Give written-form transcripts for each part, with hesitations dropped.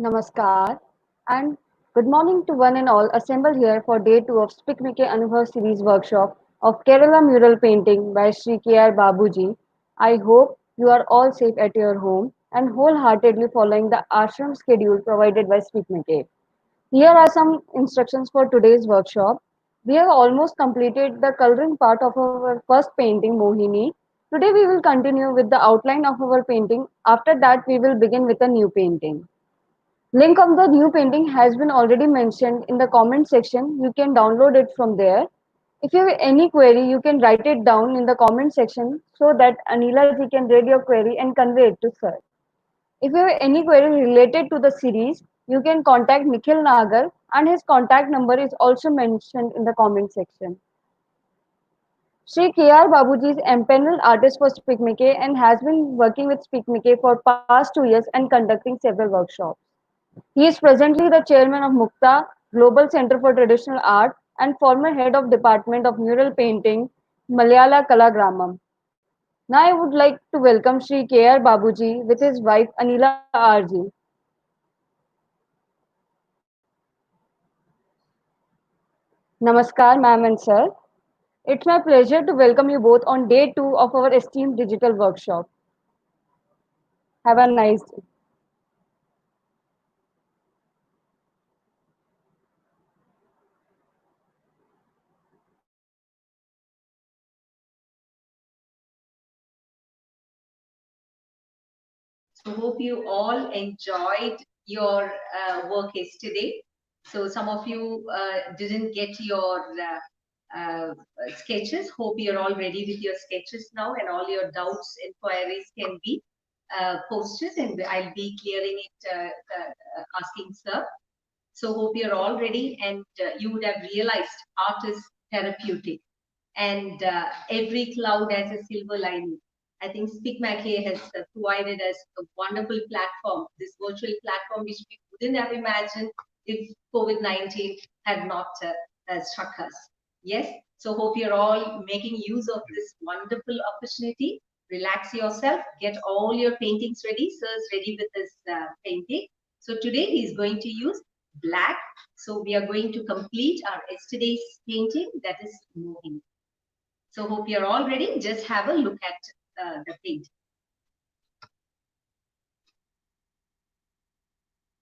Namaskar and good morning to one and all assembled here for day 2 of SPIC MACAY Anubhav series workshop of Kerala mural painting by Sri K.R. Babuji. I hope you are all safe at your home and wholeheartedly following the ashram schedule provided by SPIC MACAY. Here are some instructions for today's workshop. We have almost completed the coloring part of our first painting, Mohini. Today we will continue with the outline of our painting. After that, we will begin with a new painting. Link of the new painting has been already mentioned in the comment section. You can download it from there. If you have any query, you can write it down in the comment section so that Anila ji can read your query and convey it to sir. If you have any query related to the series, you can contact Nikhil Nagar and his contact number is also mentioned in the comment section. Sri K.R. Babuji is empaneled artist for SPIC MACAY and has been working with SPIC MACAY for past 2 years and conducting several workshops. He is presently the chairman of Mukta Global Center for Traditional Art and former head of Department of Mural Painting, Malayala Kalagramam. Now I would like to welcome Sri K.R. Babuji with his wife Anila R.G. Namaskar, ma'am and sir. It's my pleasure to welcome you both on day 2 of our esteemed digital workshop. Have a nice day. So hope you all enjoyed your work yesterday. So some of you didn't get your sketches. Hope you're all ready with your sketches now, and all your doubts, inquiries can be posted, and I'll be clearing it, asking sir. So hope you're all ready, and you would have realized art is therapeutic, and every cloud has a silver lining. I think SPIC MACAY has provided us a wonderful platform, this virtual platform which we wouldn't have imagined if COVID-19 had not struck us. Yes, so hope you're all making use of this wonderful opportunity. Relax yourself, get all your paintings ready. Sir is ready with his painting. So today he's going to use black. So we are going to complete our yesterday's painting, that is moving. So hope you're all ready. Just have a look at the paint.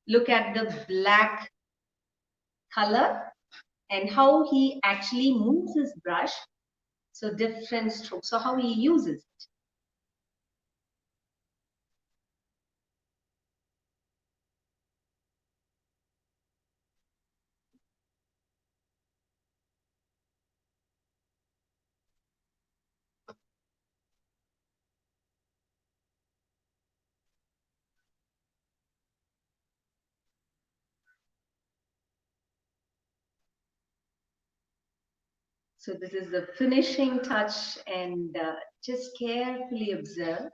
Look at the black color and how he actually moves his brush. So different strokes. So how he uses it. So this is the finishing touch, and just carefully observe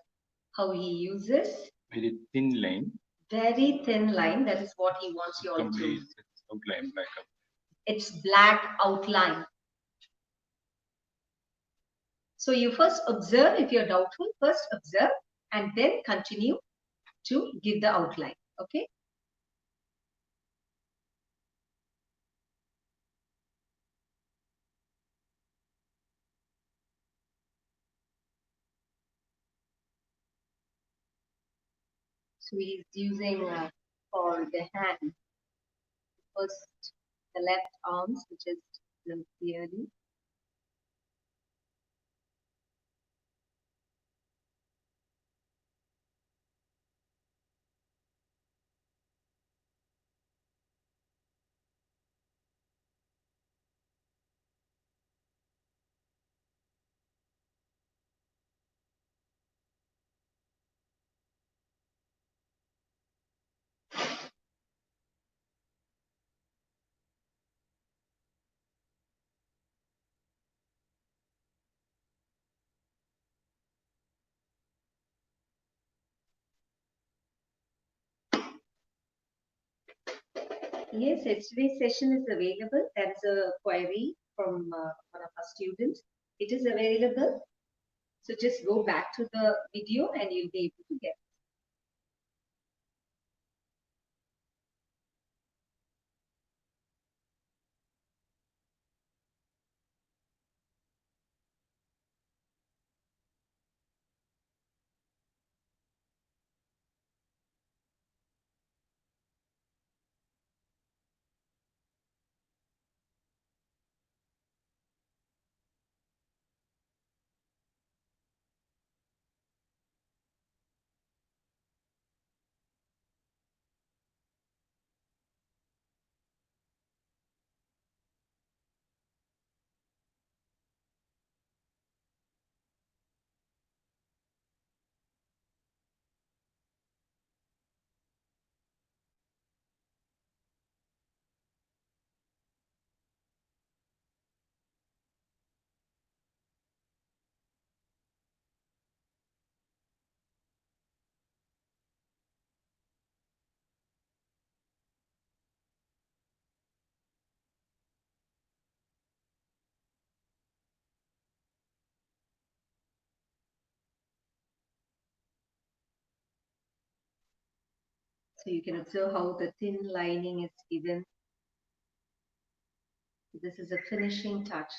how he uses. Very thin line. Very thin line. That is what he wants you all Complete to. outline, black outline. It's black outline. So you first observe. If you're doubtful, first observe and then continue to give the outline. Okay. So he's using for the hand first the left arms, which is the clearly. Yes, yesterday's session is available. That's a query from one of our students. It is available. So just go back to the video and you'll be able to get it. So you can observe how the thin lining is given. This is a finishing touch.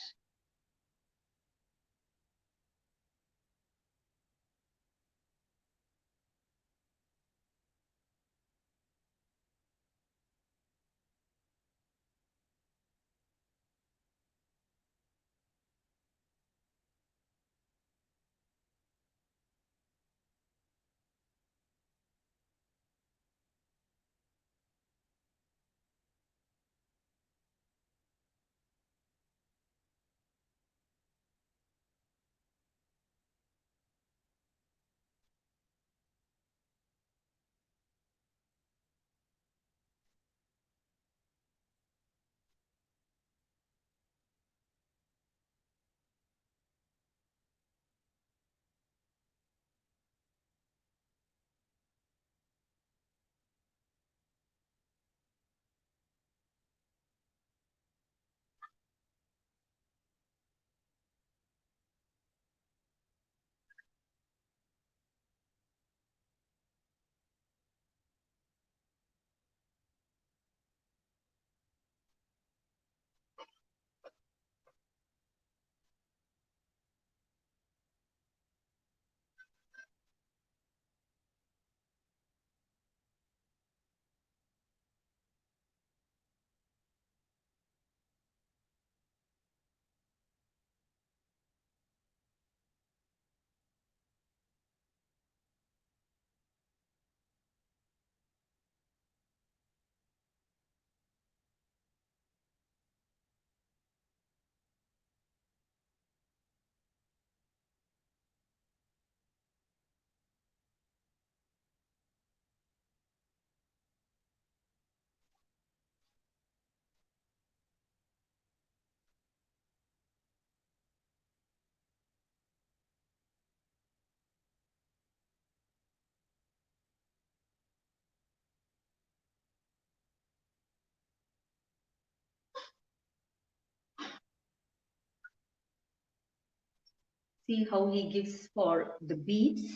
See how he gives for the beads.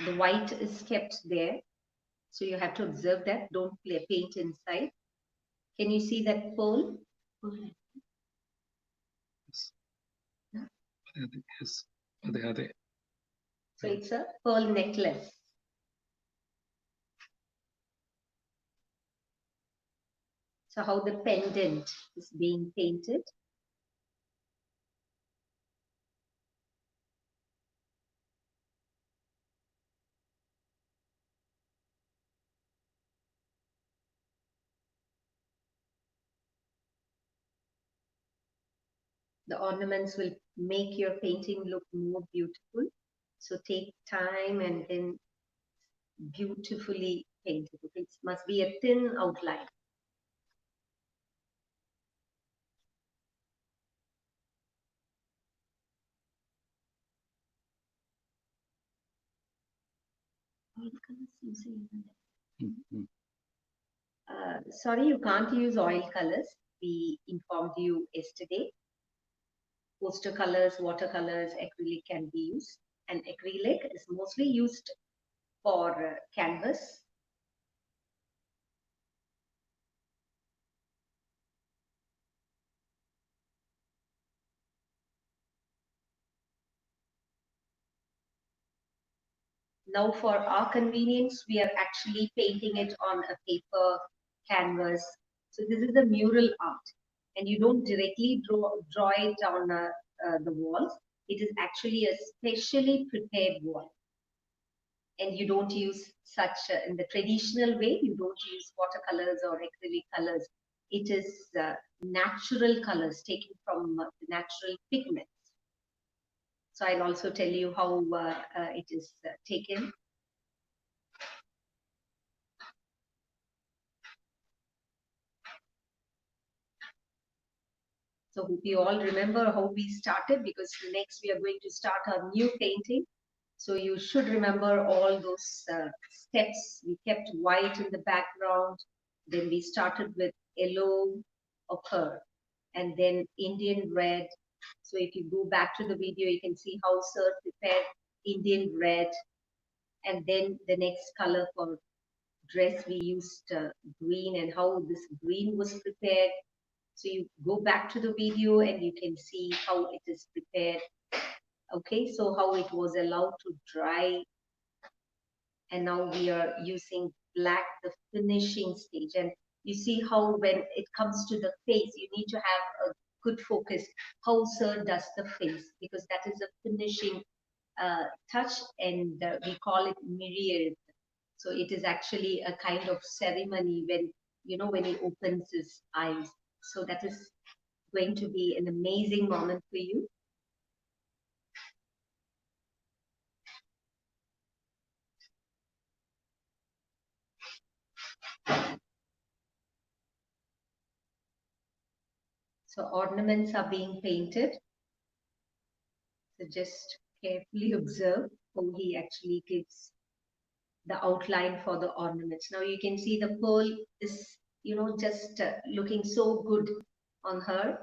The white is kept there. So you have to observe that. Don't paint inside. Can you see that pearl? Yes. Are they? So it's a pearl necklace. So how the pendant is being painted. The ornaments will make your painting look more beautiful. So take time and then beautifully paint it. It must be a thin outline. Sorry, you can't use oil colors. We informed you yesterday. Poster colors, watercolors, acrylic can be used. And acrylic is mostly used for canvas. Now for our convenience, we are actually painting it on a paper canvas. So this is a mural art, and you don't directly draw it on the walls. It is actually a specially prepared wall. And you don't use such, in the traditional way, you don't use watercolors or acrylic colors. It is natural colors taken from the natural pigments. So I'll also tell you how it is taken. So hope you all remember how we started, because next we are going to start our new painting. So you should remember all those steps. We kept white in the background. Then we started with yellow ochre and then Indian red. So if you go back to the video, you can see how Sir prepared Indian red, and then the next color for dress we used green and how this green was prepared. So you go back to the video and you can see how it is prepared. Okay, so how it was allowed to dry, and now we are using black, the finishing stage. And you see how when it comes to the face, you need to have a good focus. How sir does the face, because that is a finishing touch, and we call it Mural. So it is actually a kind of ceremony when, you know, when he opens his eyes. So that is going to be an amazing moment for you. So ornaments are being painted. So just carefully observe how he actually gives the outline for the ornaments. Now you can see the pearl is, you know, just looking so good on her.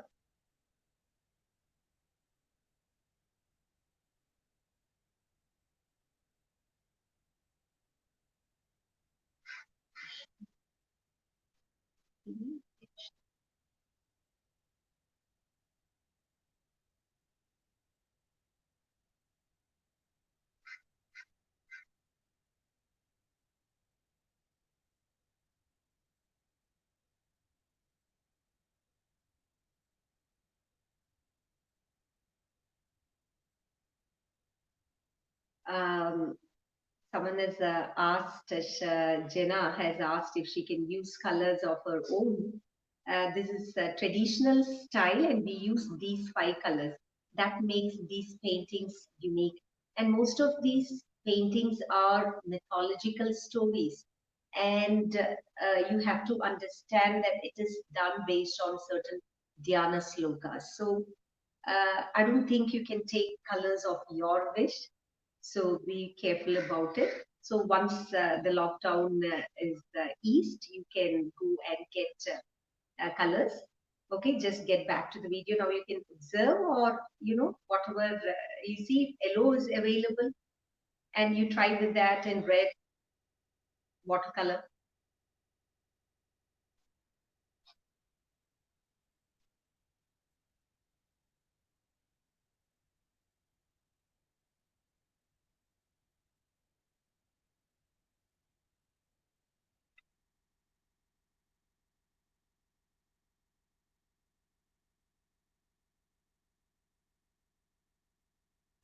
Um, Someone has asked, Jenna has asked if she can use colors of her own. This is a traditional style, and we use these 5 colors. That makes these paintings unique. And most of these paintings are mythological stories. And you have to understand that it is done based on certain Dhyana slokas. So I don't think you can take colors of your wish. So be careful about it. So once the lockdown is eased, you can go and get colors. Okay, just get back to the video. Now you can observe, or you know, whatever you see, yellow is available, and you try with that in red, watercolor.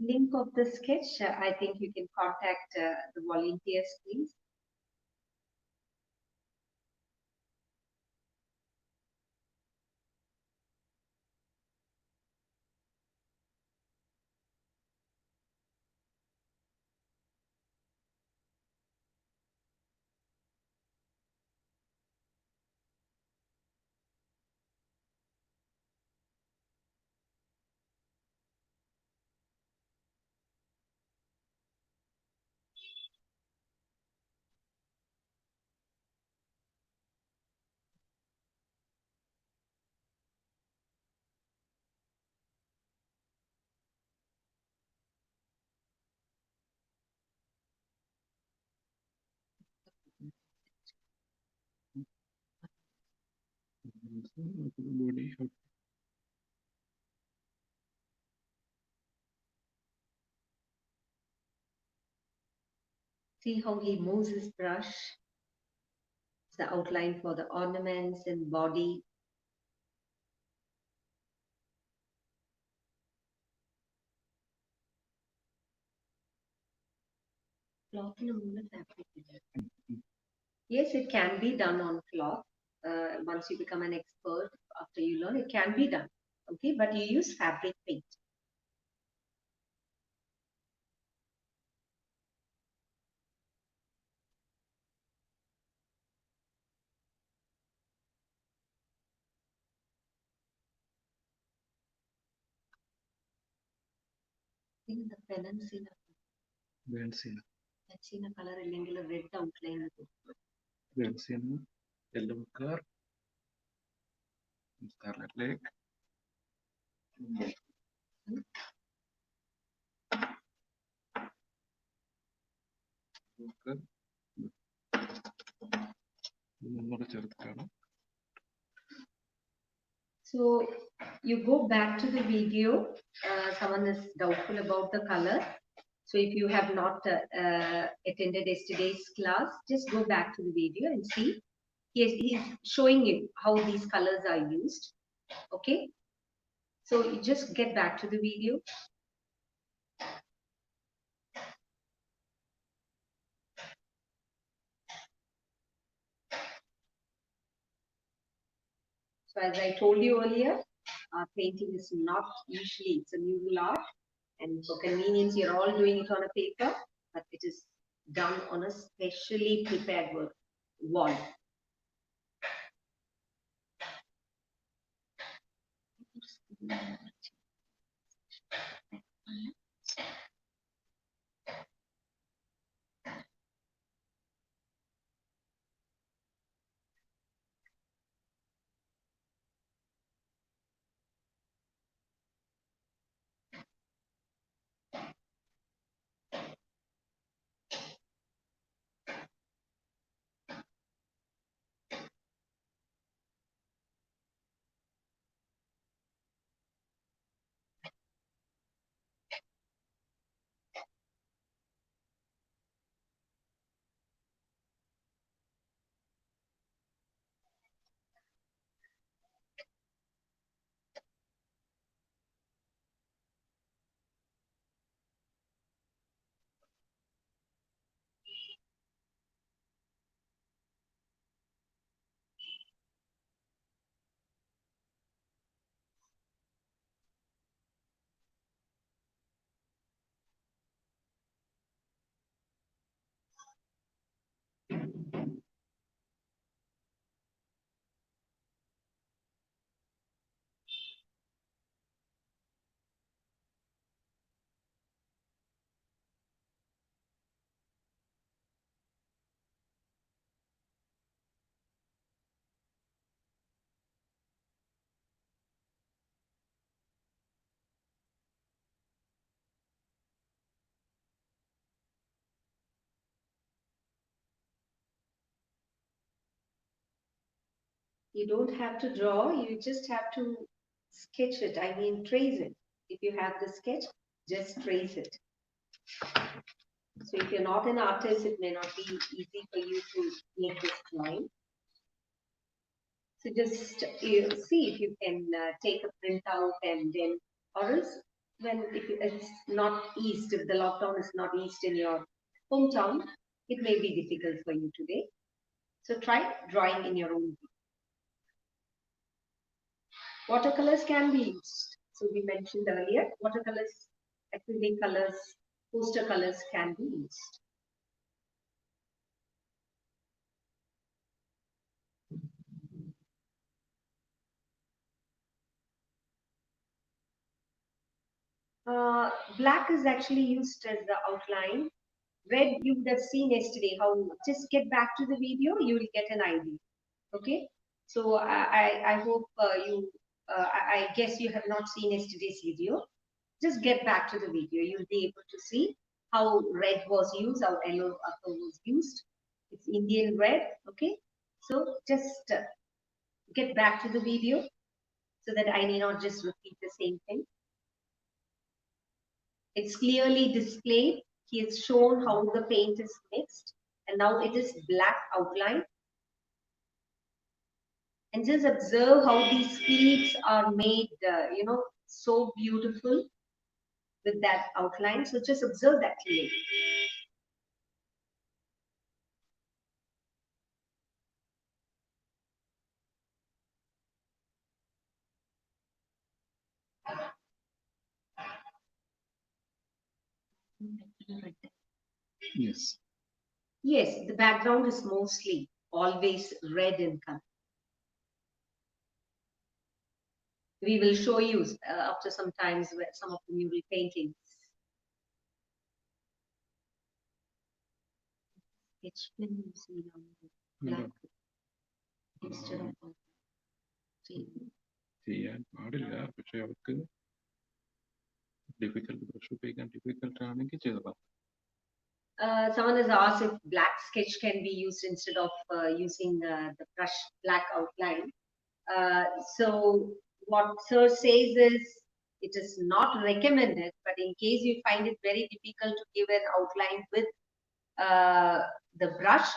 Link of the sketch, I think you can contact the volunteers, please. Body. See how he moves his brush. It's the outline for the ornaments and body. Cloth and wool fabric. Yes, it can be done on cloth. Once you become an expert, after you learn, it can be done. Okay, but you use fabric paint. In the peninsula, Benzina. peninsula color അല്ലെങ്കിൽ red outline. Benzina. Yellow car. Scarlet Lake. Okay. So you go back to the video. Someone is doubtful about the color. So if you have not attended yesterday's class, just go back to the video and see. He's showing you how these colors are used. Okay. So you just get back to the video. So as I told you earlier, painting is not usually, it's a mural art. And for convenience, you're all doing it on a paper, but it is done on a specially prepared wall. You don't have to draw, you just have to sketch it. I mean, trace it. If you have the sketch, just trace it. So if you're not an artist, it may not be easy for you to make this drawing. So just see if you can take a printout and then, or else when if it's not east, if the lockdown is not east in your hometown, it may be difficult for you today. So try drawing in your own way. Watercolors can be used. So we mentioned earlier, watercolors, acrylic colors, poster colors can be used. Black is actually used as the outline. Red, you would have seen yesterday how, just get back to the video, you will get an idea. Okay. So I hope I guess you have not seen yesterday's video. Just get back to the video. You'll be able to see how red was used, how yellow was used. It's Indian red. Okay. So just get back to the video so that I may not just repeat the same thing. It's clearly displayed. He has shown how the paint is mixed, and now it is black outline. And just observe how these pleats are made, so beautiful with that outline. So just observe that clearly. Yes. Yes, the background is mostly always red in color. We will show you after some times where some of the mural paintings. Sketch pen you see on the black instead of ചെയ്യാൻ പാടില്ല, പക്ഷെ അവർക്ക് difficult brush ഉപയോഗിക്കാൻ difficult ആണെങ്കിൽ ചെയ്തതാണ്. Someone has asked if black sketch can be used instead of using the brush black outline. So what sir says is it is not recommended, but in case you find it very difficult to give an outline with the brush,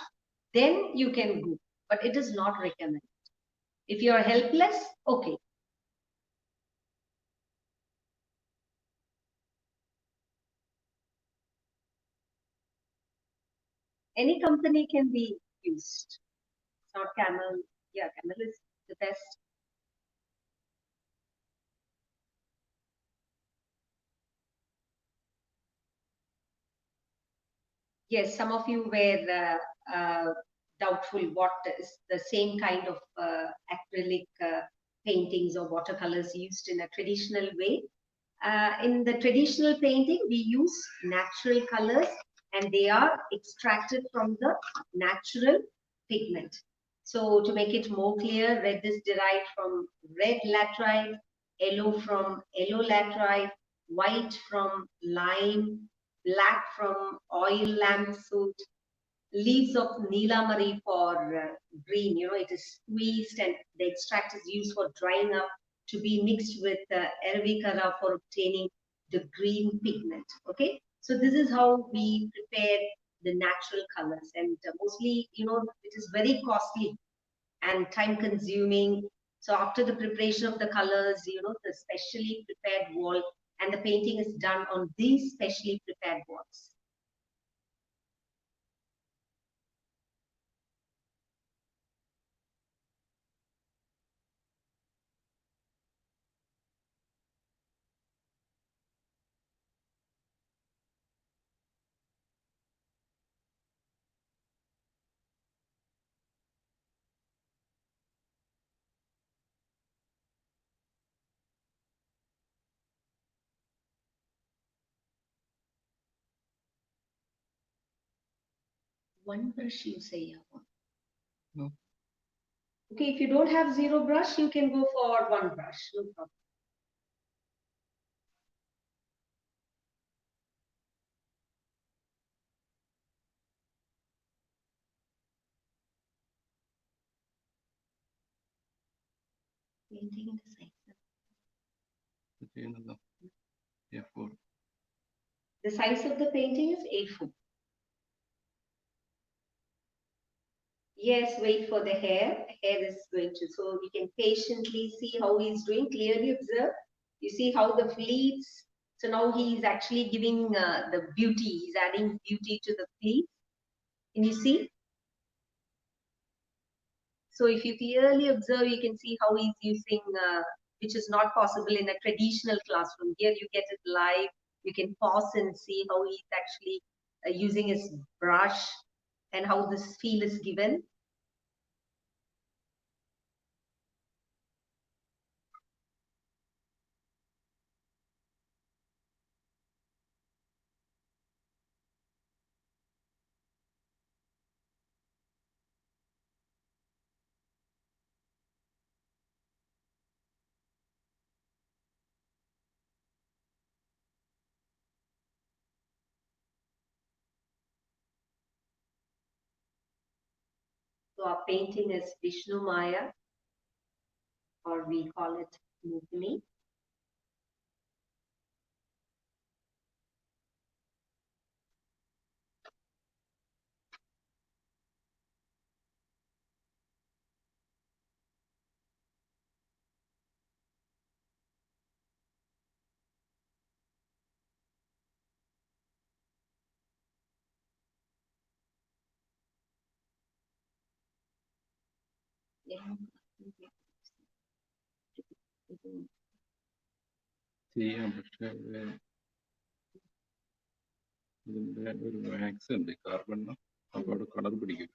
then you can go, but it is not recommended. If you are helpless, okay. Any company can be used. It's not Camel. Yeah, Camel is the best. Yes, some of you were doubtful what is the same kind of acrylic paintings or watercolors used in a traditional way. In the traditional painting, we use natural colors and they are extracted from the natural pigment. So to make it more clear, red is derived from red laterite, yellow from yellow laterite, white from lime, black from oil lamp soot, leaves of Nilamari for green. You know, it is squeezed and the extract is used for drying up to be mixed with Arabicara for obtaining the green pigment. Okay, so this is how we prepare the natural colors, and mostly, you know, it is very costly and time consuming. So after the preparation of the colors, you know, the specially prepared wall and the painting is done on these specially prepared walls. One brush you say, No. okay, if you don't have zero brush, you can go for one brush, no problem. Painting the size. A4. The size of the painting is A4. Yes, wait for the hair. Hair is going to, so we can patiently see how he's doing. Clearly observe. You see how the fleets. So now he is actually giving the beauty. He's adding beauty to the fleet. Can you see? So if you clearly observe, you can see how he's using, which is not possible in a traditional classroom. Here you get it live. You can pause and see how he's actually using his brush and how this feel is given. So our painting is Vishnu Maya, or we call it Mukini. ചെയ്യാം പക്ഷെ ഇതിന്റെ ഒരു wax ഉണ്ട് carbon അപ്പോൾ colour പിടിക്കും.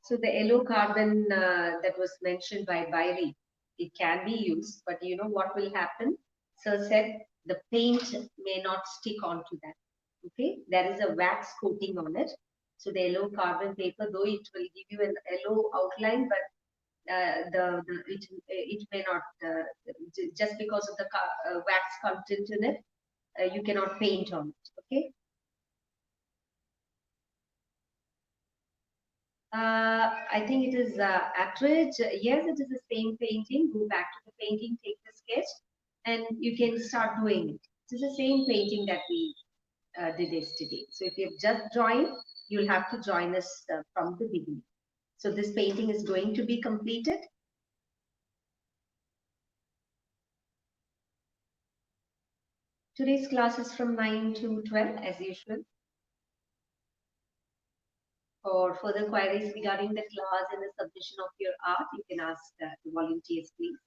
So the yellow carbon that was mentioned by Bairi, it can be used, but you know what will happen? Sir said the paint may not stick onto that. Okay, there is a wax coating on it. So the yellow carbon paper, though it will give you an yellow outline, but it may not, just because of the wax content in it, you cannot paint on it. Okay. I think it is Attridge. Yes, it is the same painting. Go back to the painting, take the sketch, and you can start doing it. It is the same painting that we did yesterday. So if you've just joined, you'll have to join us from the beginning. So this painting is going to be completed. Today's class is from 9 to 12 as usual. For further queries regarding the class and the submission of your art, you can ask the volunteers, please.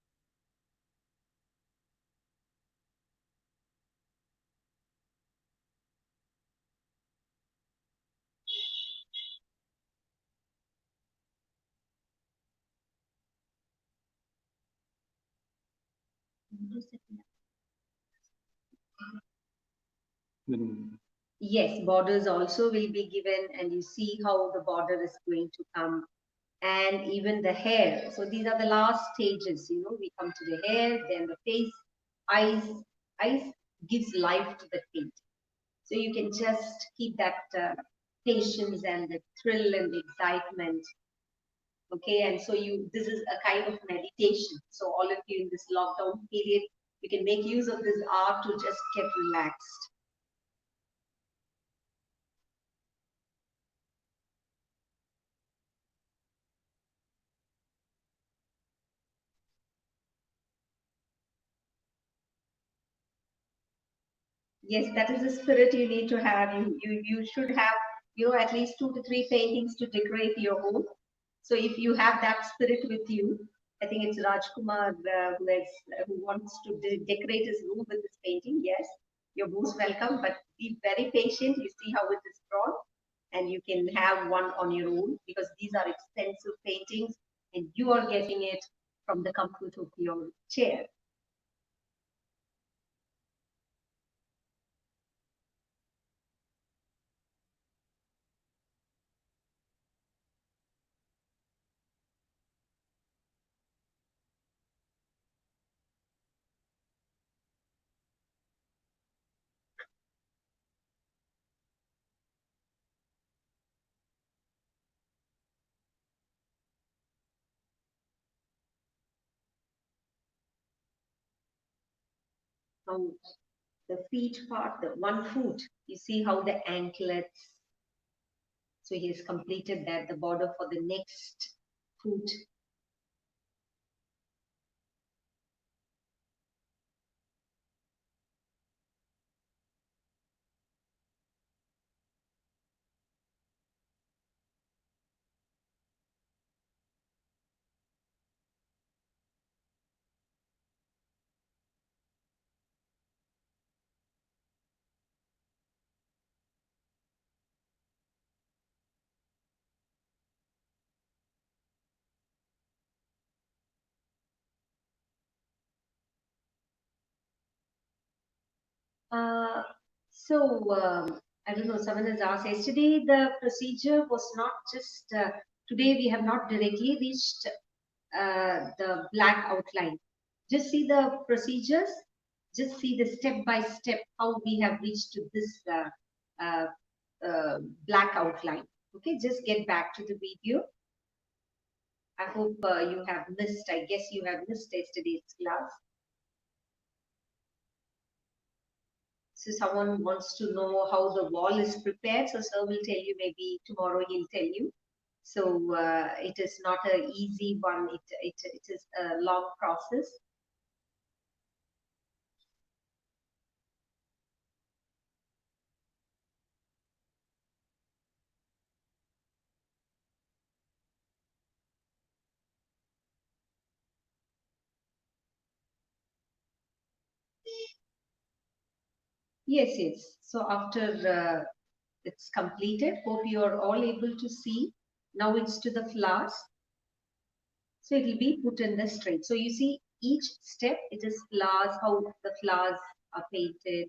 Then Yes, borders also will be given, and you see how the border is going to come, and even the hair. So these are the last stages, you know, we come to the hair, then the face, eyes. Eyes gives life to the paint. So you can just keep that patience and the thrill and the excitement. Okay, and so this is a kind of meditation. So all of you in this lockdown period, you can make use of this art to just get relaxed. Yes, that is the spirit you need to have. You should have, you know, at least 2 to 3 paintings to decorate your home. So if you have that spirit with you, I think it's Rajkumar who wants to decorate his room with this painting. Yes, you're most welcome, but be very patient. You see how it is drawn, and you can have one on your own because these are expensive paintings, and you are getting it from the comfort of your chair. Now, the feet part, the one foot, you see how the anklets. So he has completed that, the border for the next foot. Uh, I don't know, someone has asked yesterday, the procedure was not just, today we have not directly reached the black outline. Just see the procedures, just see the step by step how we have reached to this uh, black outline. Okay, just get back to the video. I hope you have missed, I guess you have missed yesterday's class. So someone wants to know how the wall is prepared. So sir will tell you, maybe tomorrow he'll tell you. So it is not an easy one. It is a long process. Yes, yes. So after it's completed, hope you are all able to see. Now it's to the flowers. So it will be put in the straight. So you see each step, it is flowers, how the flowers are painted.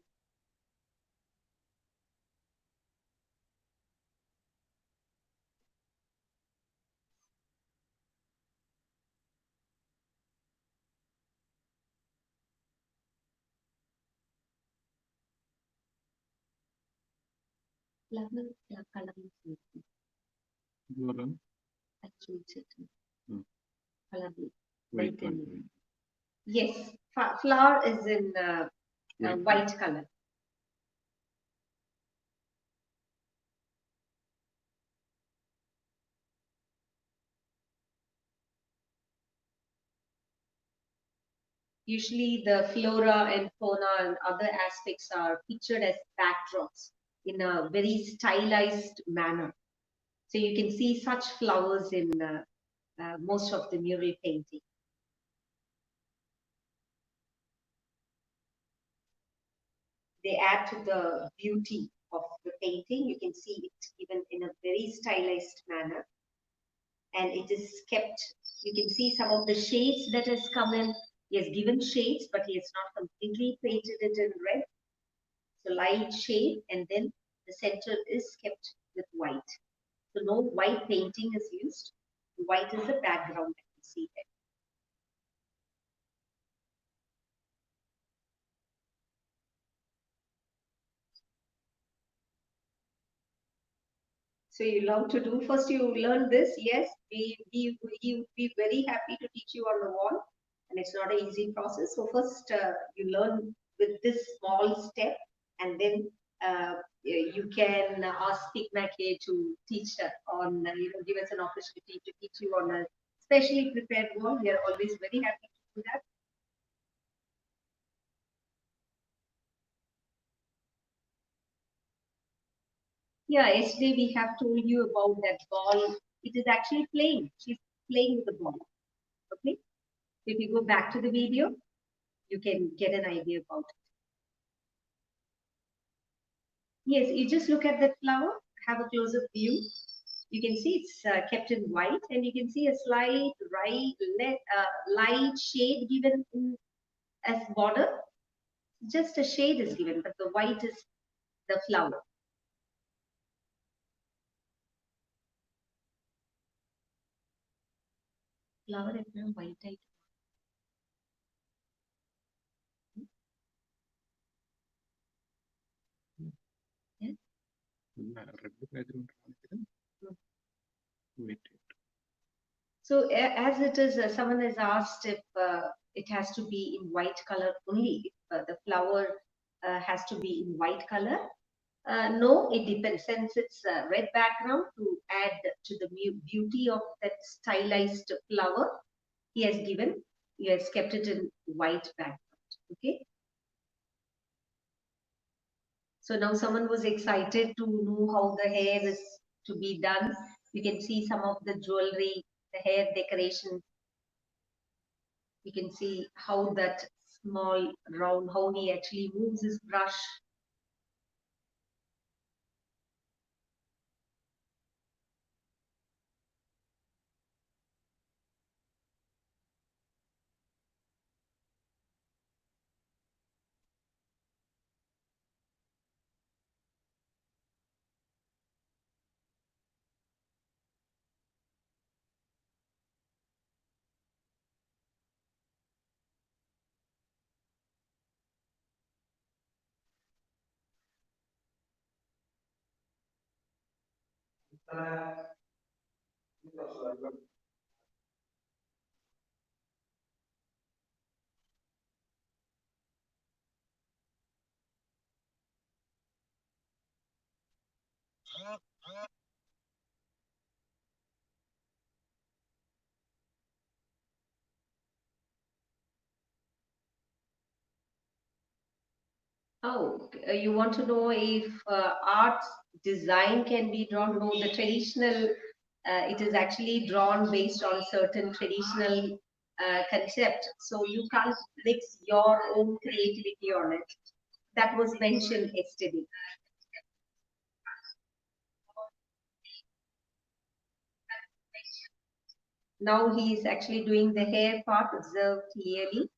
Mural. Actually, it's Hmm. color blue. White Light one. in- Yes, flower is in white color. Usually the flora and fauna and other aspects are pictured as backdrops in a very stylized manner. So you can see such flowers in most of the mural painting. They add to the beauty of the painting. You can see it given in a very stylized manner. And it is kept, you can see some of the shades that has come in. He has given shades, but he has not completely painted it in red. So light shade, and then the center is kept with white. So no white painting is used. White is the background that you see there. So you love to do, first you learn this, yes, we would be very happy to teach you on the wall, and it's not an easy process. So first you learn with this small step, and then you can ask SPIC MACAY to teach on, give us an opportunity to teach you on a specially prepared wall. We are always very happy to do that. Yeah, yesterday we have told you about that ball. It is actually playing. She's playing with the ball. Okay. If you go back to the video, you can get an idea about it. Yes, you just look at that flower, have a close-up view. You can see it's kept in white, and you can see a slight light shade given in, as border. Just a shade is given, but the white is the flower. Flower is white. Yes. Red background. Wait. So as it is, someone has asked if it has to be in white color only, if the flower has to be in white color. No, it depends. Since it's a red background, to add to the beauty of that stylized flower, he has kept it in white background. Okay. So now someone was excited to know how the hair is to be done. You can see some of the jewelry, the hair decoration. You can see how that small round, how he actually moves his brush. Oh, you want to know if art design can be drawn? No, the traditional, it is actually drawn based on certain traditional concept. So you can't mix your own creativity on it. That was mentioned yesterday. Now he is actually doing the hair part, observe clearly.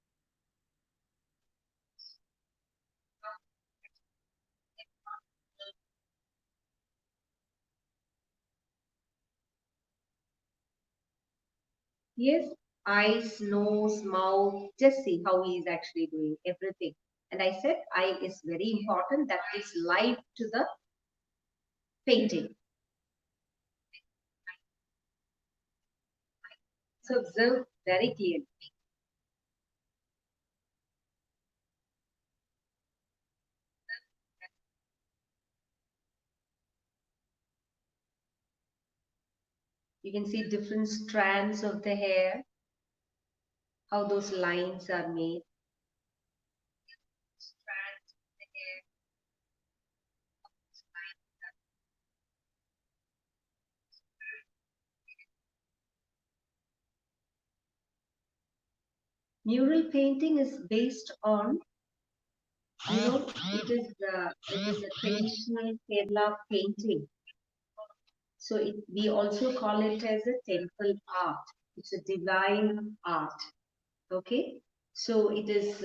Yes, eyes, nose, mouth, just see how he is actually doing everything. And I said eye is very important. That gives life to the painting. So observe very clearly. You can see different strands of the hair, how those lines are made. Mural painting is based on, it is a traditional Kerala painting. So we also call it as a temple art. It's a divine art. Okay. So it is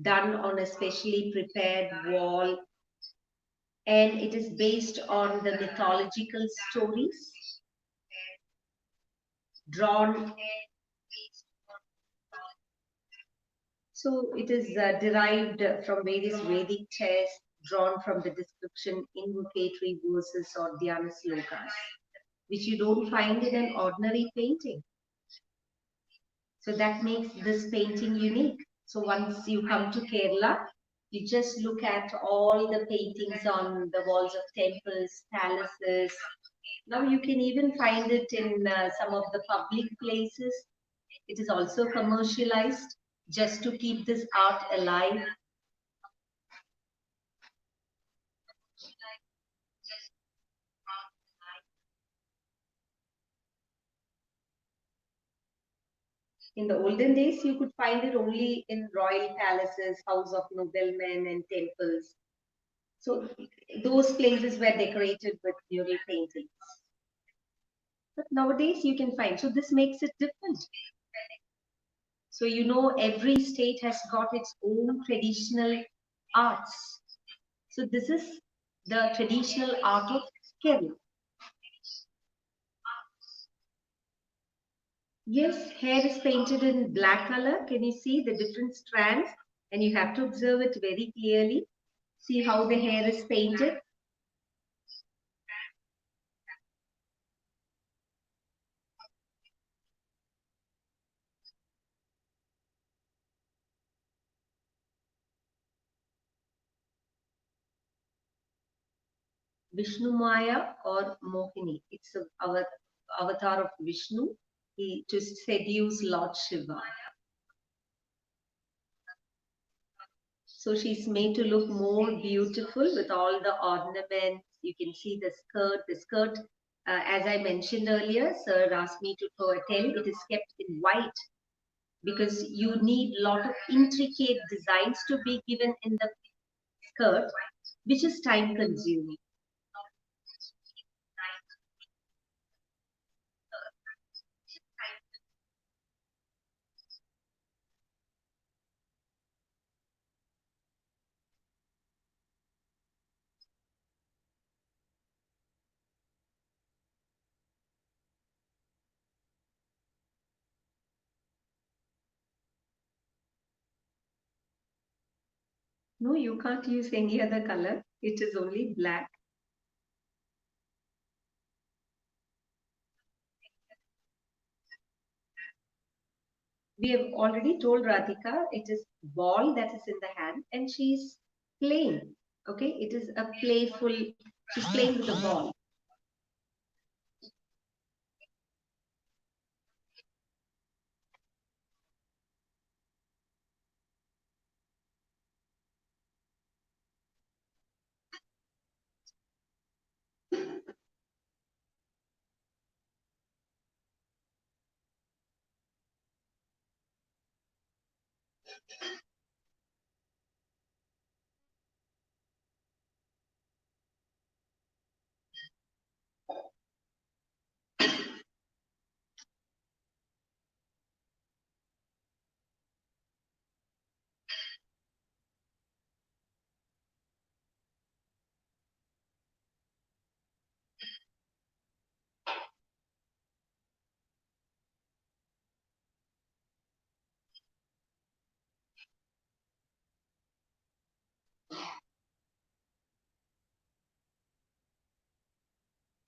done on a specially prepared wall, and it is based on the mythological stories drawn. So it is derived from various Vedic texts drawn from the description invocatory verses or dhyana slokas, which you don't find in an ordinary painting. So that makes this painting unique. So once you come to Kerala, you just look at all the paintings on the walls of temples, palaces. Now you can even find it in some of the public places. It is also commercialized just to keep this art alive. In the olden days, you could find it only in royal palaces, house of noblemen, and temples. So those places were decorated with mural paintings. But nowadays you can find. So this makes it different. So every state has got its own traditional arts. So this is the traditional art of Kerala. Yes, hair is painted in black color. Can you see the different strands? And you have to observe it very clearly. See how the hair is painted. Vishnu Maya or Mohini. It's our avatar of Vishnu. He to seduce Lord Shiva. So she's made to look more beautiful with all the ornaments. You can see the skirt. The skirt, as I mentioned earlier, sir asked me to tell, it is kept in white because you need a lot of intricate designs to be given in the skirt, which is time consuming. No, you can't use any other color. It is only black. We have already told Radhika it is ball that is in the hand and she's playing. Okay, it is a playful, she's playing with a ball.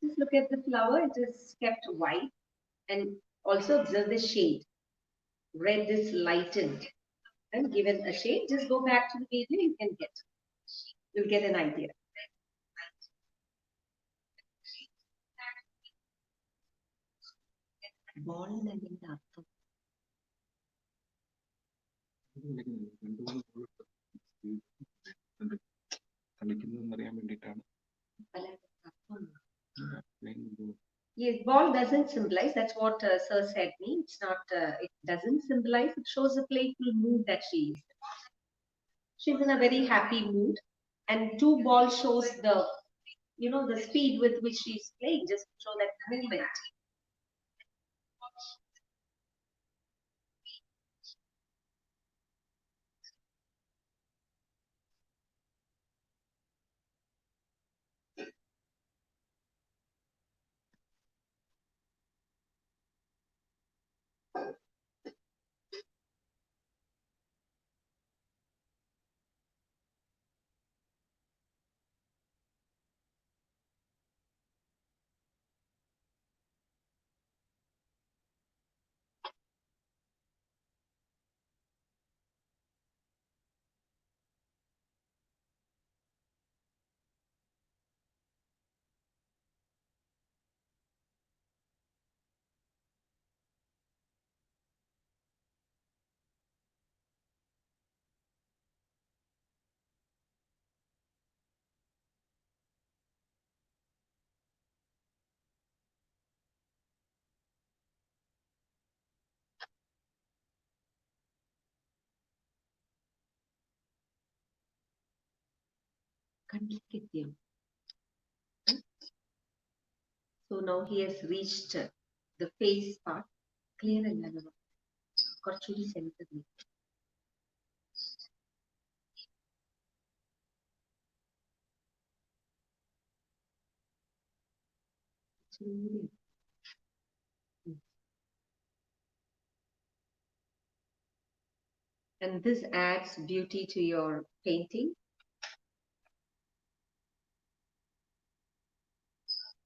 Just look at the flower, it is kept white and Also observe the shade. Red is lightened and given a shade. Just go back to the video, you'll get an idea. Ball എന്നതിന്റെ അർത്ഥം കളിക്കുന്നതെന്നറിയാൻ വേണ്ടിയിട്ടാണ്. Yes, ball doesn't symbolize. That's what Sir said me. It's not. It doesn't symbolize. It shows a playful mood that she is. She's in a very happy mood, and 2 balls shows the, the speed with which she's playing. Just to show that movement. So now he has reached the face part. Clear and കുറച്ചുകൂടി center. And this adds beauty to your painting.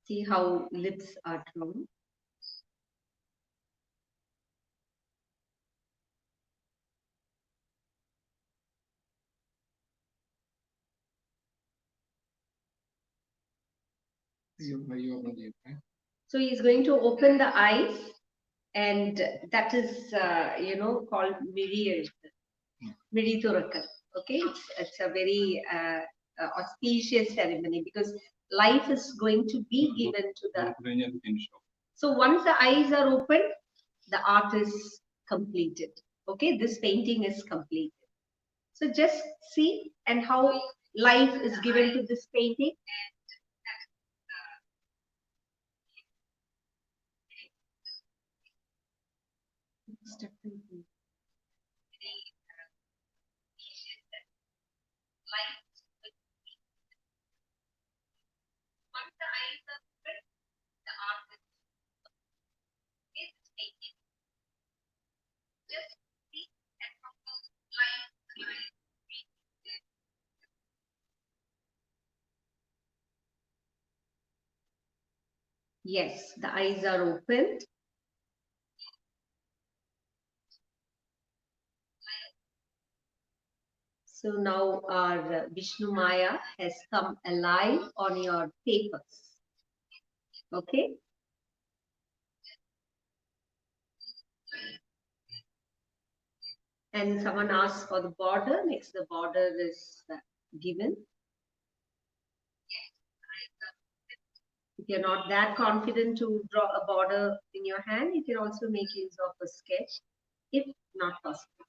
See how lips are drawn. So he's going to open the eyes, and that is, called Miri Turakal. Okay, it's a very auspicious ceremony because life is going to be given to the. So once the eyes are open, the art is completed. Okay, this painting is completed. So just see and how life is given to this painting. Yes, the eyes are opened. So now our Vishnu Maya has come alive on your papers. Okay. And someone asked for the border. Next, the border is given. If you're not that confident to draw a border in your hand, you can also make use of a sketch, if not possible.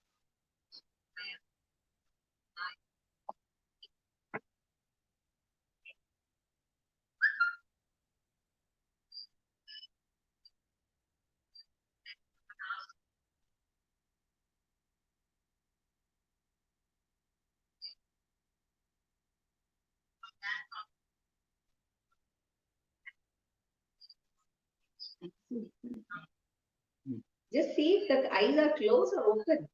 Just see if the eyes are closed or open.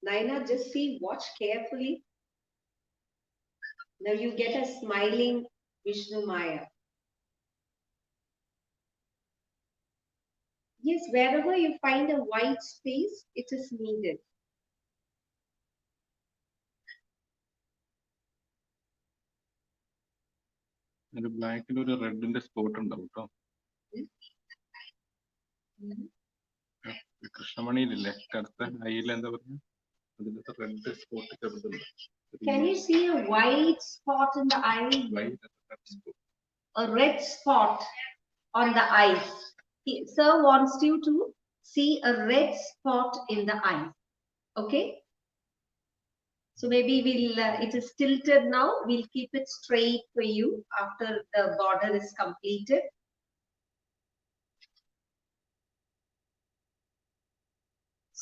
Naina, just see, watch carefully. Now you get a smiling Vishnu Maya. Yes, wherever you find a white space, it is needed. ഒരു ബ്ലാക്കിൽ ഒരു റെഡിന്റെ spot ഉണ്ടാവും കേട്ടോ. കൃഷ്ണമണിയിലില്ലേ കറുത്ത അയിൽ എന്താ പറയുക, അതിലത്തെ റെഡ് സ്പോട്ട് ചെറുതുണ്ട്. Can you see a white spot in the eye? A red spot on the eyes. Sir wants you to see a red spot in the eye. Okay. So maybe we'll, it is tilted now. We'll keep it straight for you after the border is completed.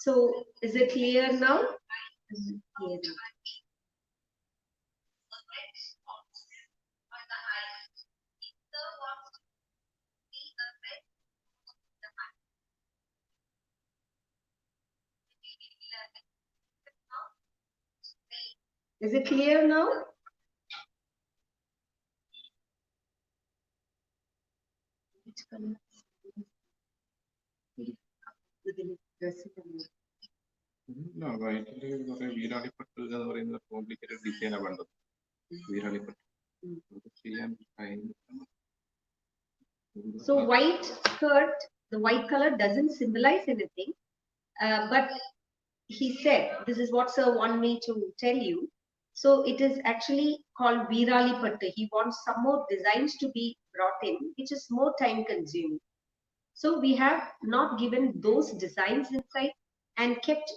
So is it clear now? Is it clear now? Is it clear now? Which color? വൈറ്റില് കുറെ വീരാളിപ്പട്ട് എന്ന് പറയുന്ന complicated ഡിസൈനാണ് വേണ്ടത്. വീരാളിപ്പട്ട് ചെയ്യാൻ time. So white skirt, the white color doesn't symbolize anything, but he said, this is what sir want me to tell you. So it is actually called Virali Pattu. He wants some more designs to be brought in, which is more time consuming. So we have not given those designs inside and kept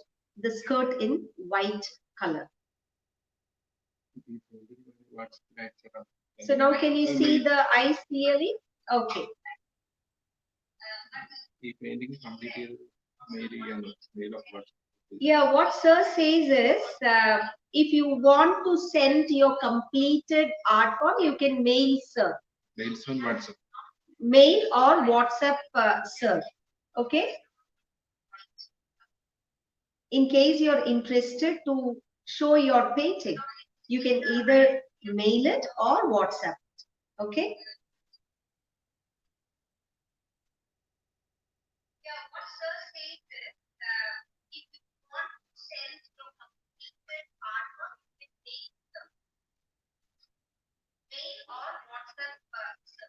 the skirt in white color. So now can you see the eyes clearly? Okay. Yeah, what sir says is, if you want to send your completed art form, you can mail sir. Mails on WhatsApp. Mail or WhatsApp sir. Okay. In case you're interested to show your painting, you can either mail it or WhatsApp it. Okay. Yeah, what sir says is, if you want to send your completed artwork, you can mail or WhatsApp sir.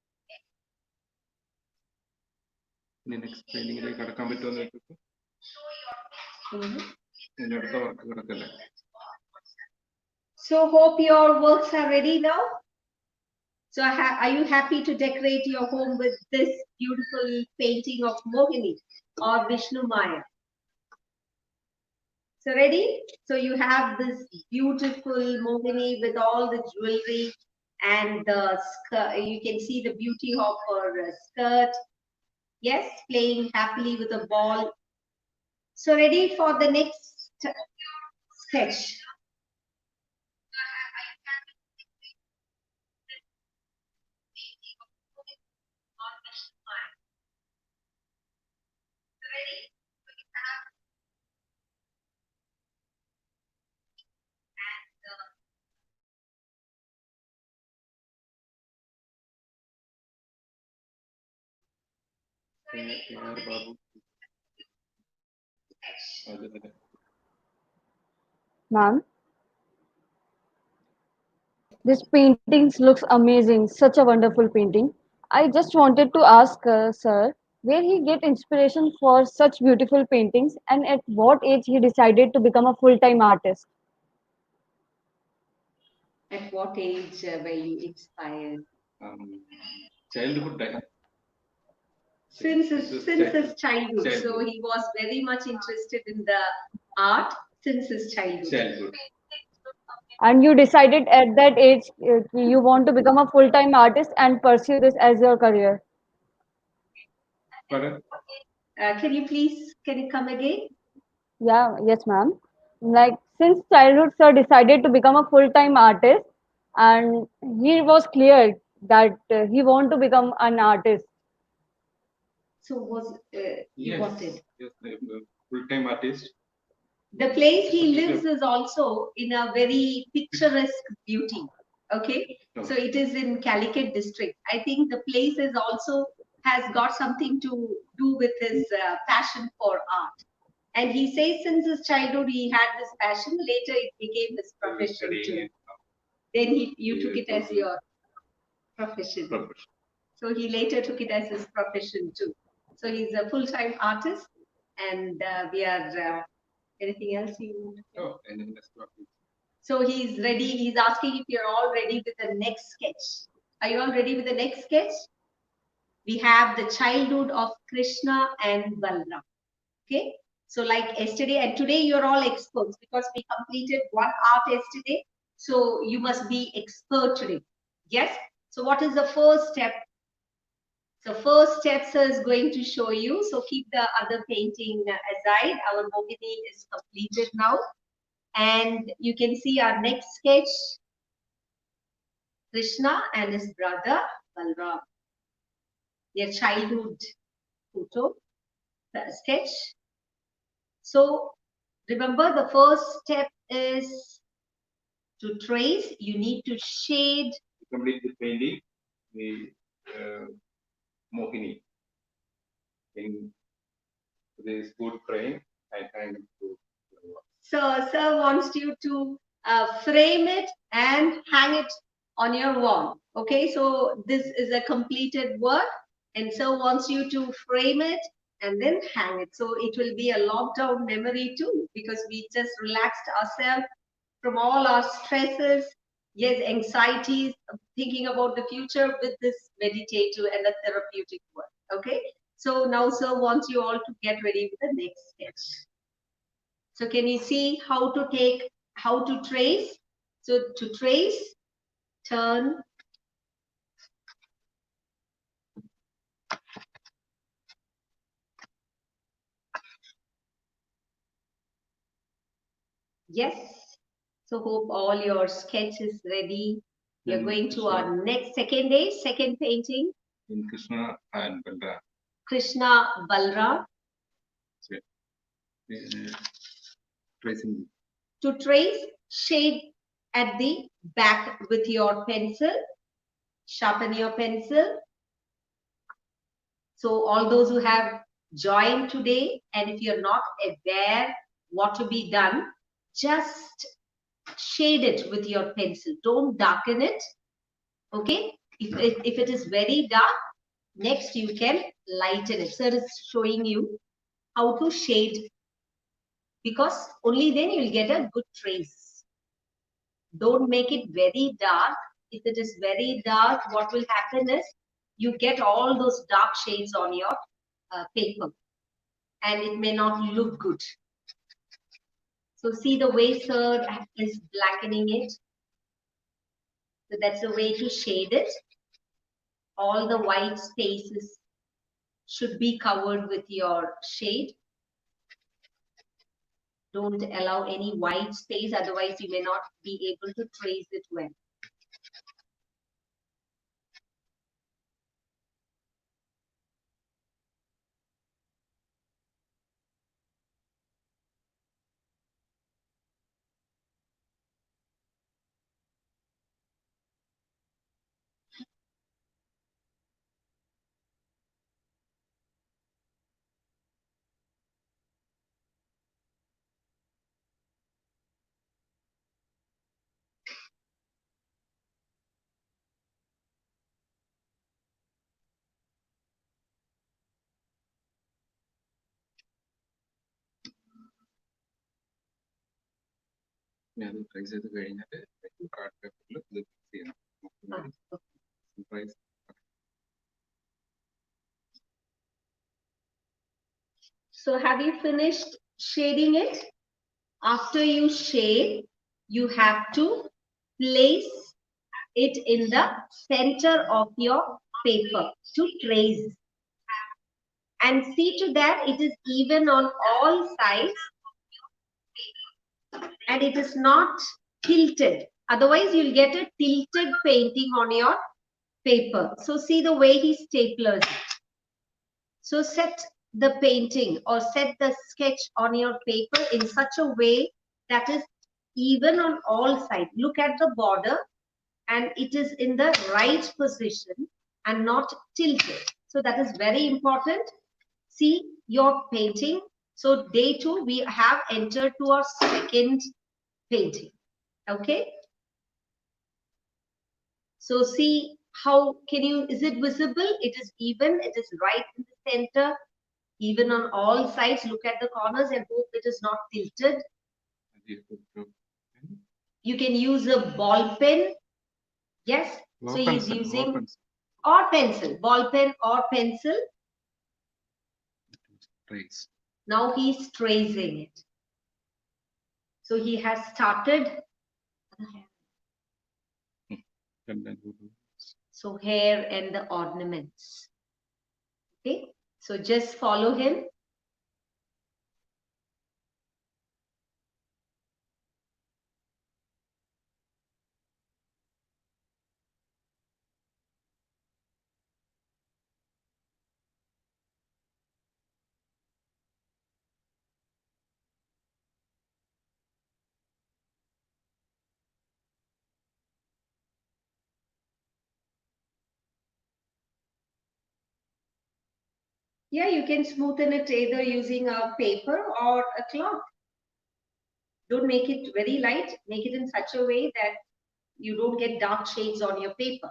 Okay. Next painting കടക്കാൻ പറ്റുമെന്ന് വെച്ചിട്ട് അടുത്ത work കിടക്കല്ലേ. So hope your works are ready now. So are you happy to decorate your home with this beautiful painting of Mohini or Vishnu Maya? So ready? So you have this beautiful Mohini with all the jewelry and the skirt. You can see the beauty of her skirt. Yes, playing happily with a ball. So ready for the next sketch. Ma'am, this painting looks amazing. Such a wonderful painting. I just wanted to ask sir where he get inspiration for such beautiful paintings and at what age he decided to become a full-time artist. At what age were you inspired? Childhood. Since his childhood. So he was very much interested in the art since his childhood. And you decided at that age you want to become a full-time artist and pursue this as your career. Pardon? Can you come again? Yeah, yes, ma'am. Like since childhood, sir decided to become a full-time artist, and he was clear that he want to become an artist. So was Yes, wanted. yes, full-time artist. The place he lives is also in a very picturesque beauty. Okay, so it is in Calicut district. I think the place is also has got something to do with his passion for art. And he says since his childhood he had this passion, later it became his profession too. Then you took it as your profession. So he later took it as his profession too. So he's a full-time artist, and we are, anything else you want to say? Oh, and then let's go. So he's ready. He's asking if you're all ready with the next sketch. Are you all ready with the next sketch? We have the childhood of Krishna and Balram. Okay. So like yesterday and today, you're all experts because we completed one art yesterday. So you must be expert today. Yes. So what is the first step? So first step sir is going to show you. So keep the other painting aside. Our Mohini is completed now. And you can see our next sketch, Krishna and his brother Balram. Their childhood photo, sketch. So remember the first step is to trace. You need to shade. Complete the painting, the Mohini in this good frame and hang it to the wall. So sir wants you to frame it and hang it on your wall. Okay, so this is a completed work, and sir wants you to frame it and then hang it. So it will be a lockdown memory too, because we just relaxed ourselves from all our stresses, yes, anxieties, thinking about the future with this meditative and a therapeutic work. Okay, so now sir wants you all to get ready with the next sketch. So can you see how to trace? So to trace, turn. Yes. So hope all your sketch is ready. We are going to our next second day, second painting. In Krishna and Balram. Krishna Balram. Tracing. To trace, shade at the back with your pencil. Sharpen your pencil. So all those who have joined today, and if you're not aware what to be done, just shade it with your pencil. Don't darken it. Okay? If it is very dark, next you can lighten it. Sir is showing you how to shade, because only then you'll get a good trace. Don't make it very dark. If it is very dark, what will happen is you get all those dark shades on your paper, and it may not look good. So see the way sir is blackening it. So that's the way to shade it. All the white spaces should be covered with your shade. Don't allow any white space, otherwise you may not be able to trace it well. So have you finished shading it? After you shade, you have to place it in the center of your paper to trace. And see to that it is even on all sides and it is not tilted. Otherwise, you'll get a tilted painting on your paper. So see the way he staplers it. So set the painting or set the sketch on your paper in such a way that is even on all sides. Look at the border and it is in the right position and not tilted. So that is very important. See your painting. So day 2, we have entered to our second painting. Okay. So see how can you, is it visible? It is even, it is right in the center, even on all sides. Look at the corners and hope it is not tilted. You can use a ball pen. Yes. So he's using or pencil, ball pen or pencil. Trace. Now he's tracing it. So he has started. So hair and the ornaments. Okay. So just follow him. Yeah, you can smoothen it either using a paper or a cloth. Don't make it very light. Make it in such a way that you don't get dark shades on your paper.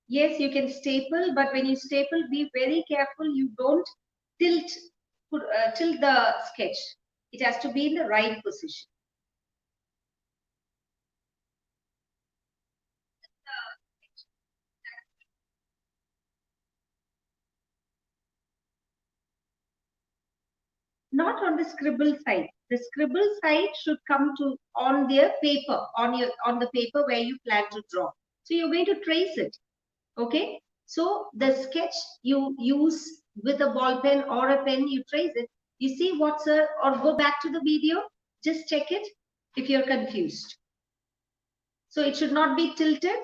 Yes, you can staple, but when you staple, be very careful. You don't tilt, tilt the sketch. It has to be in the right position. Not on the scribble side. The scribble side should come to on their paper, on the paper where you plan to draw. So you're going to trace it. Okay. So the sketch you use with a ball pen or a pen, you trace it. You see what's a, or go back to the video, just check it if you're confused. So it should not be tilted.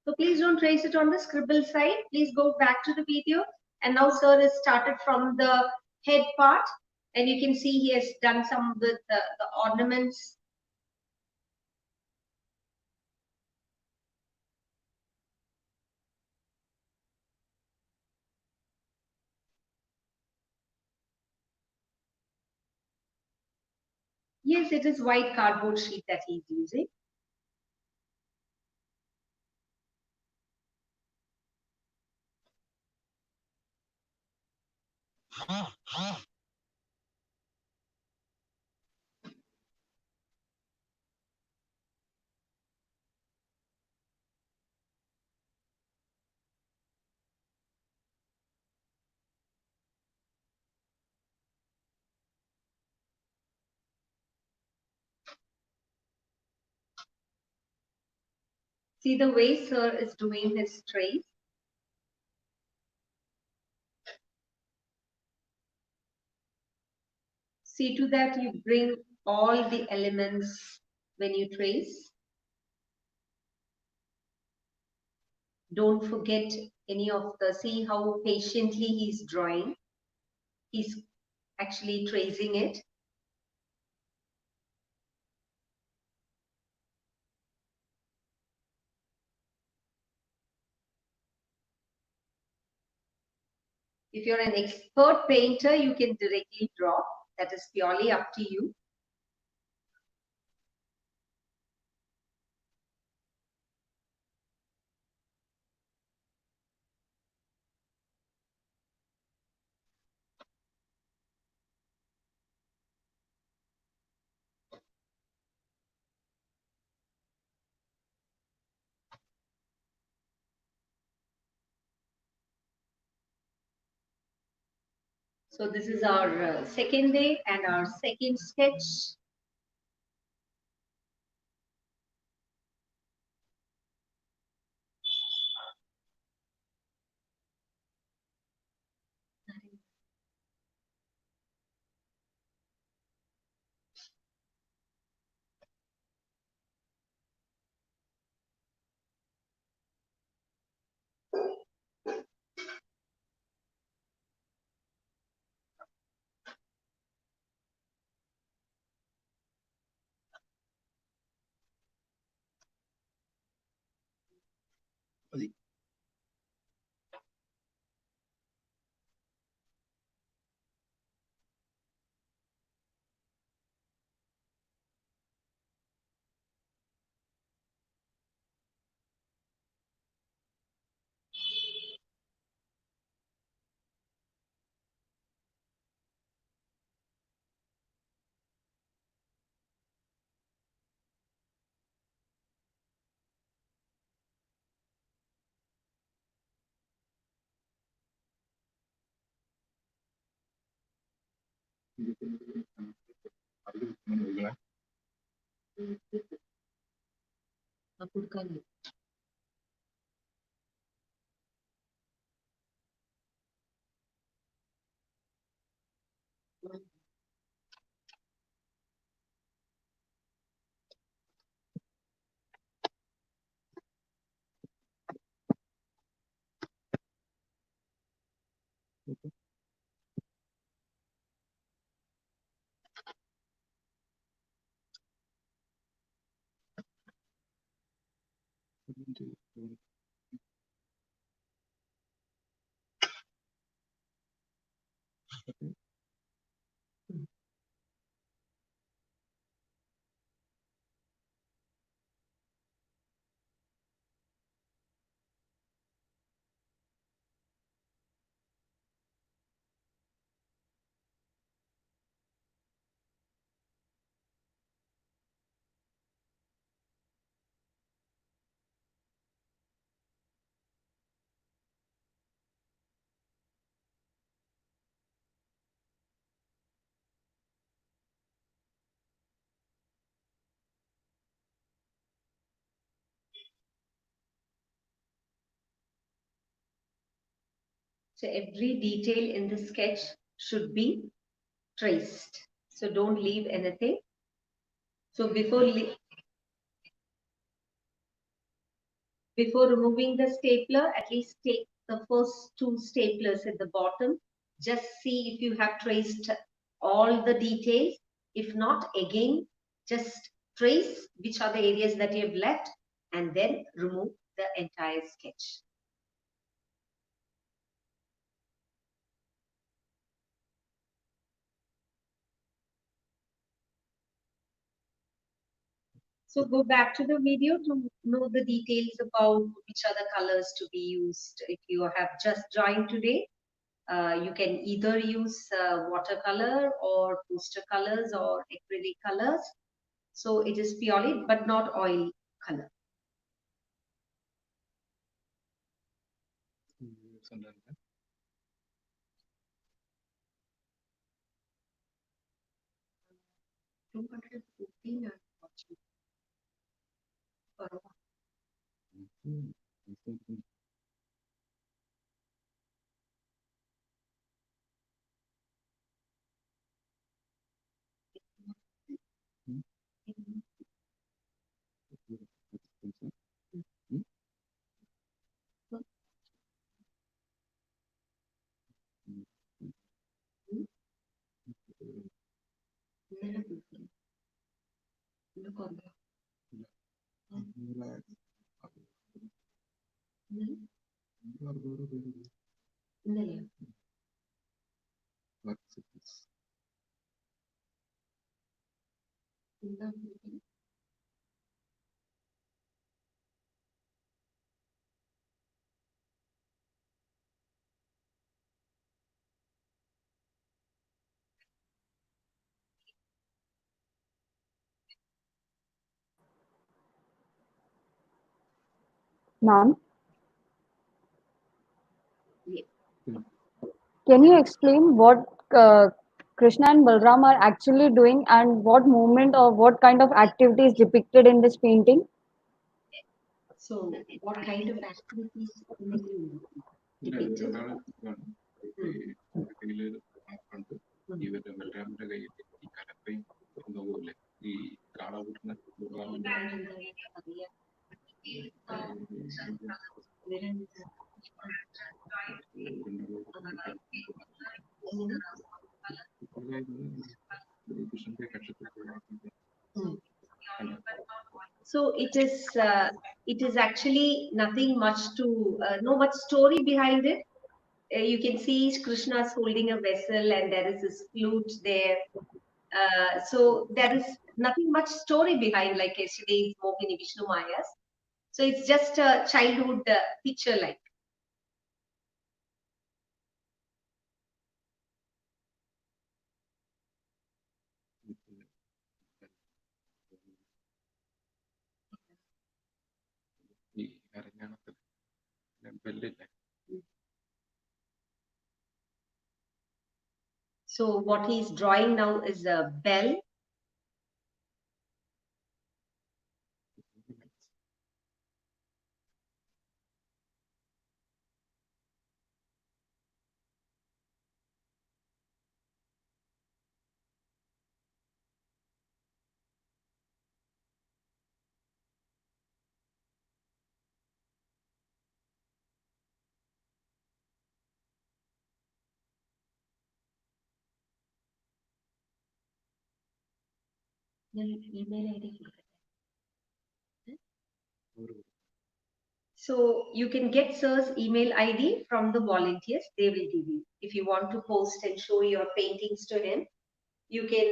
So please don't trace it on the scribble side. Please go back to the video. And now sir has started from the head part. And you can see he has done some with the ornaments. Yes, it is white cardboard sheet that he's using. See the way sir is doing his trace. See to that you bring all the elements when you trace. Don't forget any of the, see how patiently he's drawing. He's actually tracing it. If you're an expert painter, you can directly draw. That is purely up to you. So this is our second day and our second sketch. So every detail in the sketch should be traced. So don't leave anything. So before removing the stapler, at least take the first two staplers at the bottom. Just see if you have traced all the details. If not, again, just trace which are the areas that you have left and then remove the entire sketch. So go back to the video to know the details about which are the colors to be used. If you have just joined today, you can either use watercolor or poster colors or acrylic colors. So it is purely, but not oil color. Ma'am, Yeah. can you explain what Krishna and Balram are actually doing and what movement or what kind of activity is depicted in this painting? So what kind of activities will you depict? ഇവരുടെ ബലരാമന്റെ കയ്യിൽ ഈ കലപ്പയും നോക്കൂല്ലേ ഈ കാള കൂട്ടുന്ന So it is it is actually nothing much to know what story behind it. You can see Krishna's holding a vessel and there is this flute there. So there is nothing much story behind like yesterday's Mohini Vishnu Mayas. So it's just a childhood picture like. ഈ അരഞ്ഞാണത്തിൽ ബെല്ലില്ലേ? So what he's drawing now is a bell. Email ID. So you can get sir's email ID from the volunteers. They will give you. If you want to post and show your paintings to him, you can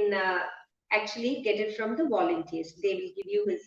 actually get it from the volunteers. They will give you his.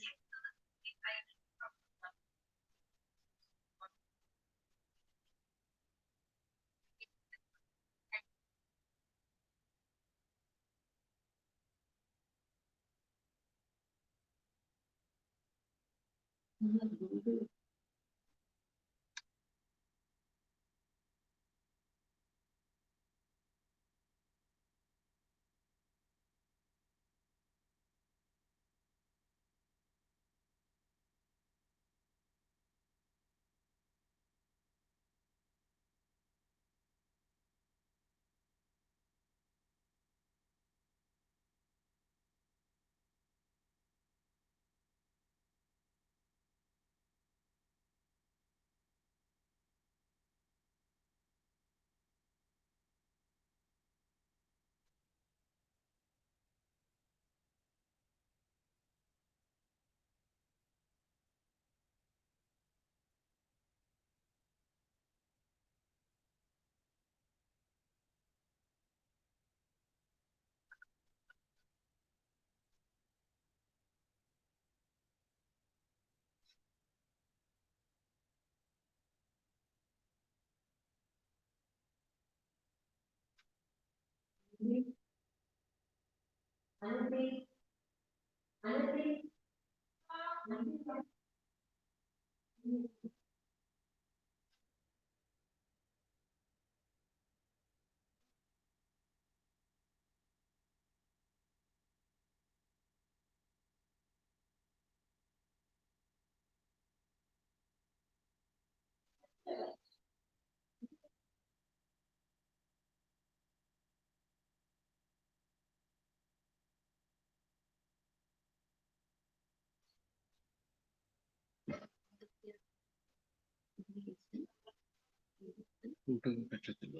പറ്റത്തില്ല.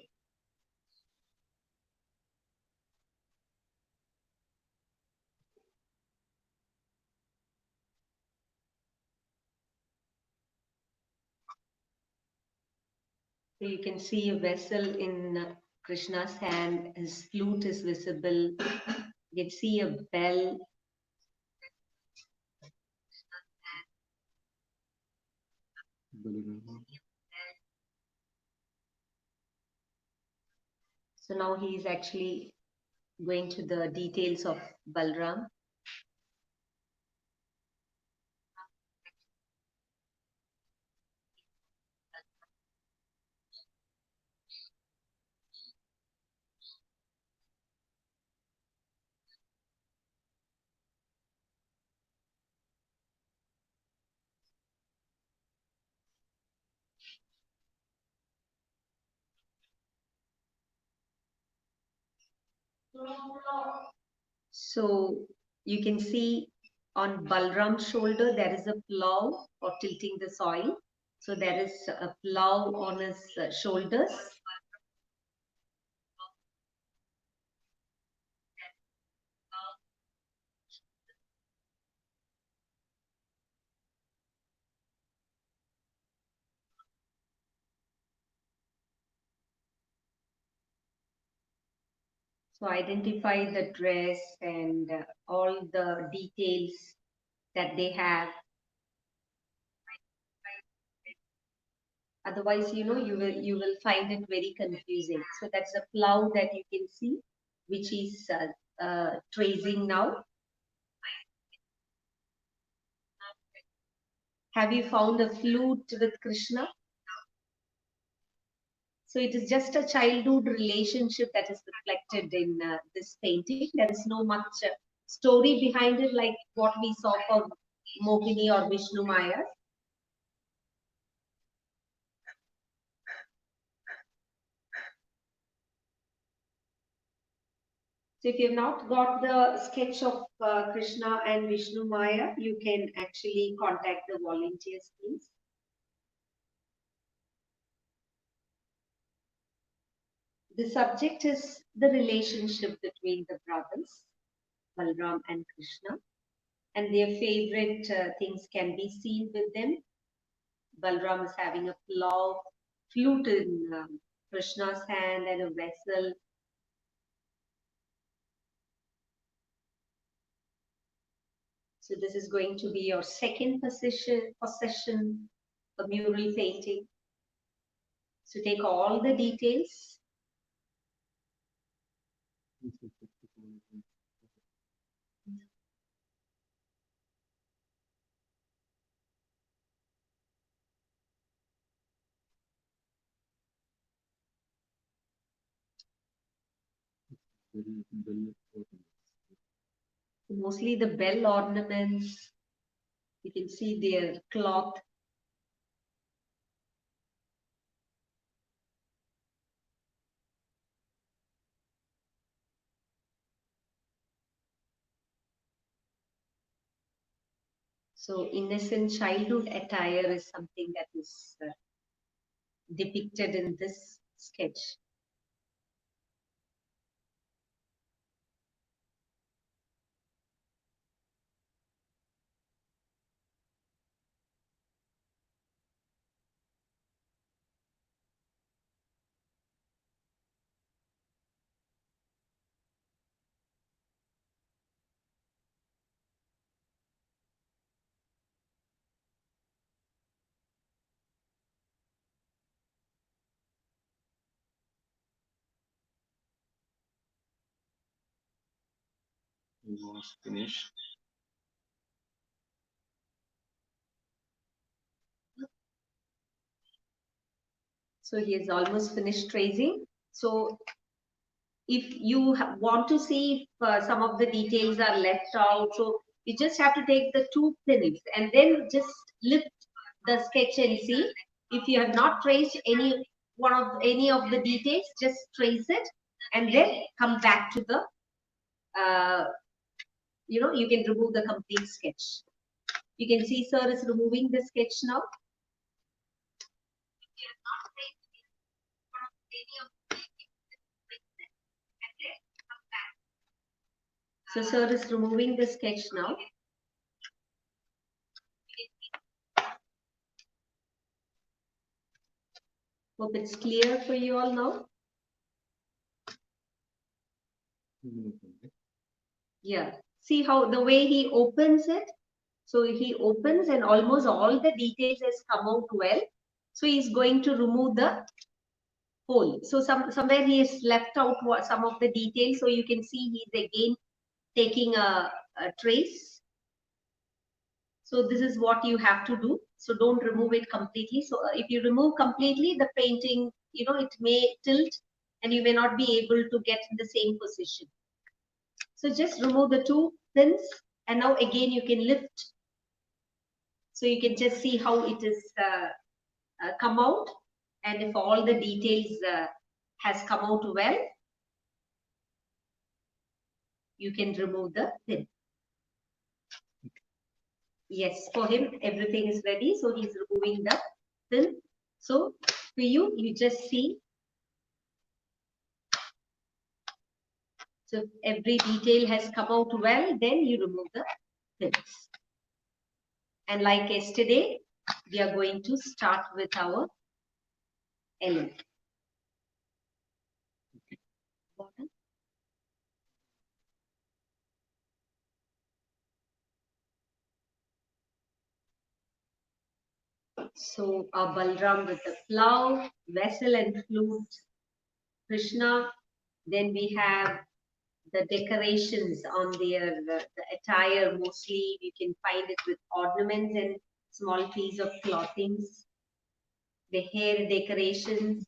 So you can see a vessel in Krishna's hand. His flute is visible. You can see a bell. So now he is actually going to the details of Balram. So you can see on Balram's shoulder, there is a plow for tilting the soil. So there is a plow on his shoulders. So identify the dress and all the details that they have. Otherwise, you know, you will find it very confusing. So that's a cloud that you can see, which is tracing now. Have you found a flute with Krishna? So it is just a childhood relationship that is reflected in this painting. There is no much story behind it like what we saw for Mohini or Vishnu Maya. So if you have not got the sketch of Krishna and Vishnu Maya, you can actually contact the volunteers, please. The subject is the relationship between the brothers, Balram and Krishna, and their favorite things can be seen with them. Balram is having a plow, flute in Krishna's hand and a vessel. So this is going to be your second possession, a mural painting. So take all the details. Mostly the bell ornaments. You can see their cloth. So innocent childhood attire is something that is depicted in this sketch. Was finished. So he is almost finished tracing. So if you want to see if some of the details are left out, so you just have to take the two pins and then just lift the sketch and see. If you have not traced any of the details, just trace it and then come back to the you can remove the complete sketch. You can see sir is removing the sketch now. So sir is removing the sketch now. Hope it's clear for you all now. Yeah, see how the way he opens it. So he opens and almost all the details has come out well. So he's going to remove the hole. So somewhere he has left out some of the details. So you can see he's again taking a trace. So this is what you have to do. So don't remove it completely. So if you remove completely, the painting, it may tilt and you may not be able to get in the same position. So just remove the two pins and now again you can lift. So you can just see how it is come out, and if all the details has come out well, you can remove the pin. Yes, for him everything is ready, so he's removing the pin. So for you, you just see. So if every detail has come out well, then you remove the pins. And like yesterday, we are going to start with our element. So our Balram with the plough, vessel and flute, Krishna. Then we have the decorations on their the attire. Mostly you can find it with ornaments and small piece of clothings. The hair decorations.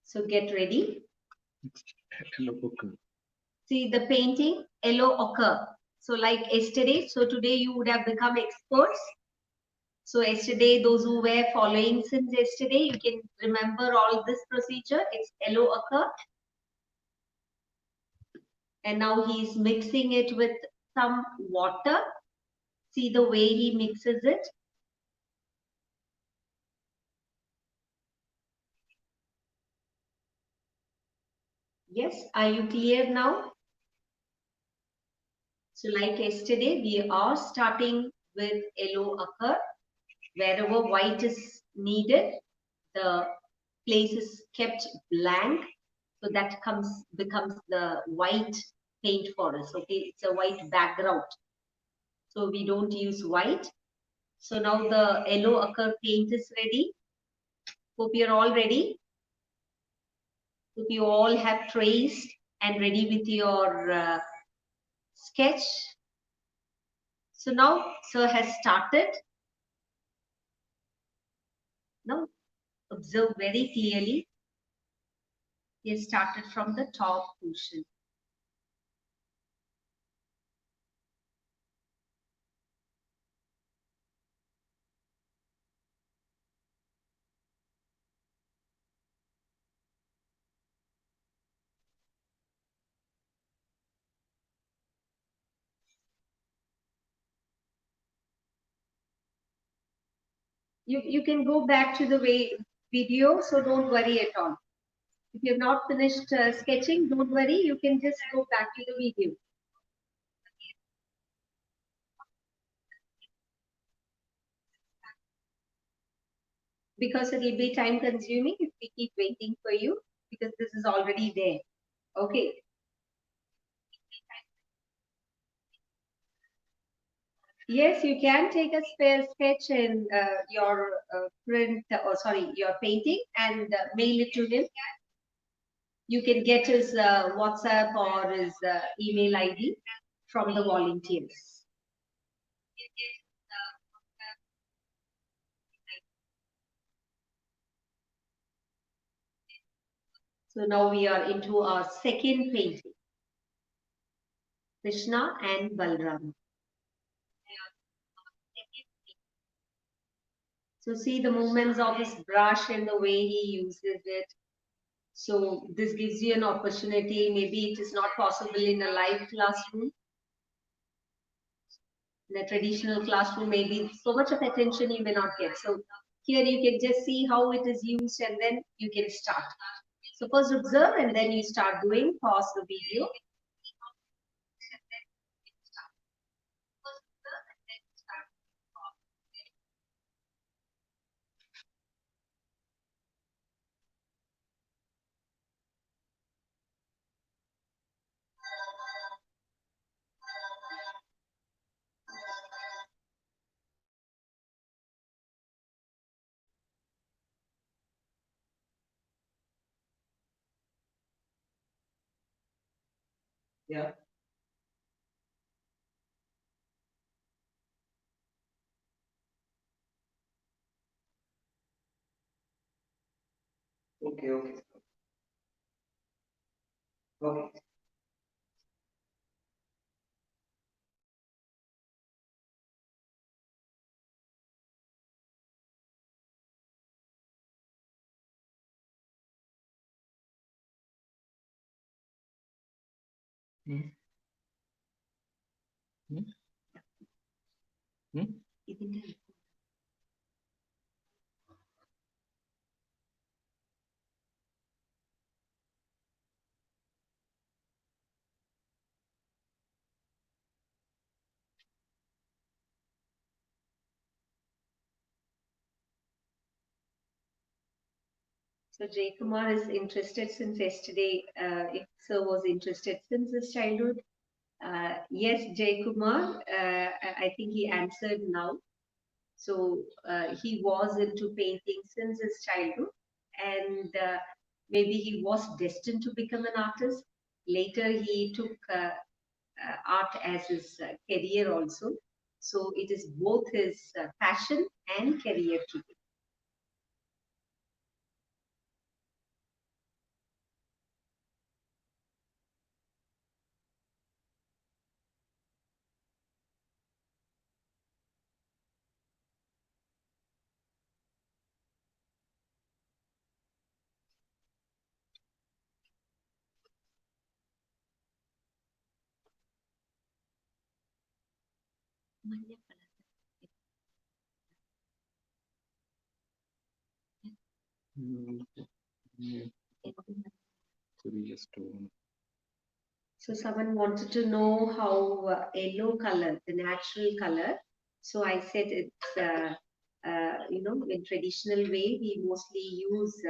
So get ready. See the painting, yellow ochre. So like yesterday, so today you would have become experts. So yesterday, those who were following since yesterday, you can remember all this procedure. It's yellow ochre. And now he's mixing it with some water. See the way he mixes it. Yes, are you clear now? So like yesterday, we are starting with yellow ochre. Wherever white is needed, the place is kept blank. So that becomes the white paint for us. Okay, it's a white background. So we don't use white. So now the yellow ochre paint is ready. Hope you're all ready. Hope you all have traced and ready with your sketch. So now sir has started. Now observe very clearly. He has started from the top portion. You can go back to the video, so don't worry at all. If you have not finished sketching, don't worry, you can just go back to the video. Because it will be time consuming if we keep waiting for you, because this is already there. Okay. Yes, you can take a spare sketch in your print, or sorry, your painting, and mail it to him. You can get his WhatsApp or his email ID from the volunteers. So now we are into our second painting, Krishna and Balram. So see the movements of his brush and the way he uses it. So this gives you an opportunity. Maybe it is not possible in a live classroom. In a traditional classroom, maybe so much of attention you may not get. So here you can just see how it is used and then you can start. So first observe and then you start doing, pause the video. Yeah. Okay, okay. Okay. Hmm. Hmm. Hmm. So Jay Kumar is interested since yesterday. If sir was interested since his childhood. Yes, Jay Kumar, I think he answered now. So he was into painting since his childhood, and maybe he was destined to become an artist. Later, he took art as his career also. So it is both his passion and career today. So someone wanted to know how yellow color, the natural color. So I said it's, in traditional way, we mostly use,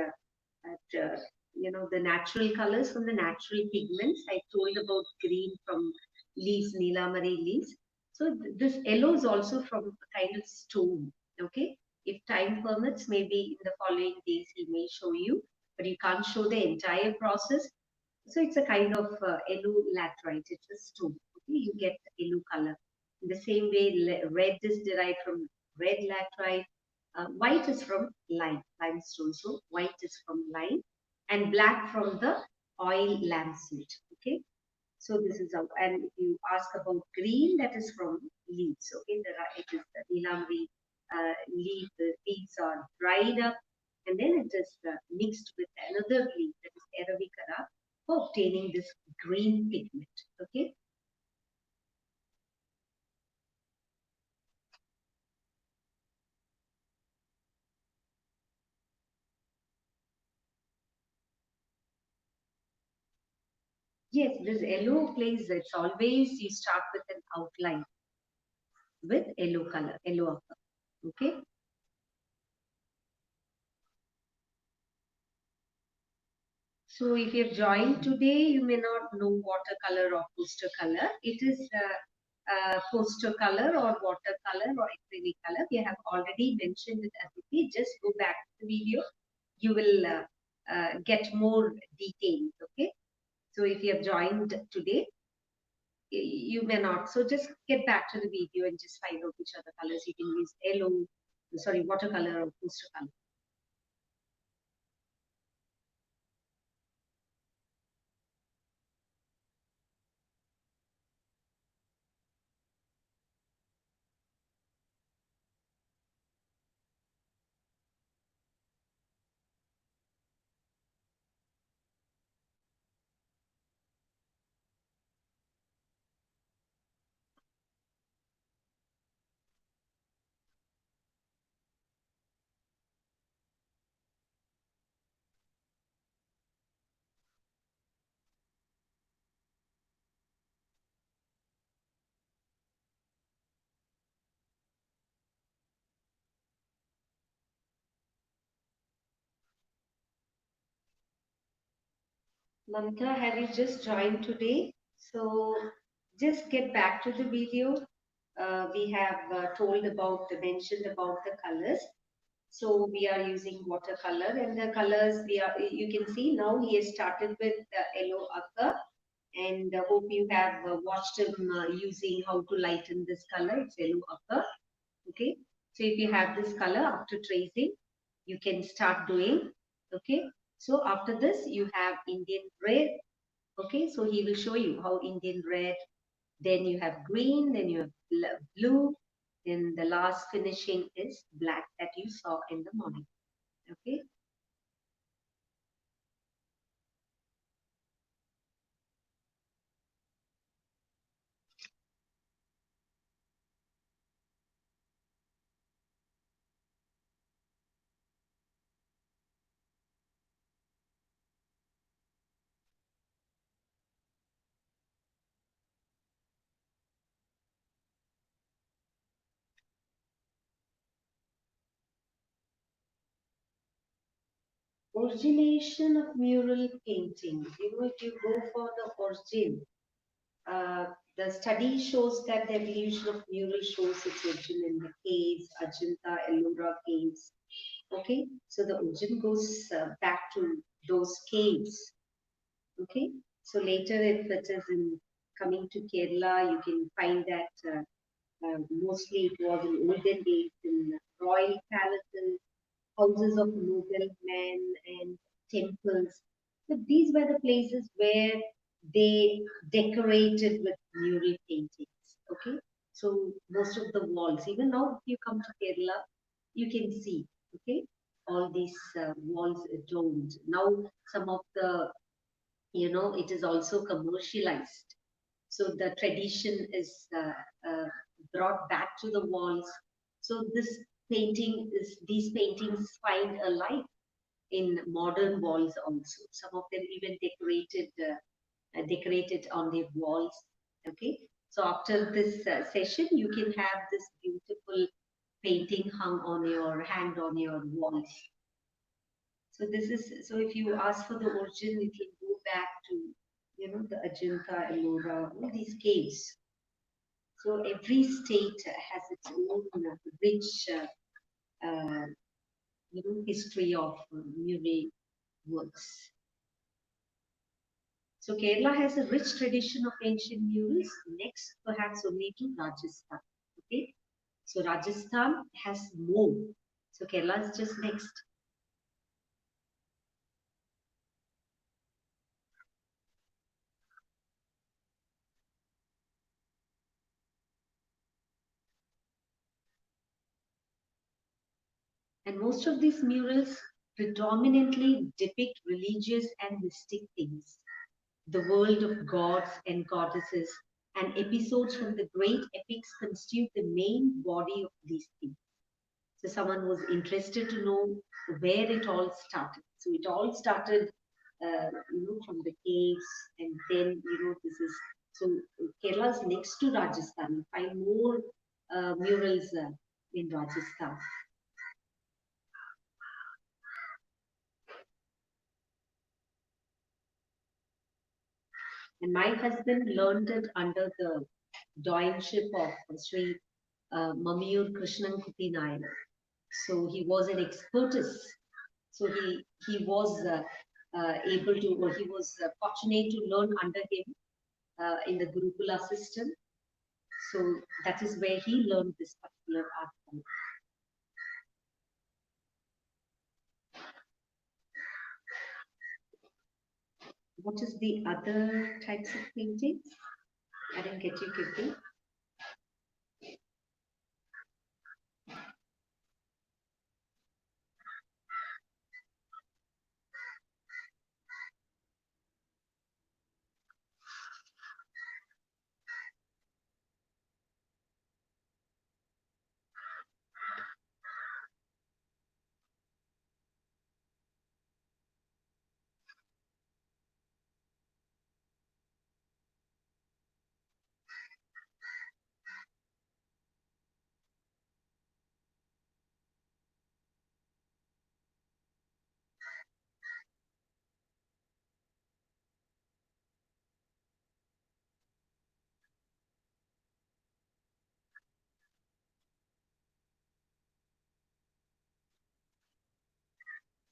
the natural colors from the natural pigments. I told about green from leaves, Nilamari leaves. So this yellow is also from a kind of stone, okay? If time permits, maybe in the following days he may show you, but you can't show the entire process. So it's a kind of yellow laterite. It's a stone. Okay, you get yellow color. In the same way, red is derived from red laterite. White is from limestone. So white is from lime, and black from the oil lamsite. Okay, so this is how. And if you ask about green, that is from leaves. Okay, it is the nilamri leaf. The leaves are dried up, and then it is mixed with another leaf, that is Arabica, for obtaining this green pigment. Okay. Yes, this yellow plays. It's always you start with an outline with yellow color, yellow ochre. Okay. So if you have joined today, you may not know watercolor or poster color. It is poster color or watercolor or acrylic color. We have already mentioned it as it. Just go back to the video. You will get more details. Okay. So if you have joined today, you may not. So just get back to the video and just find out which are the colors you can use. Yellow, sorry, watercolor or poster color. Mamta, have you just joined today? So just get back to the video. We have mentioned about the colors. So we are using watercolor, and the colors you can see now he has started with yellow ochre, and hope you have watched him using how to lighten this color. It's yellow ochre. Okay. So if you have this color after tracing, you can start doing. Okay. So after this, you have Indian red. Okay. So he will show you how Indian red, then you have green, then you have blue, then the last finishing is black that you saw in the morning. Okay. Origination of mural painting. If you go for the origin, The study shows that the evolution of mural shows its origin in the caves, Ajanta, Ellora caves. Okay, so the origin goes back to those caves. Okay, so later if it is in coming to Kerala, you can find that mostly it was in olden days in royal palaces, houses of noblemen, and temples. So these were the places where they decorated with mural paintings. Okay, so most of the walls, even now, if you come to Kerala, you can see. Okay, all these walls adorned. Now, some of the it is also commercialized. So the tradition is brought back to the walls. So these paintings find a life in modern walls also. Some of them even decorated on their walls. Okay. So after this session, you can have this beautiful painting hanged on your walls. So if you ask for the origin, it will go back to, the Ajanta, Ellora, all these caves. So every state has its own rich, history of mural works. So Kerala has a rich tradition of ancient murals, next perhaps only to Rajasthan. Okay, so Rajasthan has more. So Kerala is just next. And most of these murals predominantly depict religious and mystic themes, the world of gods and goddesses, and episodes from the great epics constitute the main body of these themes. So someone was interested to know where it all started. So it all started, from the caves, and then this is so Kerala is next to Rajasthan. You find more murals in Rajasthan. And my husband learned it under the doyenship of Sri Mamiyur Krishnan Kuti Nair. So he was an expertise. So he was able to, or he was fortunate to learn under him in the Gurukula system. So that is where he learned this particular art form. What is the other types of paintings? I didn't get you, Kirti.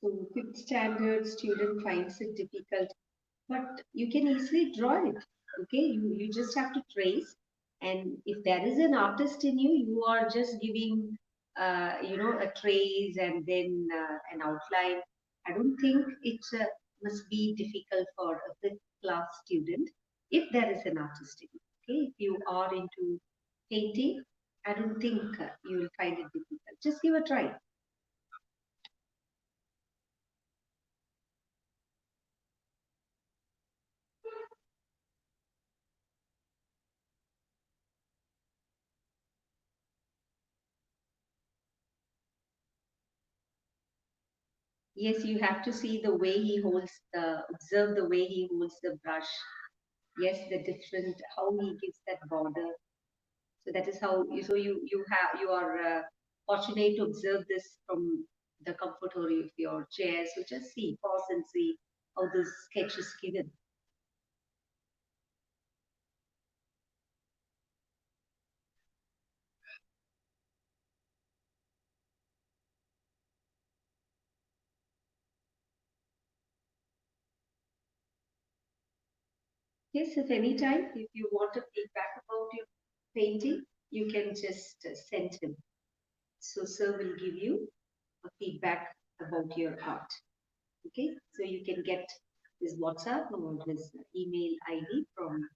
So fifth standard student finds it difficult, but you can easily draw it. Okay, you just have to trace, and if there is an artist in you, you are just giving a trace and then an outline. I don't think it must be difficult for a fifth class student if there is an artist in you. Okay, if you are into painting, I don't think you will find it difficult. Just give a try. Yes, you have to see the way he observe the way he holds the brush. Yes, the different, how he gives that border. So that is how you are fortunate to observe this from the comfortability of your chair. So just see, pause and see how this sketch is given. Yes, if any time, if you want a feedback about your painting, you can just send him. So sir will give you a feedback about your art. Okay, so you can get his WhatsApp or his email ID from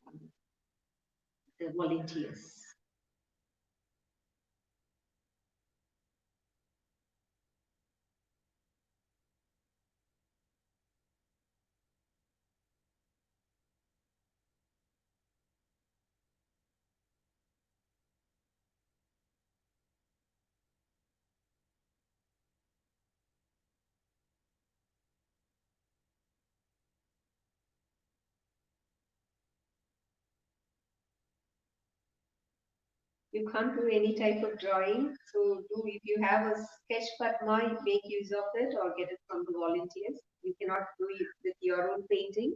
um, the volunteers. You can't do any type of drawing. So do if you have a sketch Padma, make use of it or get it from the volunteers. You cannot do it with your own painting.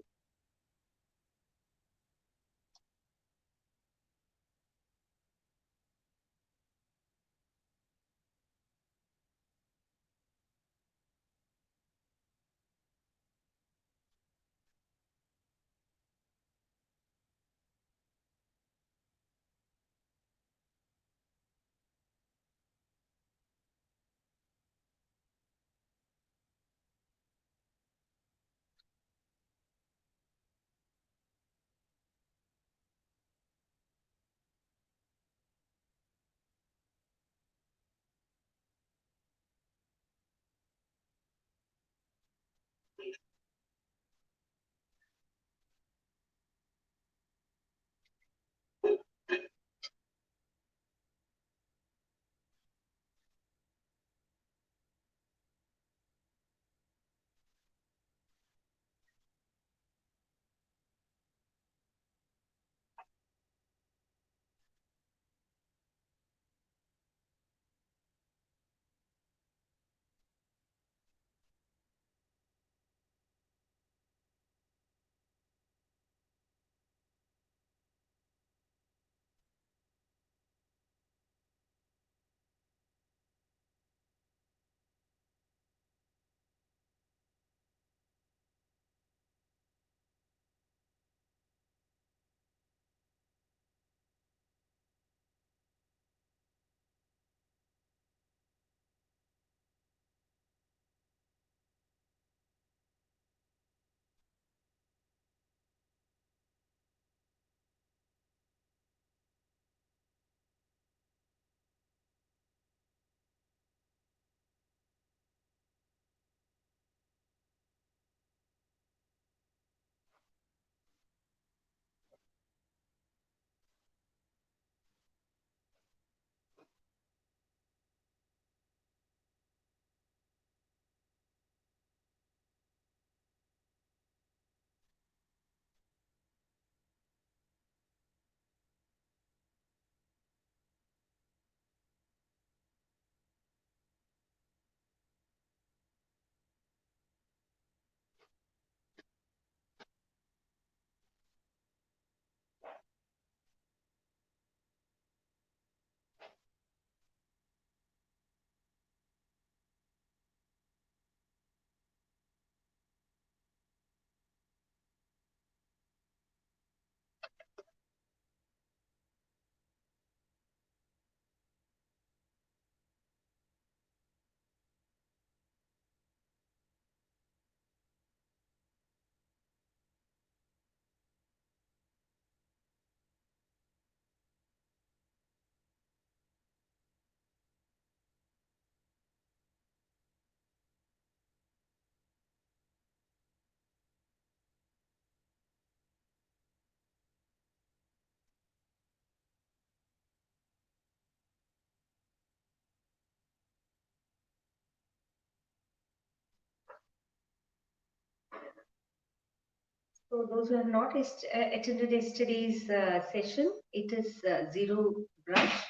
So those who have not attended yesterday's session, it is zero brush,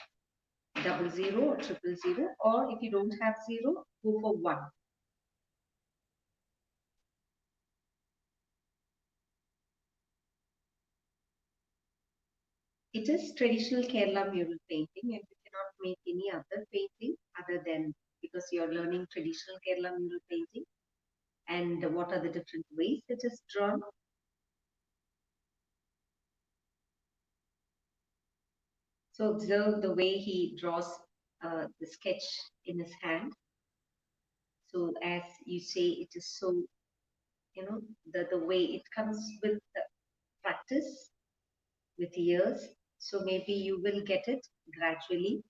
double zero or triple zero, or if you don't have zero, go for one. It is traditional Kerala mural painting, and you cannot make any other painting other than because you are learning traditional Kerala mural painting. And what are the different ways it is drawn? So observe the way he draws the sketch in his hand. So as you say, it is so, the way it comes with the practice, with years. So maybe you will get it gradually.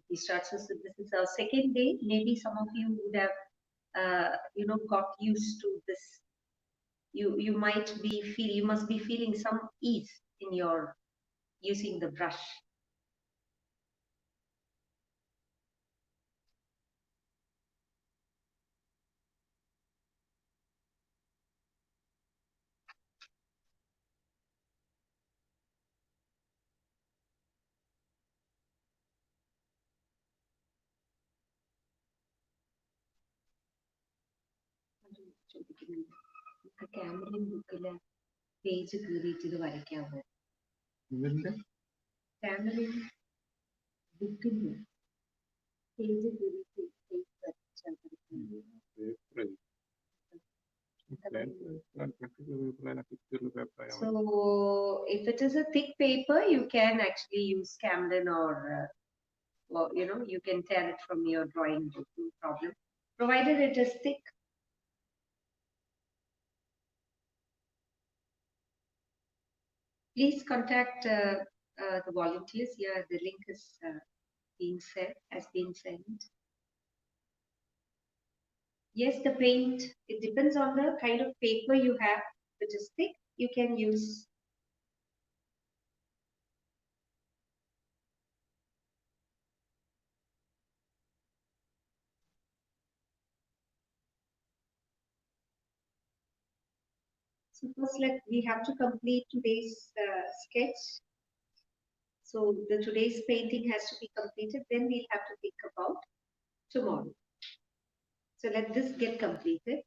He starts with this is our second day. Maybe some of you would have, got used to this. You must be feeling some ease in your using the brush. ക്യാമറയും ബുക്കില് page കീറിയിട്ട് ഇത് വരയ്ക്കാവോ? ക്യാമറയും ബുക്കില് page കീറിയിട്ട് So if it is a thick paper, you can actually use Camden or you can tear it from your drawing book, no problem. Provided it is thick. Please contact the volunteers here. The link is has been sent. Yes, the paint, it depends on the kind of paper you have. If it is thick, you can use. So first, we have to complete today's sketch. So the today's painting has to be completed. Then we'll have to think about tomorrow. So let this get completed.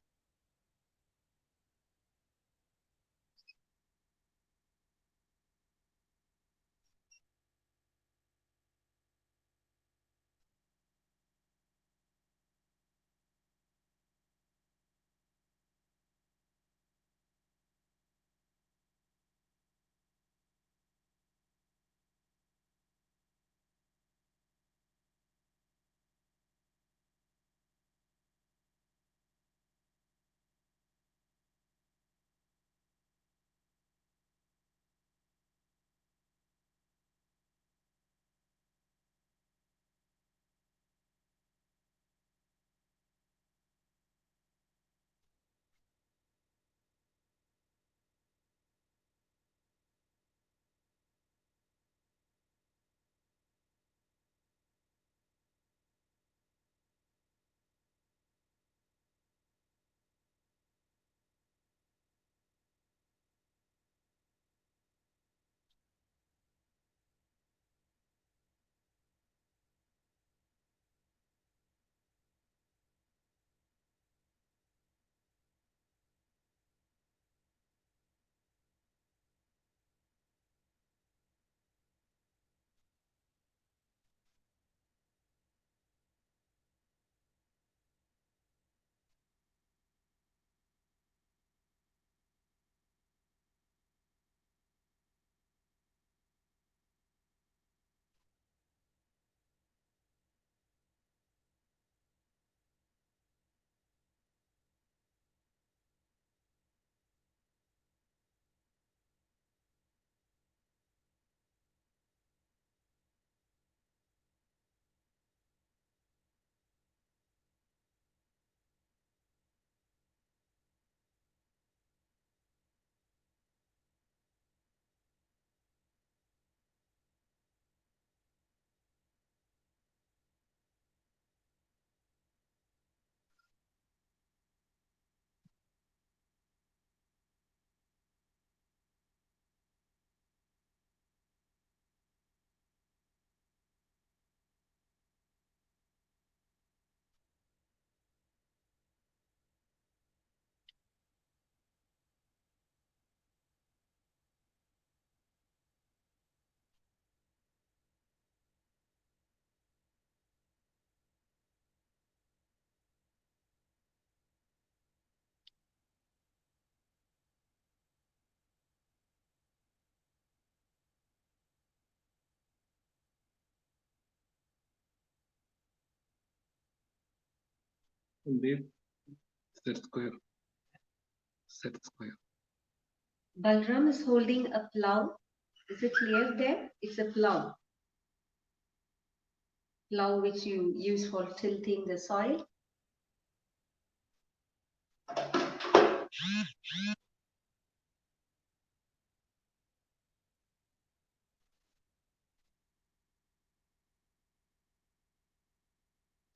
Indeed, set square. Set square. Balram is holding a plow. Is it clear there? It's a plow. Plow which you use for tilting the soil.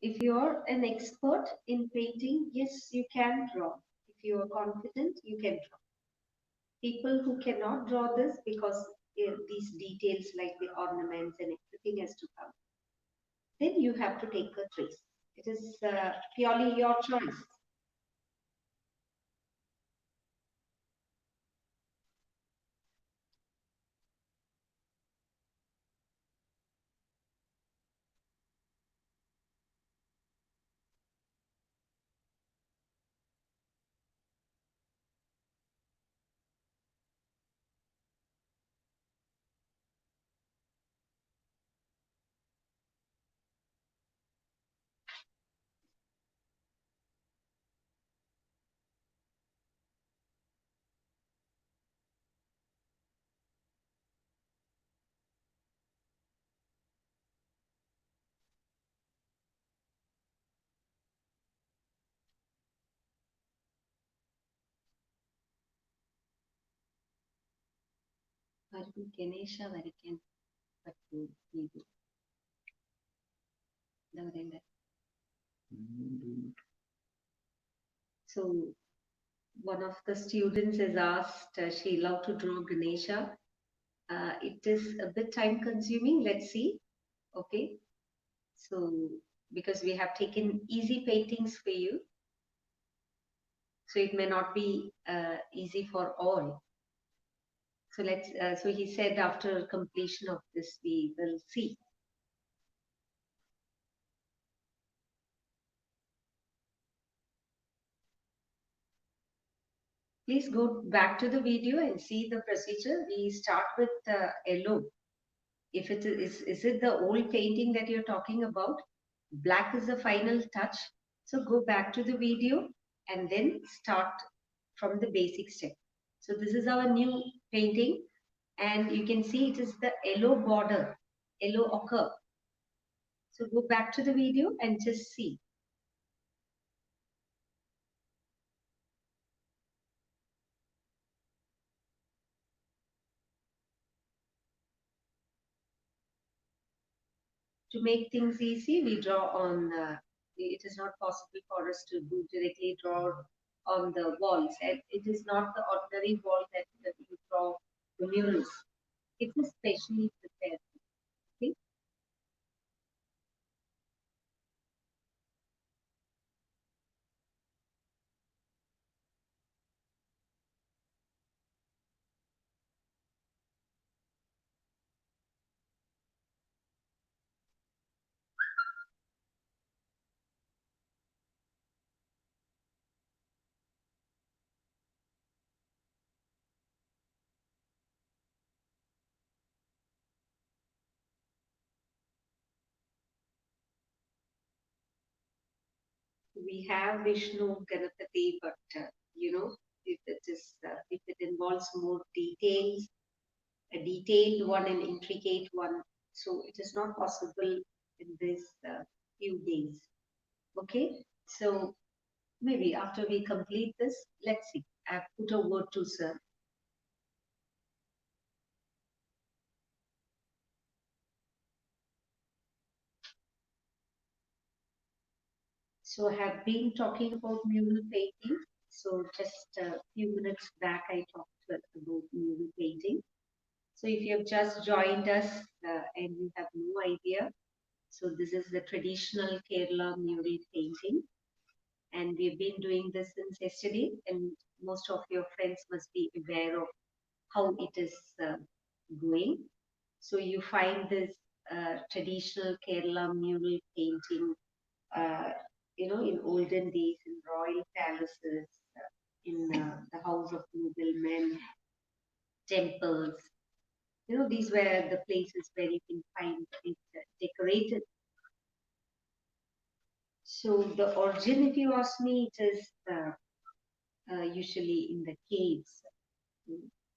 If you're an expert in painting, yes, you can draw. If you are confident, you can draw. People who cannot draw this because these details like the ornaments and everything has to come, then you have to take a trace. It is purely your choice. Ganesha Varikan. So one of the students has asked Sheila to draw Ganesha. It is a bit time consuming. Let's see. Okay. So because we have taken easy paintings for you, so it may not be easy for all. So let's. So he said after completion of this, we will see. Please go back to the video and see the procedure. We start with yellow. If it is it the old painting that you're talking about? Black is the final touch. So go back to the video and then start from the basic step. So this is our new painting and you can see it is the yellow border, yellow ochre. So go back to the video and just see. To make things easy, we draw on, it is not possible for us to do directly draw on the walls. And it is not the ordinary wall that you draw the murals. It is specially prepared. Okay? We have Vishnu Ganapati, but if it is if it involves more details, a detailed one and intricate one, so it is not possible in this few days. Okay, so maybe after we complete this, let's see. I've put a word to sir. So I have been talking about mural painting. So just a few minutes back, I talked about mural painting. So if you have just joined us and you have no idea, so this is the traditional Kerala mural painting. And we've been doing this since yesterday, and most of your friends must be aware of how it is going. So you find this traditional Kerala mural painting, uh, in olden days in royal palaces, in the house of noblemen, temples. These were the places where you can find it decorated. So the origin, if you ask me, it is usually in the caves,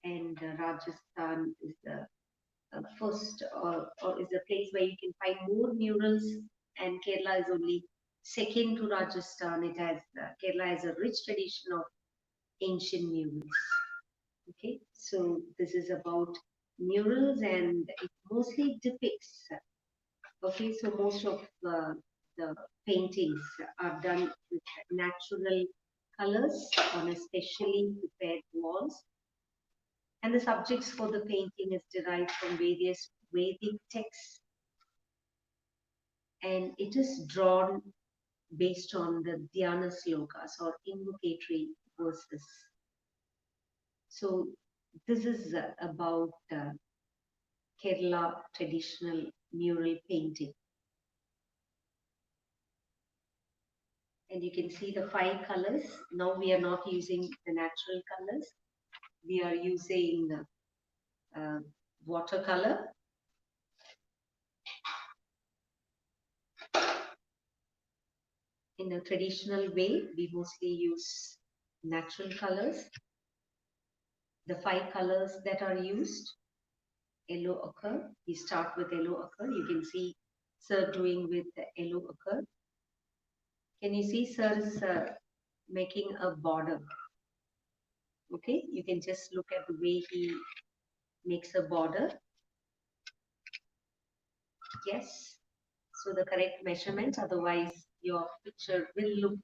and Rajasthan is the first or is the place where you can find more murals, and Kerala is only second to Rajasthan. It has Kerala has a rich tradition of ancient murals. Okay, so this is about murals, and it mostly depicts. Okay, so most of the paintings are done with natural colors on a specially prepared walls, and the subjects for the painting is derived from various Vedic texts, and it is drawn based on the Dhyana slokas or invocatory verses. So this is about Kerala traditional mural painting. And you can see the 5 colors. Now we are not using the natural colors. We are using watercolor. In a traditional way, we mostly use natural colors. The 5 colors that are used, yellow ochre. We start with yellow ochre. You can see sir doing with the yellow ochre. Can you see sir is making a border? Okay, you can just look at the way he makes a border. Yes. So the correct measurements, otherwise your picture will look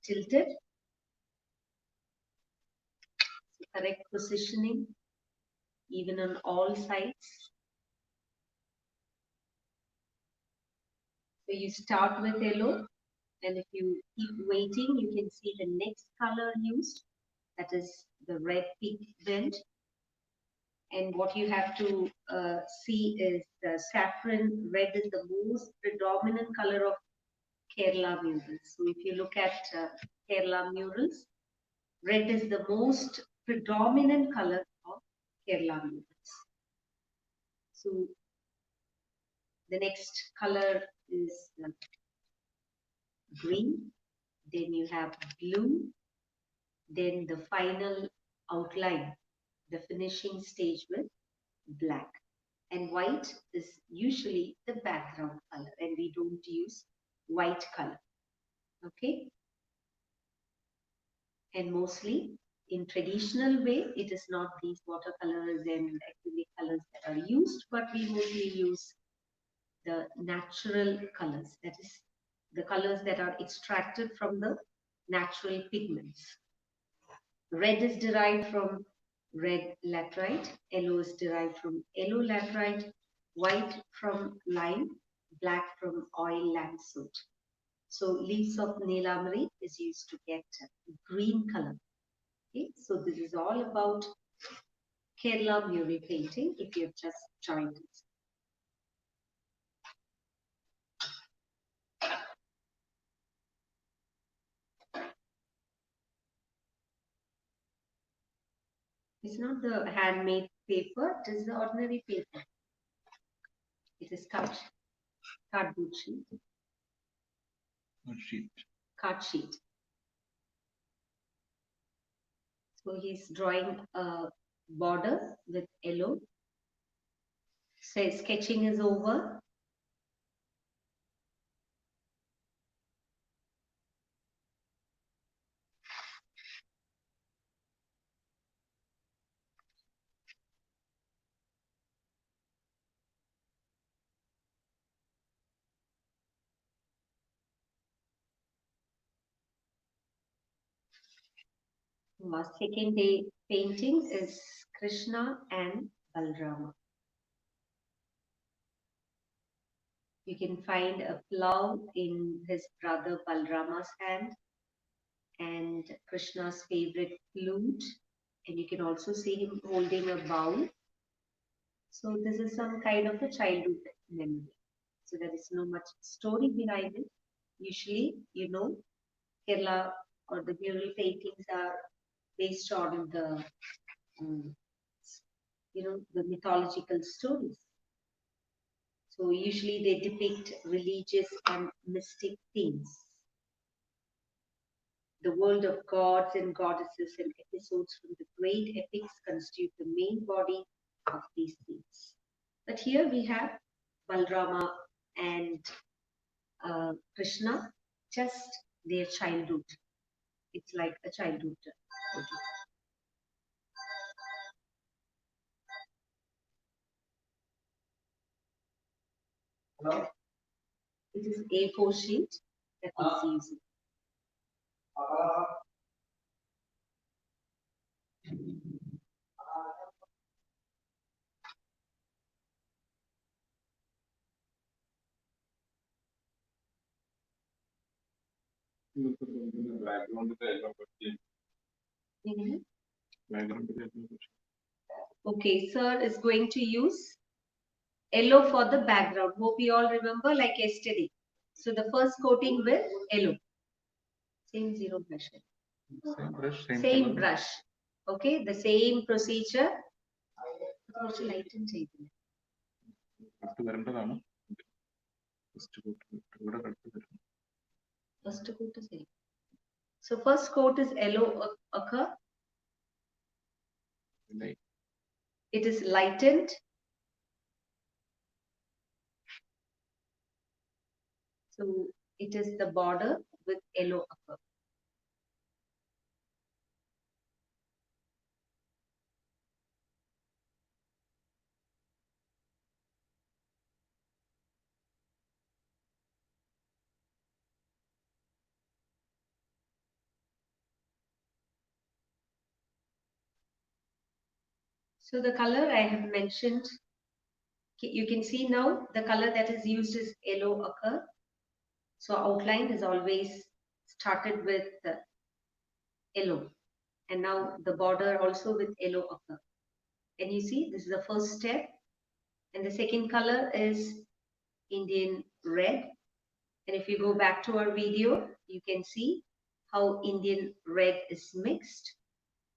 tilted. So correct positioning, even on all sides. So you start with yellow, and if you keep waiting, you can see the next color used, that is the red pigment. And what you have to see is the saffron red is the most predominant color of Kerala murals. So if you look at Kerala murals, red is the most predominant color of Kerala murals. So the next color is green, then you have blue, then the final outline, the finishing stage with black. And white is usually the background color, and we don't use white color. Okay? And mostly in traditional way, it is not these watercolors and acrylic colors that are used, but we mostly use the natural colors, that is the colors that are extracted from the natural pigments. Red is derived from red laterite, yellow is derived from yellow laterite, white from lime, black from oil lancewood. So leaves of Nilamari is used to get green color. Okay, so this is all about Kerala mural painting if you have just joined us. It's not the handmade paper, it is the ordinary paper. It is cardboard sheet. Sheet. Card sheet. So he's drawing a border with yellow. Says sketching is over. Our second day painting is Krishna and Balrama. You can find a plow in his brother Balrama's hand and Krishna's favorite flute, and you can also see him holding a bowl. So this is some kind of a childhood memory. So there is no much story behind it. Usually, you know, Kerala or the mural paintings are based on the, the mythological stories. So usually they depict religious and mystic themes. The world of gods and goddesses and episodes from the great epics constitute the main body of these themes. But here we have Balrama and Krishna, just their childhood. It's like a childhood photo. It is A4 sheet that he's using. Background Mhm. background Okay, sir is going to use yellow for the background. Hope you all remember like yesterday. So the first coating with yellow. Same zero brush. same brush, same Same color. brush. Okay, the same procedure. കുറച്ച് light and ചെയ്തില്ല. അടുത്ത് വരേണ്ടതാണ് first ഇവിടെ അടുത്ത് വരും. First coat is yellow. So first coat is yellow occur. Light. It is lightened. So it is the border with yellow occur. So the color I have mentioned, you can see now the color that is used is yellow occur. So outline is always started with yellow, and now the border also with yellow occur. And you see this is the first step, and the second color is Indian red. And if you go back to our video, you can see how Indian red is mixed.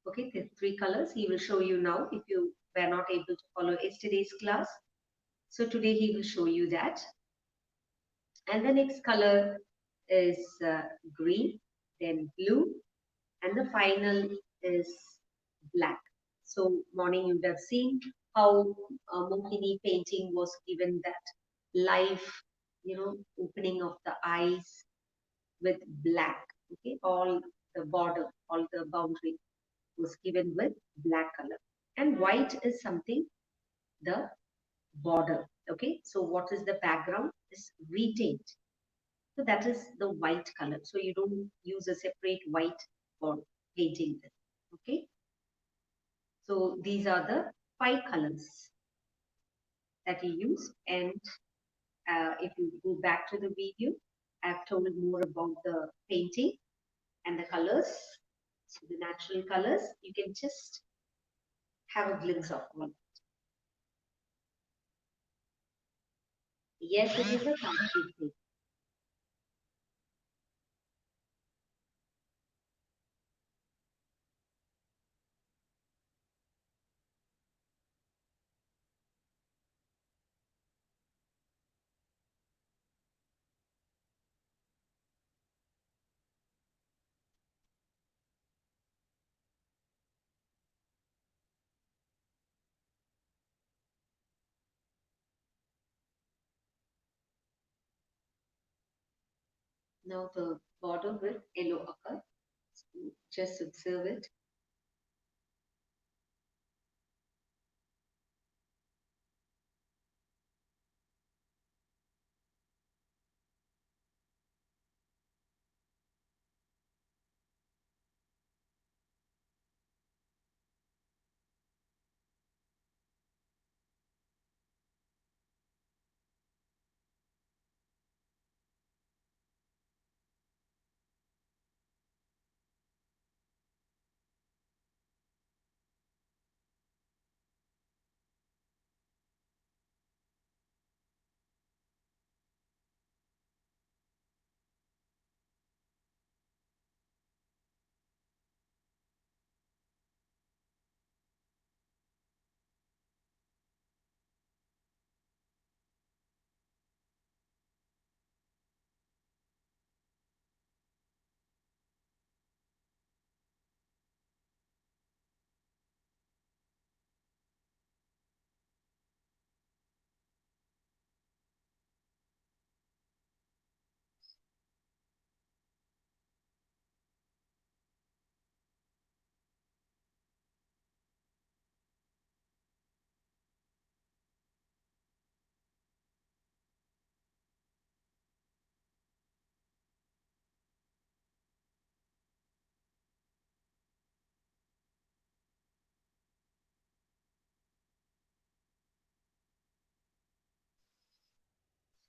Okay, the three colors he will show you now if you were not able to follow yesterday's class. So today he will show you that. And the next color is green, then blue, and the final is black. So morning you would have seen how Mohini painting was given that life, opening of the eyes with black. Okay, all the border, all the boundary was given with black color, and white is something the border. Okay, so what is the background is retained, so that is the white color. So you don't use a separate white for painting this. Okay, so these are the 5 colors that you use. And if you go back to the video, I've told more about the painting and the colors. So the natural colors, you can just have a glimpse of one. Yes, it is a complete thing. Now the border with yellow occur. So just observe it.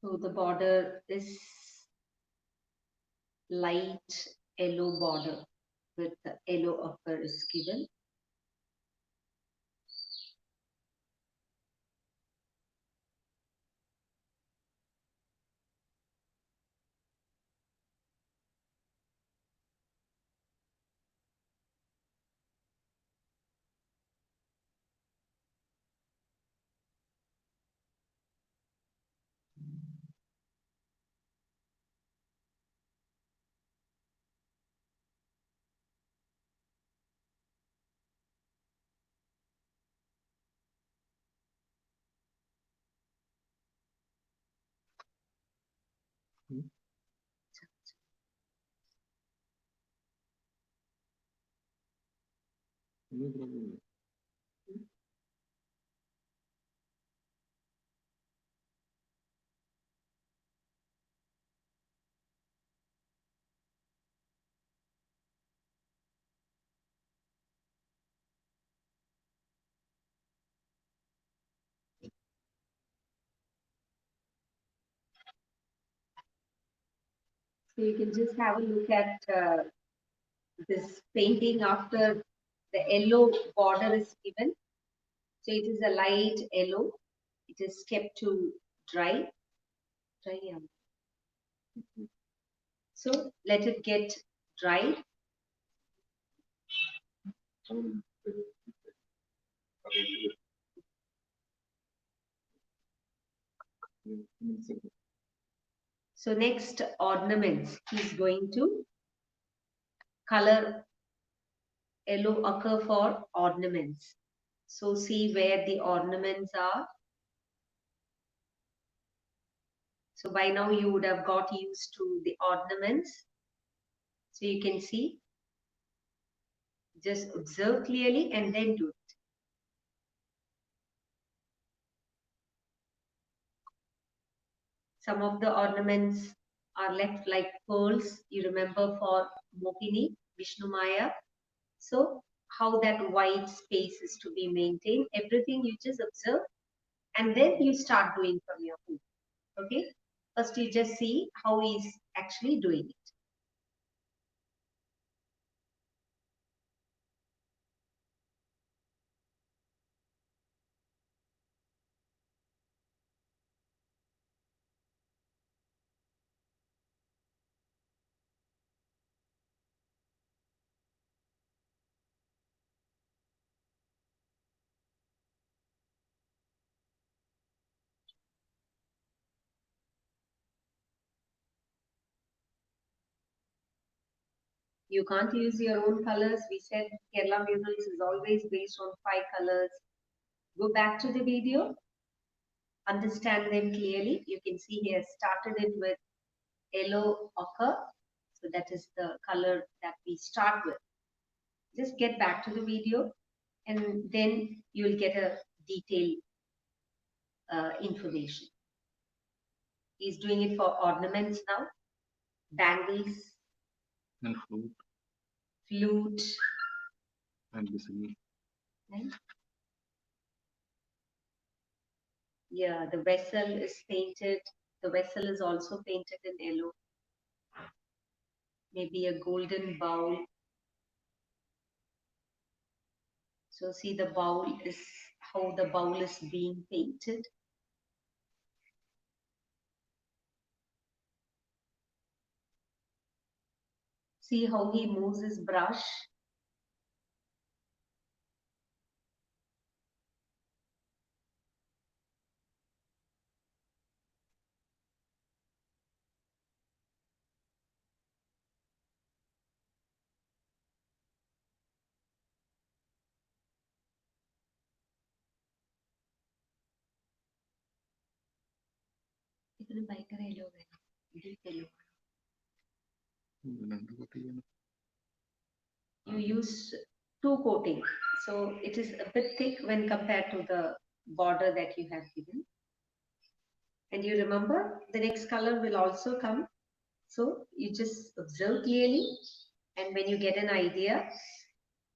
So the border is light yellow border with the yellow ochre is given. No problem. So you can just have a look at this painting after the yellow border is given. So it is a light yellow. It is kept to dry. Dry, yeah. So let it get dried. So next ornaments, he's going to color yellow ochre for ornaments. So see where the ornaments are. So by now you would have got used to the ornaments. So you can see, just observe clearly and then do it. Some of the ornaments are left like pearls, you remember for Mohini, Vishnu Maya. So how that white space is to be maintained, everything you just observe and then you start doing from your home. Okay, first you just see how he's actually doing it. You can't use your own colors. We said Kerala murals is always based on 5 colors. Go back to the video, understand them clearly. You can see he has started it with yellow ochre. So that is the color that we start with. Just get back to the video and then you will get a detailed information. He's doing it for ornaments now, bangles, And flute flute, and whistle. right? Yeah, the vessel is painted. The vessel is also painted in yellow. Maybe a golden bowl. So see the bowl is how the bowl is being painted. See how he moves his brush. ഇതിന് ഭയങ്കര yellow വേണം. Deep yellow. You use 2 coating. So it is a bit thick when compared to the border that you have given. And you remember the next color will also come. So you just observe clearly. And when you get an idea,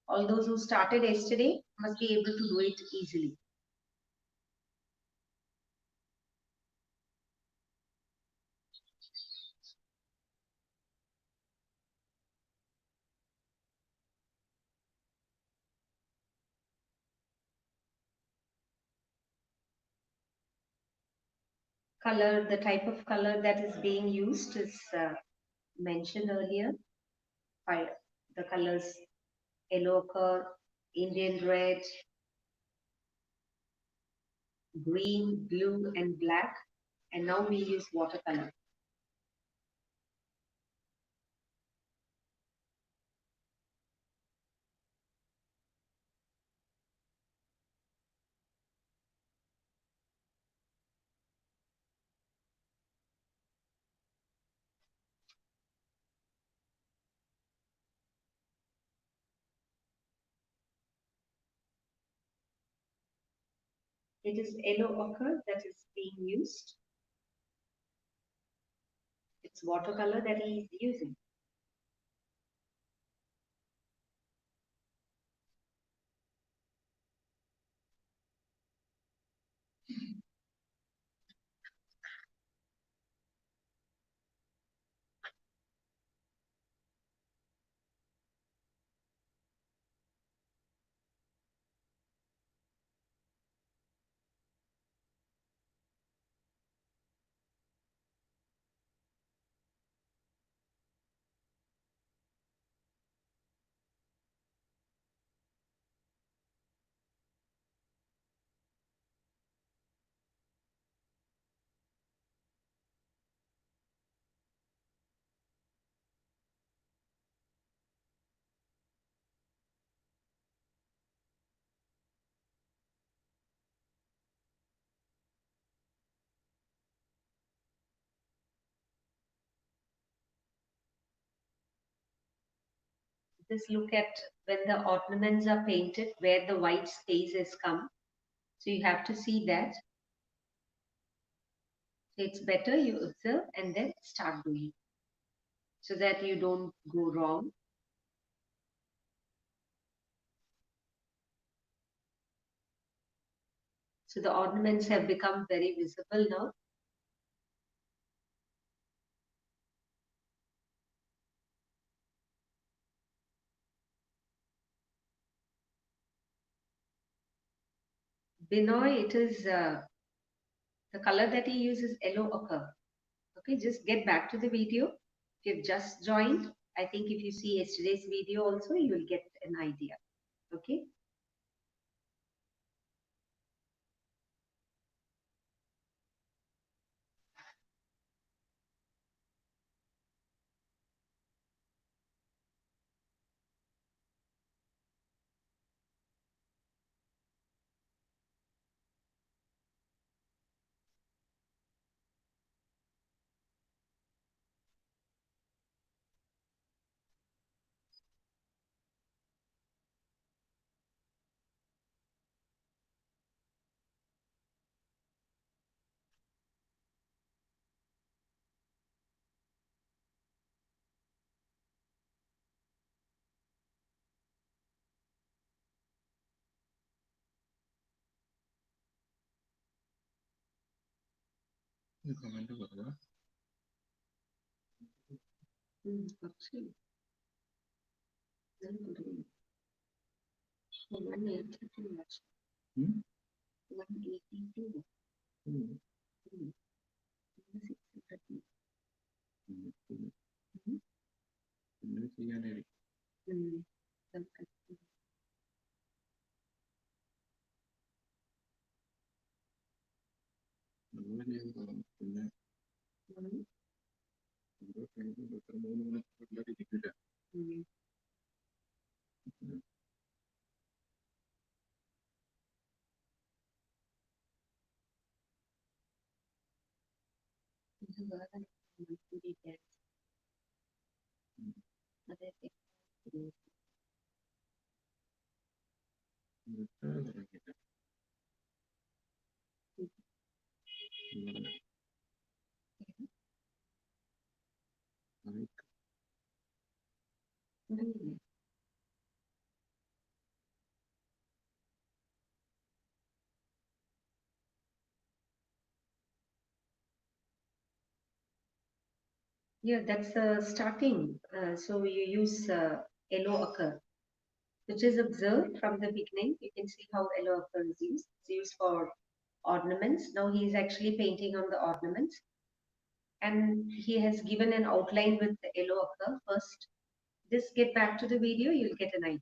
all those who started yesterday must be able to do it easily. color, the type of color that is being used is mentioned earlier. The colors yellow ochre, Indian red, green, blue, and black. And now we use watercolor. It is yellow ochre that is being used. It's watercolor that he is using. Just look at when the ornaments are painted, where the white stays has come. So you have to see that. So it's better you observe and then start doing so that you don't go wrong. So the ornaments have become very visible now. Binoy, it is the color that he uses yellow ochre. Okay, just get back to the video. If you've just joined, I think if you see yesterday's video also, you will get an idea. Okay. Comment करना. Actually, then good evening. 182 much. 182. 630. ഇന്ന് ചെയ്യാനായിരിക്കും. നമ്മൾ ചെയ്യുന്നത് പിന്നെ ഓരോ ടൈമിലും എത്ര 3 മണിക്കൂറിലൊക്കെ ഇരിക്കില്ല. തുടങ്ങിയില്ല. Yeah, that's starting. So you use yellow ochre, which is observed from the beginning. You can see how yellow ochre is used. It's used for ornaments. Now he is actually painting on the ornaments. And he has given an outline with the yellow ochre. First, just get back to the video, you'll get an idea.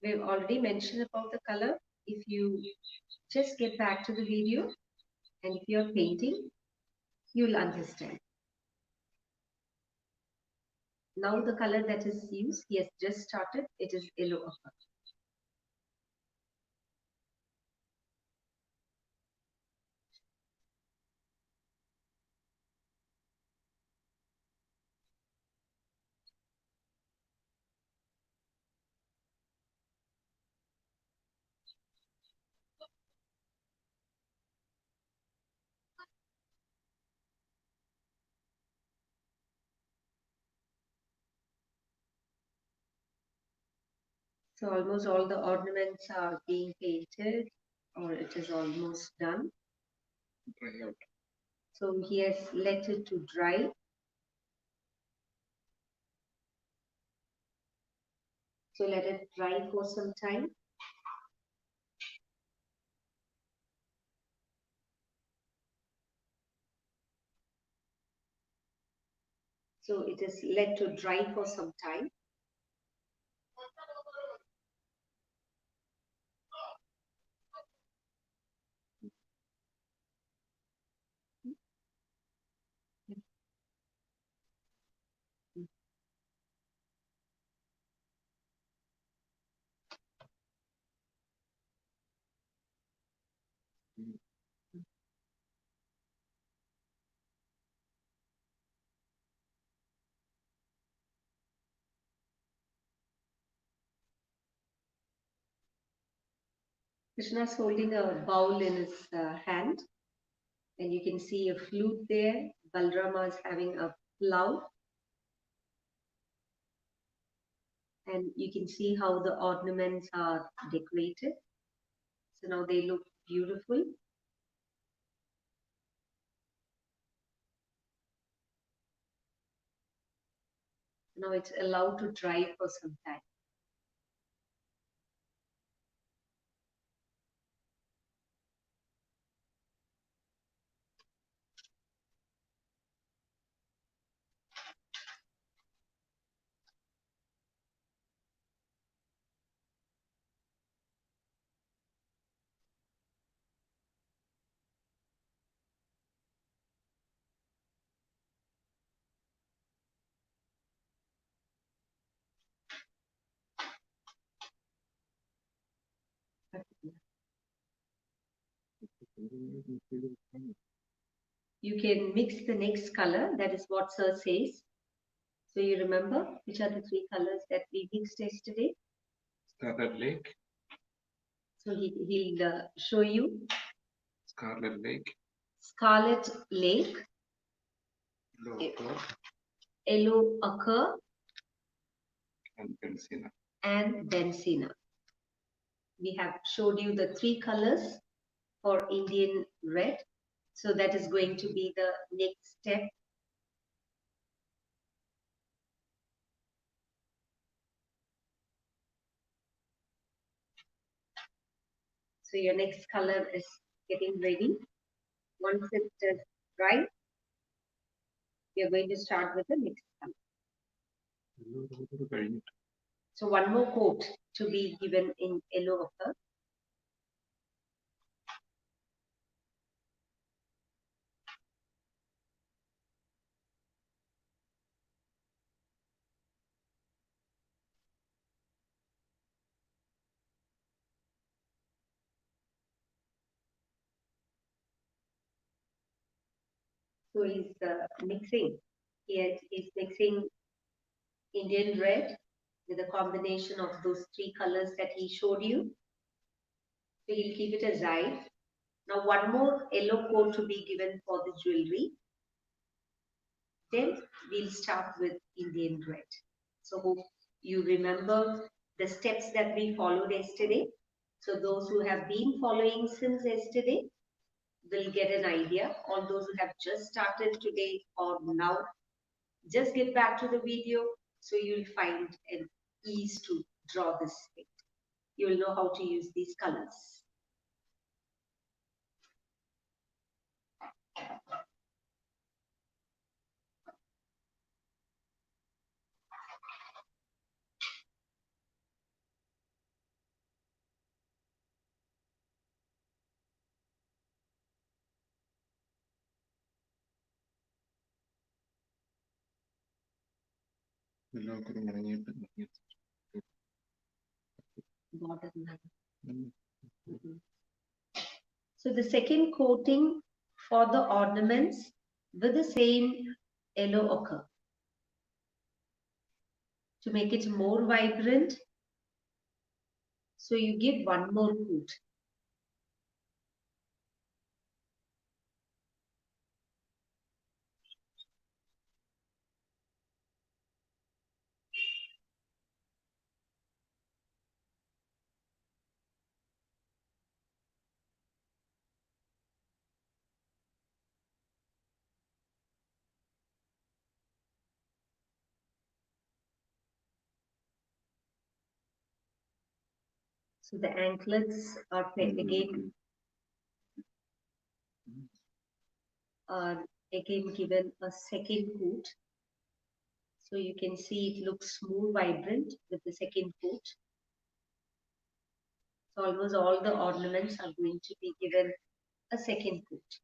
We've already mentioned about the color. If you just get back to the video and if you're painting, you'll understand. Now the color that is used, he has just started, it is yellow ochre. So almost all the ornaments are being painted, or it is almost done. Dry out. So he has let it to dry. So let it dry for some time. So it is let to dry for some time. Krishna's holding a bowl in his hand, and you can see a flute there. Balrama is having a plow, and you can see how the ornaments are decorated. So now they look beautiful. Now it's allowed to dry for some time. You can mix the next color. That is what Sir says. So you remember which are the three colors that we mixed yesterday? Scarlet Lake. So he'll show you. Scarlet Lake. Scarlet Lake. Yellow ochre. And Benzina. And Benzina. We have showed you the three colors for Indian red. So that is going to be the next step. So your next color is getting ready. Once it is dry, we are going to start with the next color. So one more coat to be given in yellow ochre. So he's mixing. He is mixing Indian red with a combination of those three colors that he showed you. So he'll keep it aside. Now one more yellow coat to be given for the jewelry. Then we'll start with Indian red. So hope you remember the steps that we followed yesterday. So those who have been following since yesterday will get an idea. All those who have just started today or now, just get back to the video so you'll find an ease to draw this thing. You will know how to use these colors. So the second coating for the ornaments with the same yellow ochre. To make it more vibrant, so you give one more coat. So the anklets are again given a second coat. So you can see it looks more vibrant with the second coat. So almost all the ornaments are going to be given a second coat.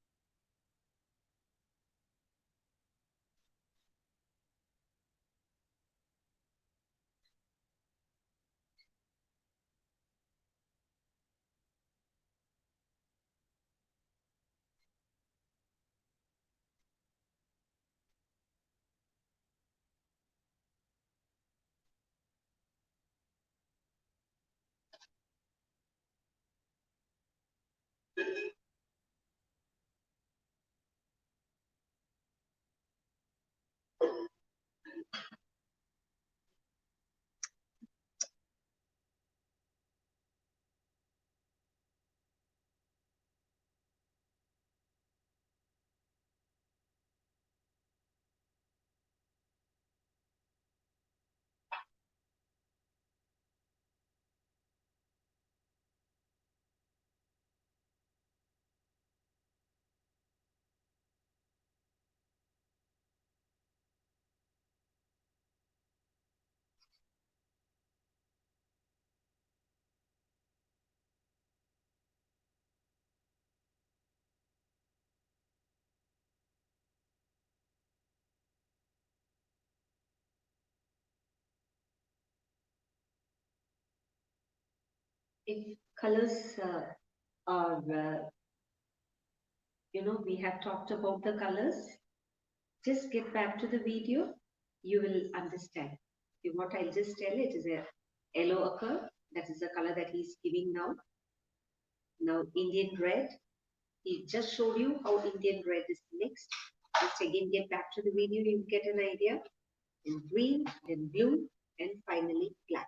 If colors are, we have talked about the colors, just get back to the video, you will understand. What I'll just tell it is a yellow ochre, that is the color that he's giving now. Now Indian red, he just showed you how Indian red is mixed. Just again get back to the video, you get an idea. And green, then blue, and finally black.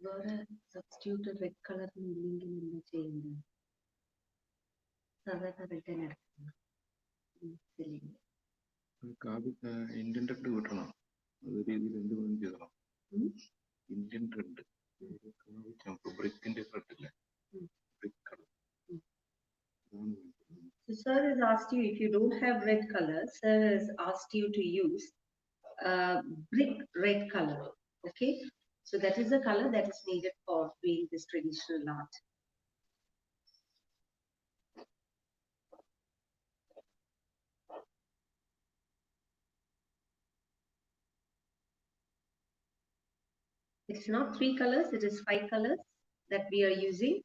വേറെ substitute red കളറിന് ഇല്ലെങ്കിൽ എന്താ ചെയ്യുന്നത്? സാധാരണ red തന്നെ എടുക്കണം. Indian red കിട്ടണം. അത് രീതിയിൽ എന്ത് വേണം ചെയ്യണം. ഇന്ത്യൻ റെഡ് ബ്രിക്കിന്റെ റെഡ് ഇല്ലേ, brick colour. So sir has asked you, if you don't have red color, sir has asked you to use brick red color. Okay, so that is the color that is needed for doing this traditional art. It's not 3 colors, it is 5 colors that we are using.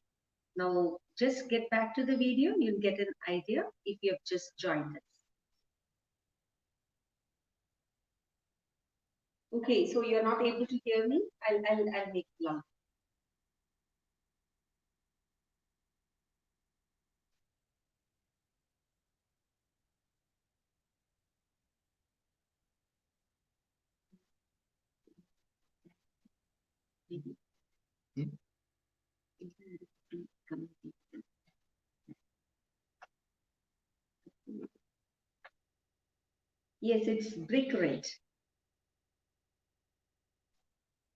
Now just get back to the video, you'll get an idea if you have just joined us. Okay, so you're not able to hear me. I'll make it loud. Yes, it's brick red.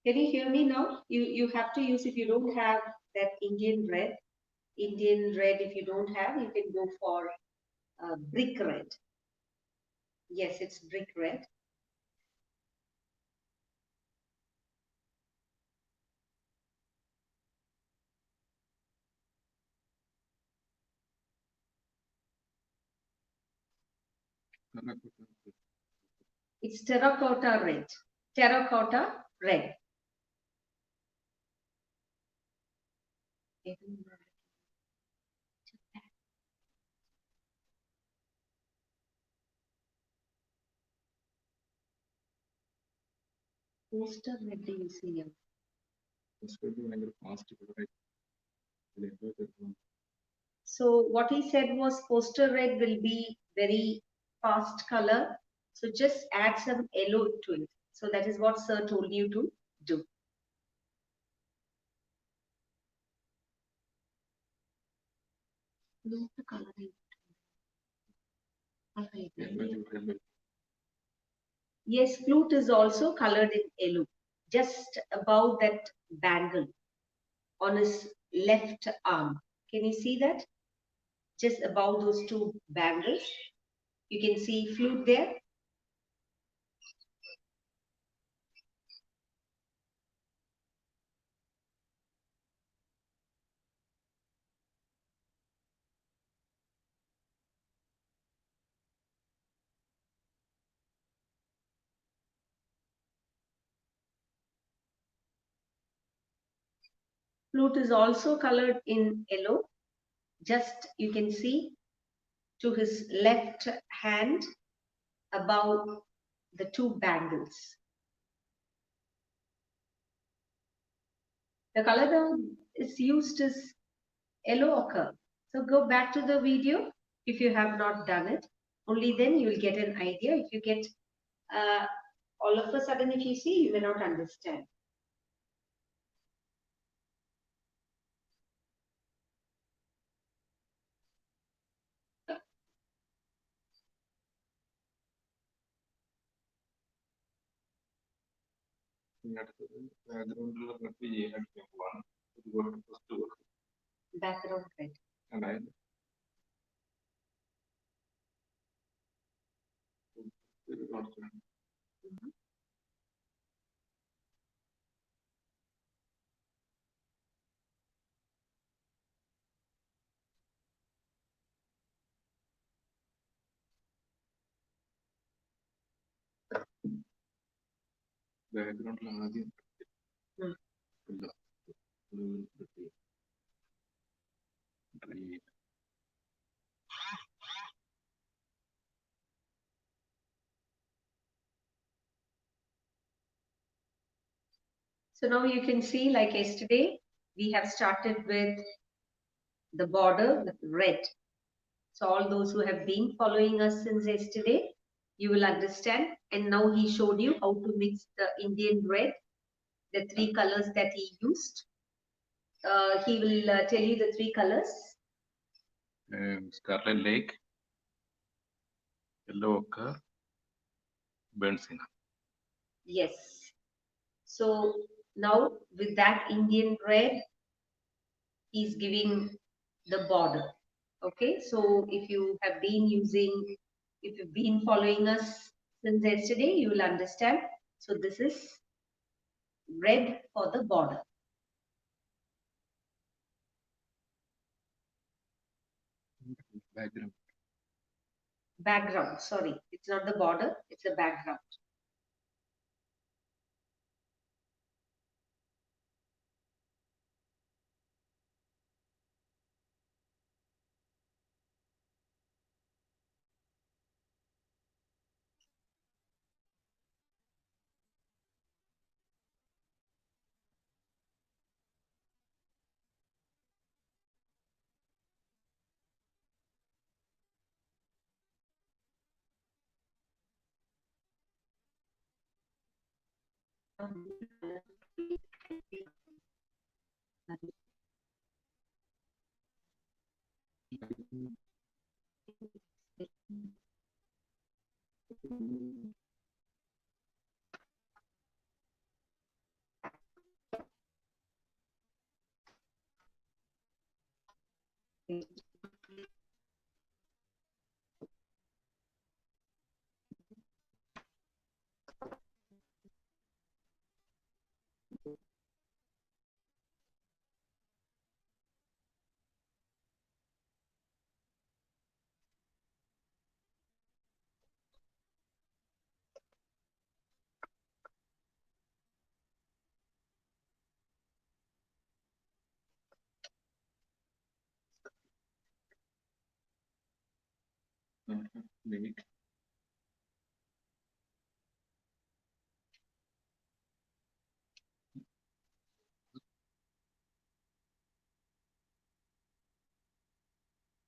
Can you hear me now? You have to use, if you don't have that Indian red, if you don't have, you can go for brick red. Yes, it's brick red. It's terracotta red. Terracotta red. Poster red you see here. So what he said was poster red will be very fast color. So just add some yellow to it. So that is what sir told you to do. Look the coloring. Yes, flute is also colored in yellow, just above that bangle on his left arm. Can you see that? Just above those two bangles, you can see flute there. Flute is also colored in yellow. Just you can see to his left hand above the two bangles. The color that is used is yellow ochre. So go back to the video if you have not done it. Only then you will get an idea. If you get all of a sudden, if you see, you may not understand. Background red. ബാക്ക്ഗ്രൗണ്ടിൽ ആദ്യം So now you can see, like yesterday, we have started with the border with red. So all those who have been following us since yesterday, you will understand. And now he showed you how to mix the Indian red, the three colors that he used. He will tell you the three colors. Scarlet Lake, Yellow Ochre, Burnt Sienna. Yes. So now with that Indian red, he's giving the border. Okay, so if you have been using, if you've been following us since yesterday, you will understand. So this is red for the border. Background. Background, sorry, it's not the border, it's a background. Lake.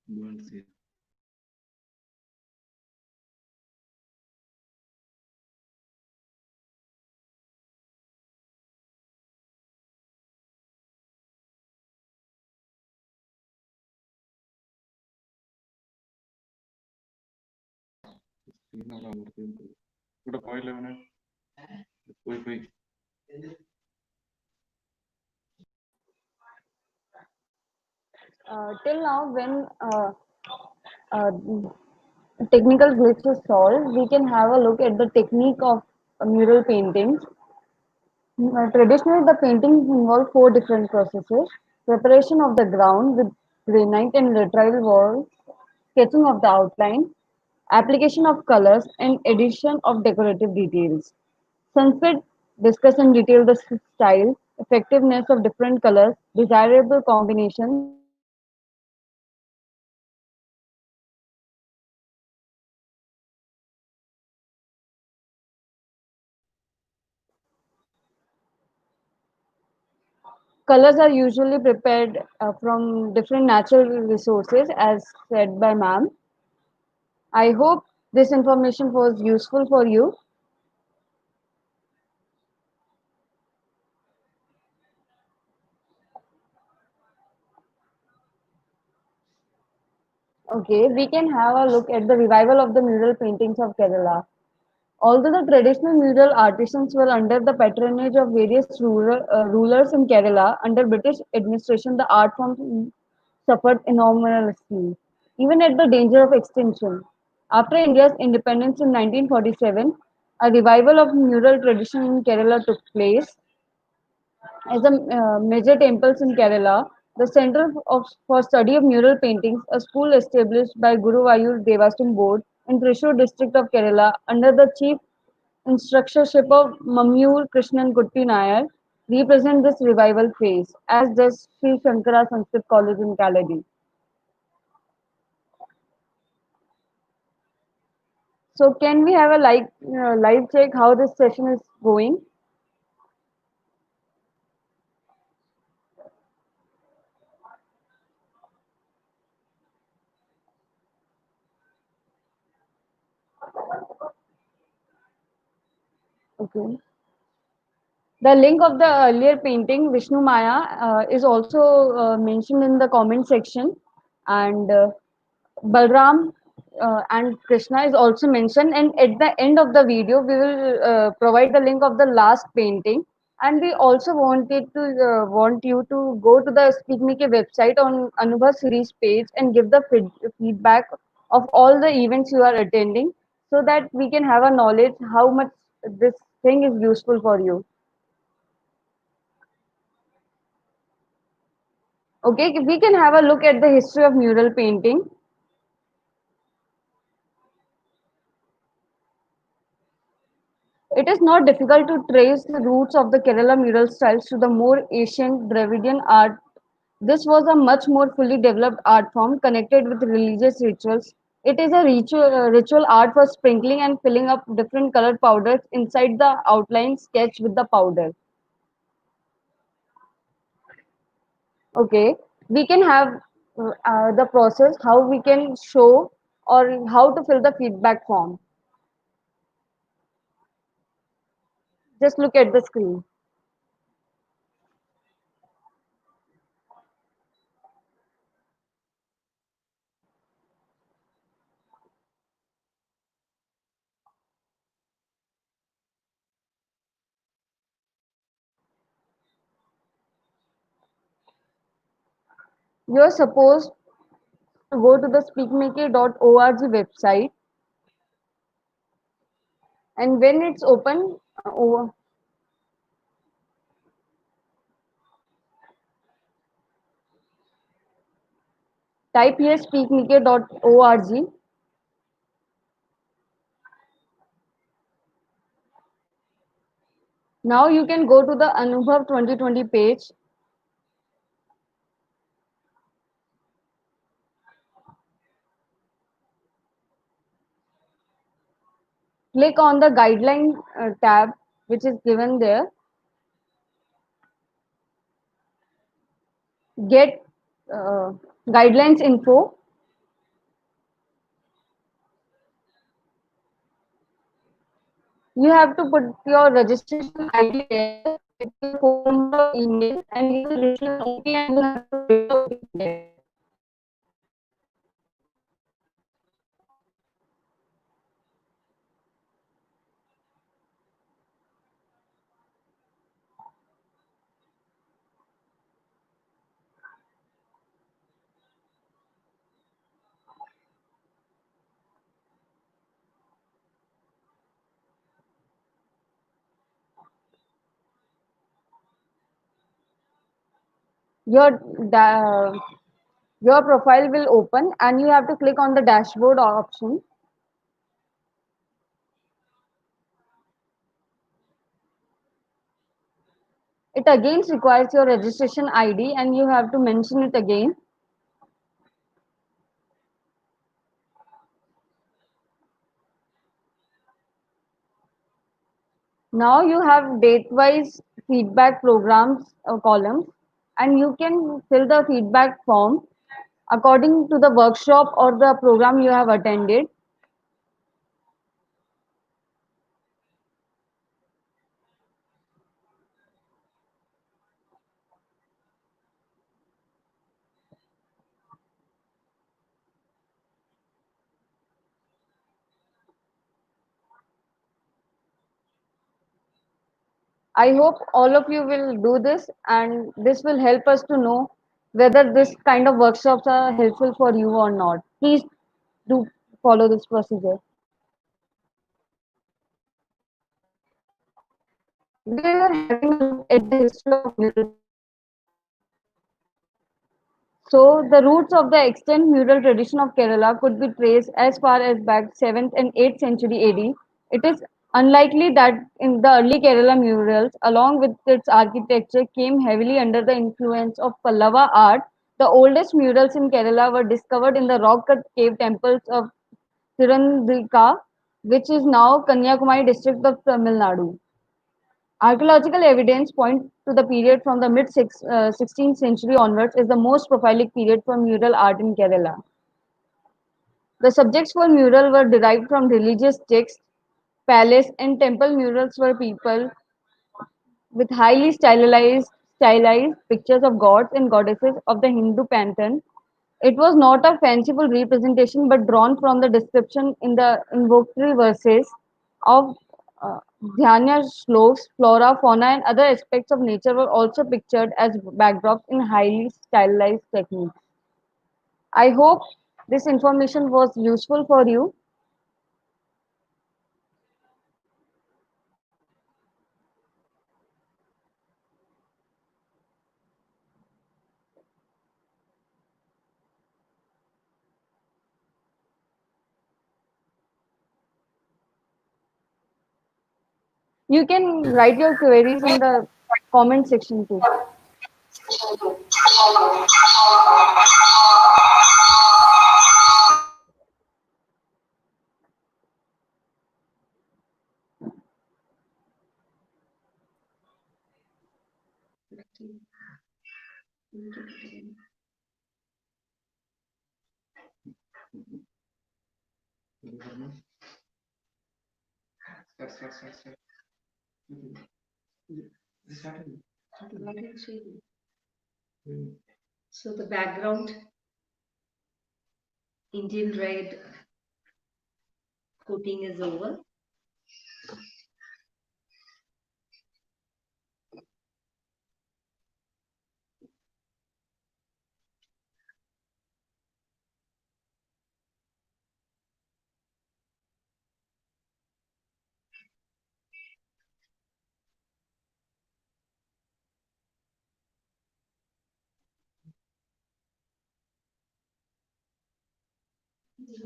Burnt Sienna. Sienna അവിടെ അമർത്തിയിട്ടുണ്ട്. ഇവിടെ പോയല്ലോ അവനെ. പോയി. Till now, when uh, technical glitch is solved, we can have a look at the technique of mural paintings. Traditionally, the paintings involve four different processes: preparation of the ground with granite and lateral walls, sketching of the outline, application of colors, and addition of decorative details. Sanskrit discuss in detail the style, effectiveness of different colors, desirable combinations, and techniques of mural painting. Colors are usually prepared from different natural resources, as said by ma'am. I hope this information was useful for you. Okay, we can have a look at the revival of the mural paintings of Kerala. Although the traditional mural artisans were under the patronage of various rulers in Kerala, under British administration, the art form suffered enormously, even at the danger of extinction. After India's independence in 1947, a revival of mural tradition in Kerala took place. As the major temples in Kerala, the Center for Study of Mural Paintings, a school established by Guruvayur Devastam Board in Thrissur district of Kerala under the chief instructorship of Mammur Krishnan Kutti Nayar, represent this revival phase, as does Sri Shankara Sanskrit College in Kaladi. So, can we have a live check how this session is going? Okay. The link of the earlier painting, Vishnu Maya, is also mentioned in the comment section, and Balram and Krishna is also mentioned. And at the end of the video, we will provide the link of the last painting. And we also want you to go to the Speak Make website on Anubhav series page and give the feedback of all the events you are attending, so that we can have a knowledge how much this thing is useful for you. Okay, we can have a look at the history of mural painting. It is not difficult to trace the roots of the Kerala mural styles to the more ancient Dravidian art. This was a much more fully developed art form connected with religious rituals. It is a ritual art for sprinkling and filling up different colored powders inside the outline sketch with the powder. Okay, we can have the process how we can show or how to fill the feedback form. Just look at the screen. You are supposed to go to the speakmaker.org website, and when it's open, type here speakmaker.org. Now you can go to the Anubhav 2020 page. Click on the guideline tab which is given there. Get uh, guidelines info. You have to put your registration ID there with your phone number or email, and you will receive an OTP, and you have to write the OTP there. Your your profile will open, and you have to click on the dashboard option. It again requires your registration ID, and you have to mention it again. Now you have date-wise feedback programs columns, and you can fill the feedback form according to the workshop or the program you have attended. I hope all of you will do this, and this will help us to know whether this kind of workshops are helpful for you or not. Please do follow this procedure. We are having a look at the history of mural. So, the roots of the extant mural tradition of Kerala could be traced as far as back 7th and 8th century AD. It is unlikely that in the early Kerala murals, along with its architecture, came heavily under the influence of Pallava art. The oldest murals in Kerala were discovered in the rock-cut cave temples of Tirundika, which is now Kanyakumari district of Tamil Nadu. Archaeological evidence point to the period from the mid 16th century onwards as the most prolific period for mural art in Kerala. The subjects for mural were derived from religious texts. Palace and temple murals were people with highly stylized pictures of gods and goddesses of the Hindu pantheon. It was not a fanciful representation but drawn from the description in the invocatory verses of Dhyanya shlokas, flora, fauna, and other aspects of nature were also pictured as backdrops in highly stylized techniques. I hope this information was useful for you. You can write your queries in the comment section too. Start. Start. So the background, Indian red coating is over.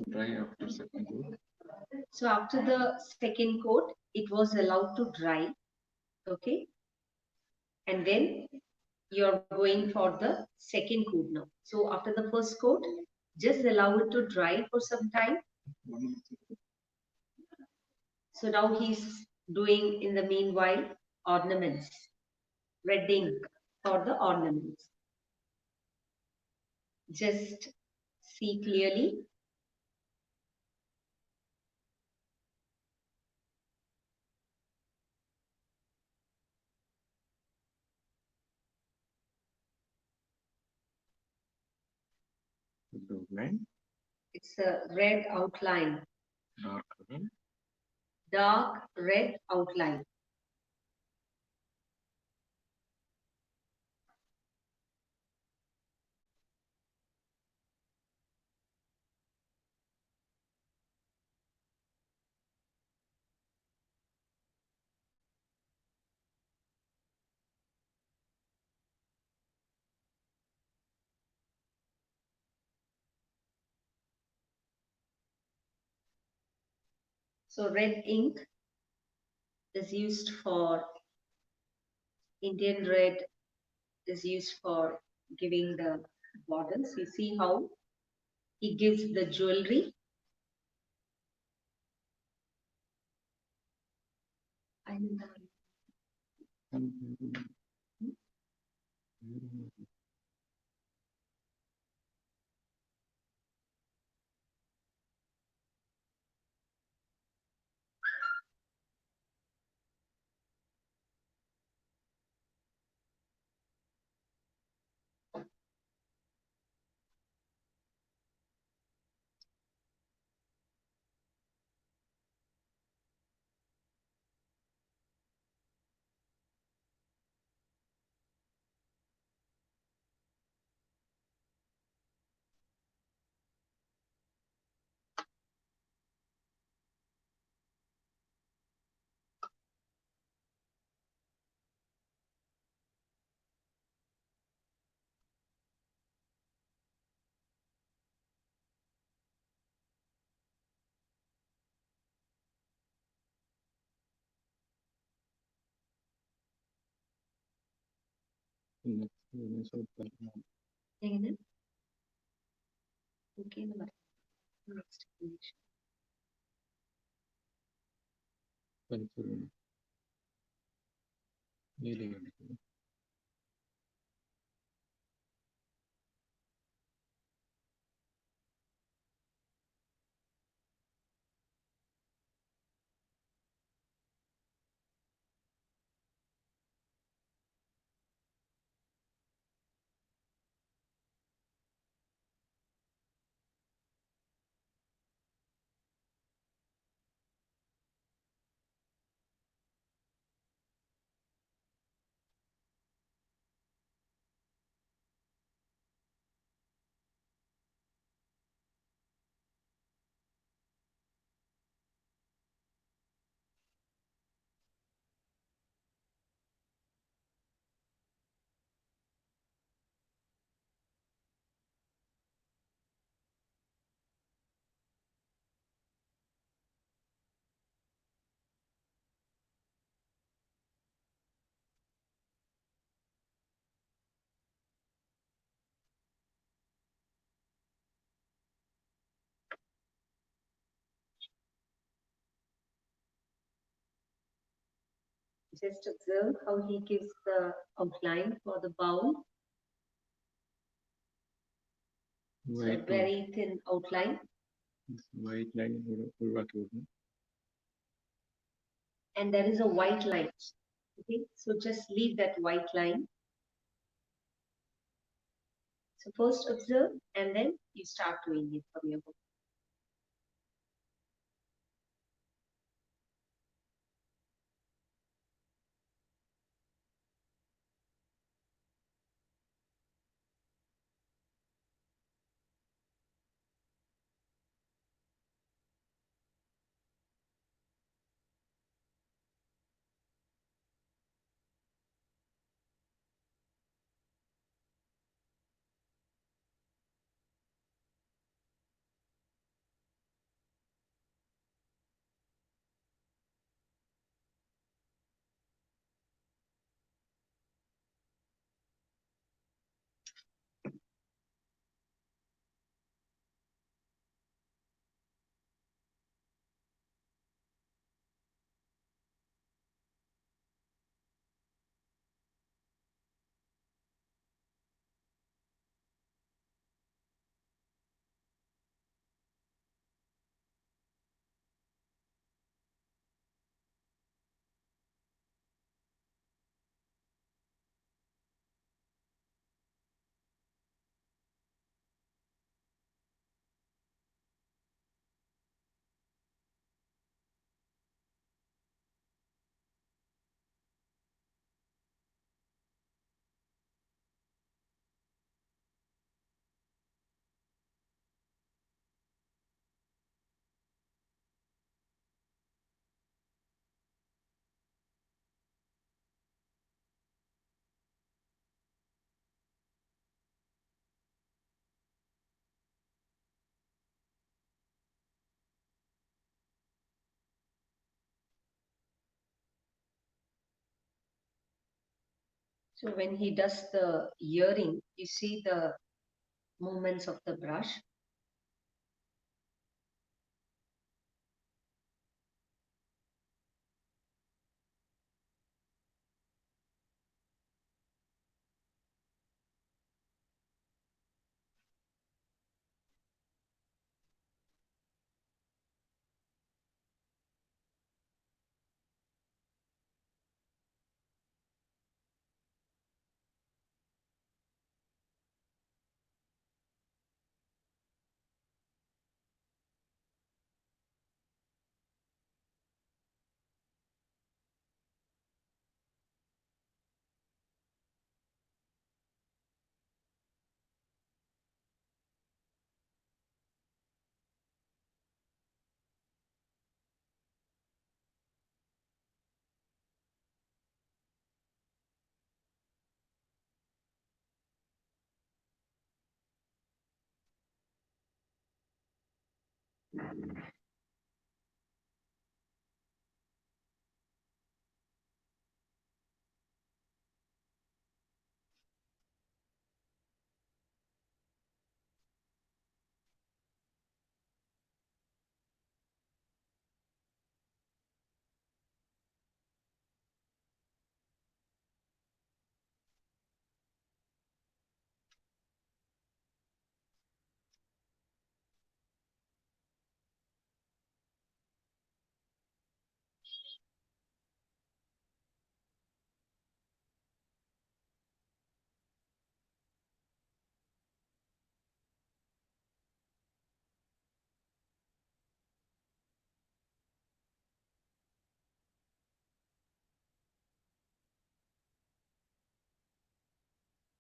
Dry after second coat. So after the second coat, it was allowed to dry. Okay. And then you're going for the second coat now. So after the first coat, just allow it to dry for some time. So now he's doing in the meanwhile ornaments, red ink for the ornaments. Just see clearly. Outline. It's a red outline, Dark red. dark red outline. So red ink is used for Indian red is used for giving the borders. You see how he gives the jewelry. എങ്ങനെ? Okay എന്ന് പറ. Next page. Just observe how he gives the outline for the bowl. So White, very thin outline. white line ഒഴിവാക്കി കൊടുക്കണം. And there is a white line. Okay, so just leave that white line. So first observe and then you start doing it from your book. So when he does the earring, you see the movements of the brush.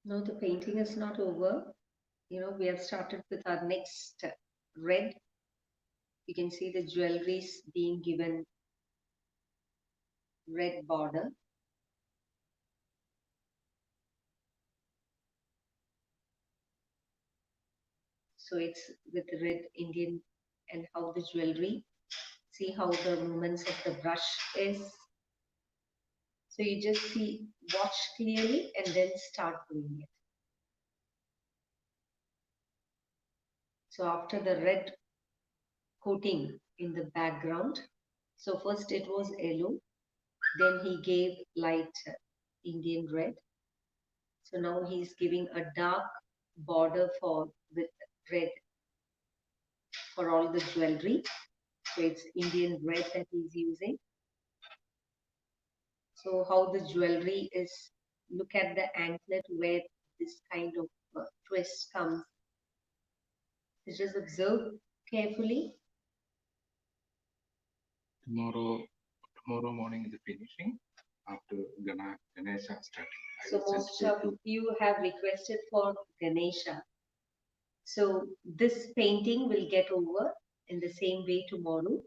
No, the painting is not over. We have started with our next red. You can see the jewelries being given red border. So it's with red Indian and how the jewelry, see how the movements of the brush is. So you just watch clearly and then start doing it. So after the red coating in the background, so first it was yellow, Then he gave light Indian red. So now he's giving a dark border for with red for all the jewelry. So it's Indian red that he's using. So how the jewelry is, look at the anklet where this kind of twist comes. So just observe carefully. Tomorrow morning is the finishing after Ganesha starting. So most of you have requested for Ganesha. So this painting will get over in the same way tomorrow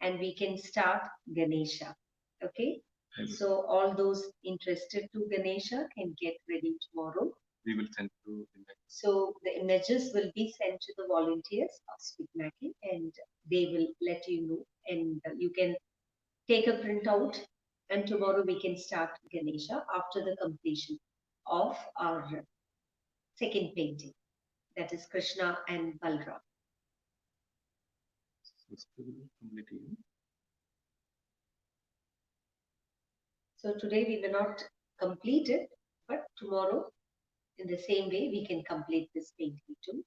and we can start Ganesha. Okay. So all those interested to Ganesha can get ready tomorrow. We will send to the next. So the images will be sent to the volunteers of SPIC MACAY and they will let you know, and you can take a printout and tomorrow we can start Ganesha after the completion of our second painting, that is Krishna and Balram. So today we will not complete it, but tomorrow in the same way we can complete this painting too.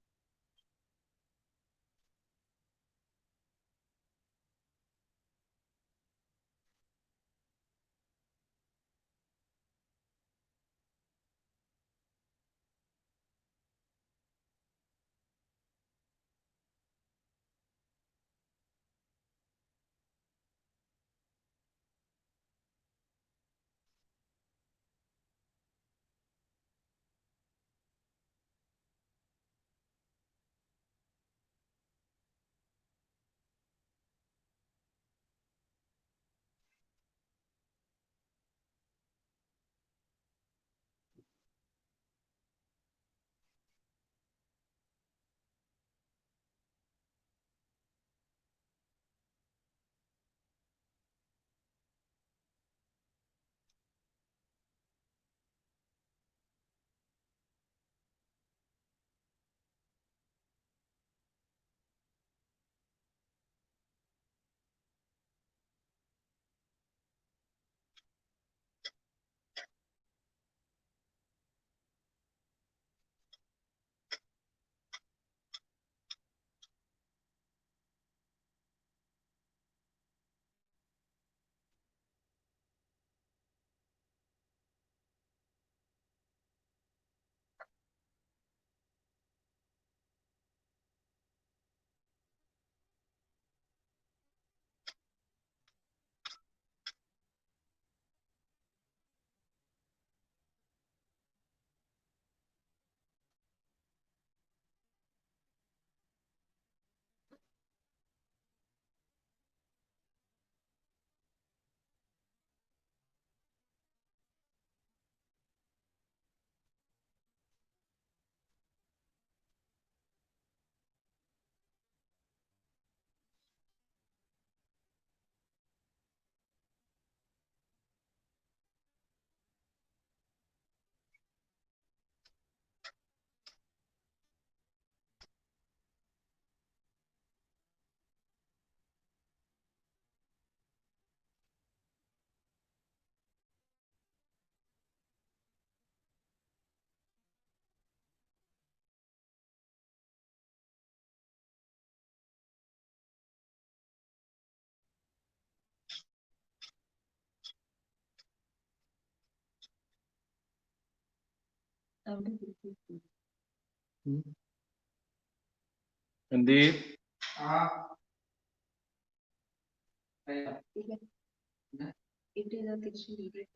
And the It is a kitchen area.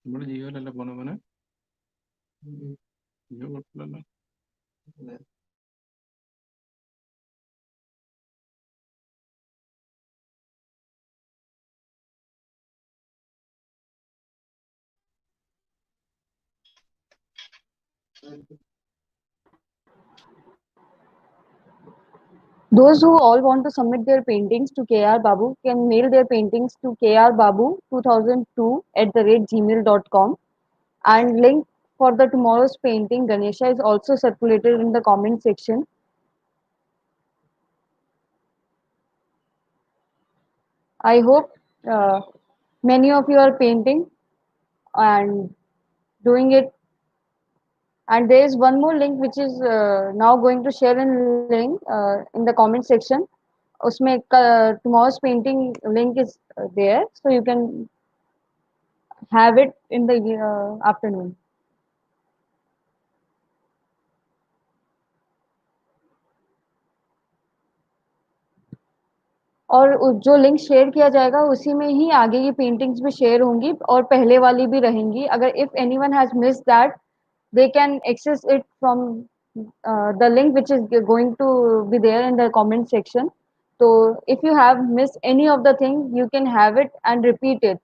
നമ്മുടെ ജിയോയിലല്ല പോണ മോനെ ജിയോ കുഴപ്പമില്ലല്ലോ Those who all want to submit their paintings to KR Babu can mail their paintings to krbabu2002 @gmail.com, and link for the tomorrow's painting, Ganesha, is also circulated in the comment section. I hope uh, many of you are painting and doing it. And there is one more link which is now going to share in link in the comment section. उसमें tomorrow's painting link is there, so you can have it in the afternoon. और जो link share किया जाएगा उसी में ही आगे की paintings भी शेयर होंगी और पहले वाली भी रहेंगी. अगर if anyone has missed that, they can access it from the link which is going to be there in the comment section. So if you have missed any of the thing, you can have it and repeat it.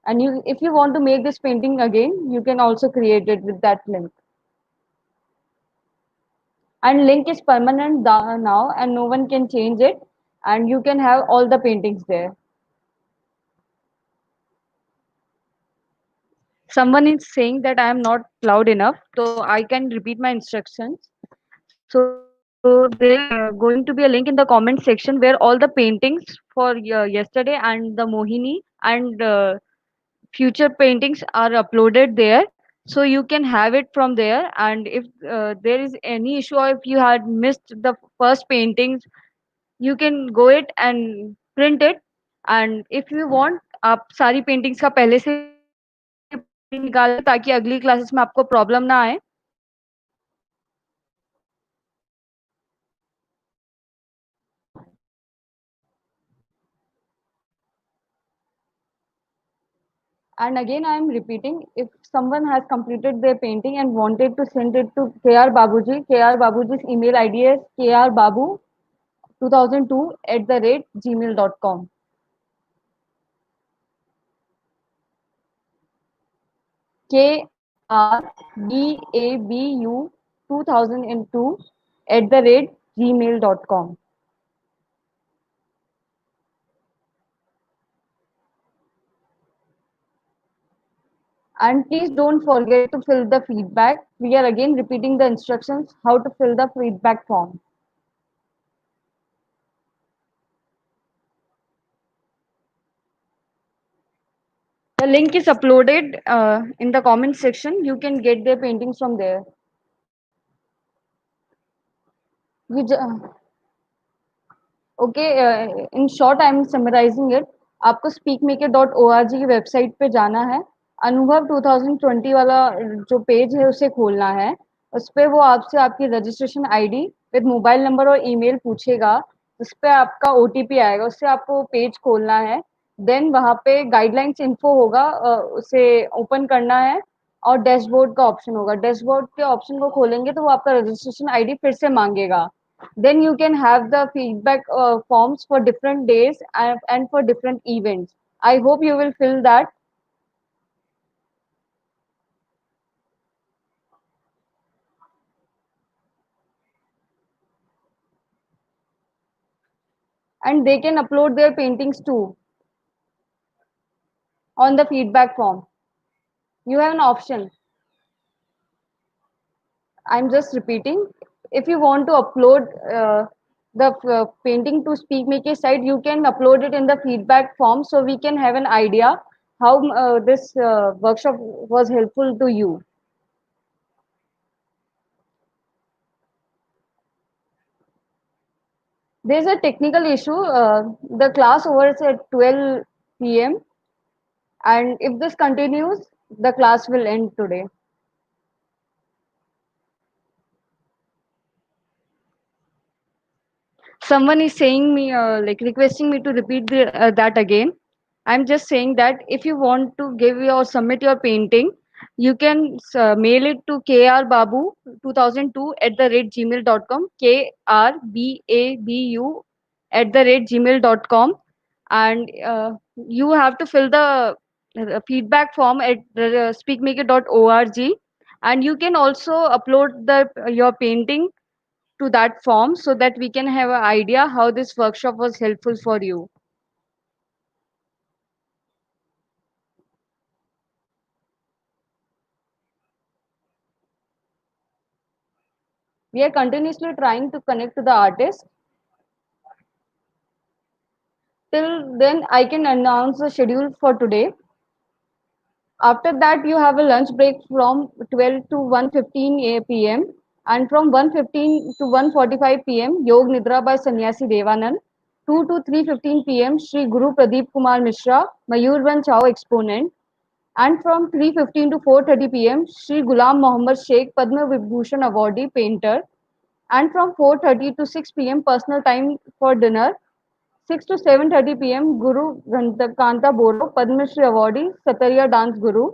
And you, if you want to make this painting again, you can also create it with that link. And link is permanent now, and no one can change it. And you can have all the paintings there. Someone is saying that I am not loud enough, so I can repeat my instructions. So there is going to be a link in the comment section where all the paintings for yesterday and the Mohini and future paintings are uploaded there. So you can have it from there. And if there is any issue or if you had missed the first paintings, you can go it and print it. And if you want, आप सारी paintings का पहले से print निकाल लें ताकि अगली classes में आपको problem ना आए. And again, I am repeating, if someone has completed their painting and wanted to send it to KR Babuji, KR Babuji's email ID is krbabu2002@gmail.com. krbabu2002@gmail.com. And please don't forget to fill the feedback. We are again repeating the instructions how to fill the feedback form. The link is uploaded in the comment section. You can get their paintings from there. We okay, in short I am summarising it. आपको speakmaker.org की website पे जाना है. अनुभव 2020 वाला जो page है उसे खोलना है. उस पे वो आपसे आपकी registration ID with mobile number और ईमेल पूछेगा. उस पे आपका ओटीपी आएगा, उससे आपको पेज खोलना है. देन वहाँ पे गाइडलाइंस इन्फो होगा, उसे ओपन करना है और डैशबोर्ड का ऑप्शन होगा. डैशबोर्ड के ऑप्शन को खोलेंगे तो वो आपका रजिस्ट्रेशन आईडी फिर से मांगेगा. Then you can have the feedback forms for different days and for different events. I hope you will fill that. And they can upload their paintings too on the feedback form. You have an option. I'm just repeating. If you want to upload the painting to Speak Maker site, you can upload it in the feedback form so we can have an idea how this workshop was helpful to you. There's a technical issue. The class overs at 12 p.m. and if this continues, the class will end today. Someone is saying me, like requesting me to repeat that again. I'm just saying that if you want to give or submit your painting, you can mail it to krbabu2002@gmail.com, krbabu@gmail.com, and you have to fill the feedback form at speakmaker.org, and you can also upload your painting to that form so that we can have an idea how this workshop was helpful for you. We are continuously trying to connect to the artist. Till then, I can announce the schedule for today. After that, you have a lunch break from 12 to 1:15 p.m. and from 1:15 to 1:45 p.m. Yog Nidra by Sannyasi Devanand. 2 to 3:15 p.m. Sri Guru Pradeep Kumar Mishra, Mayurvansh Chao exponent. And from 3:15 to 4:30 p.m. Sri Ghulam Mohammad Sheikh Padma Vibhushan awardee painter. And from 4:30 to 6 p.m. personal time for dinner. 6 to 7:30 p.m. Guru Kanta Boro, Padma Shri Awardee, Satariya Dance Guru.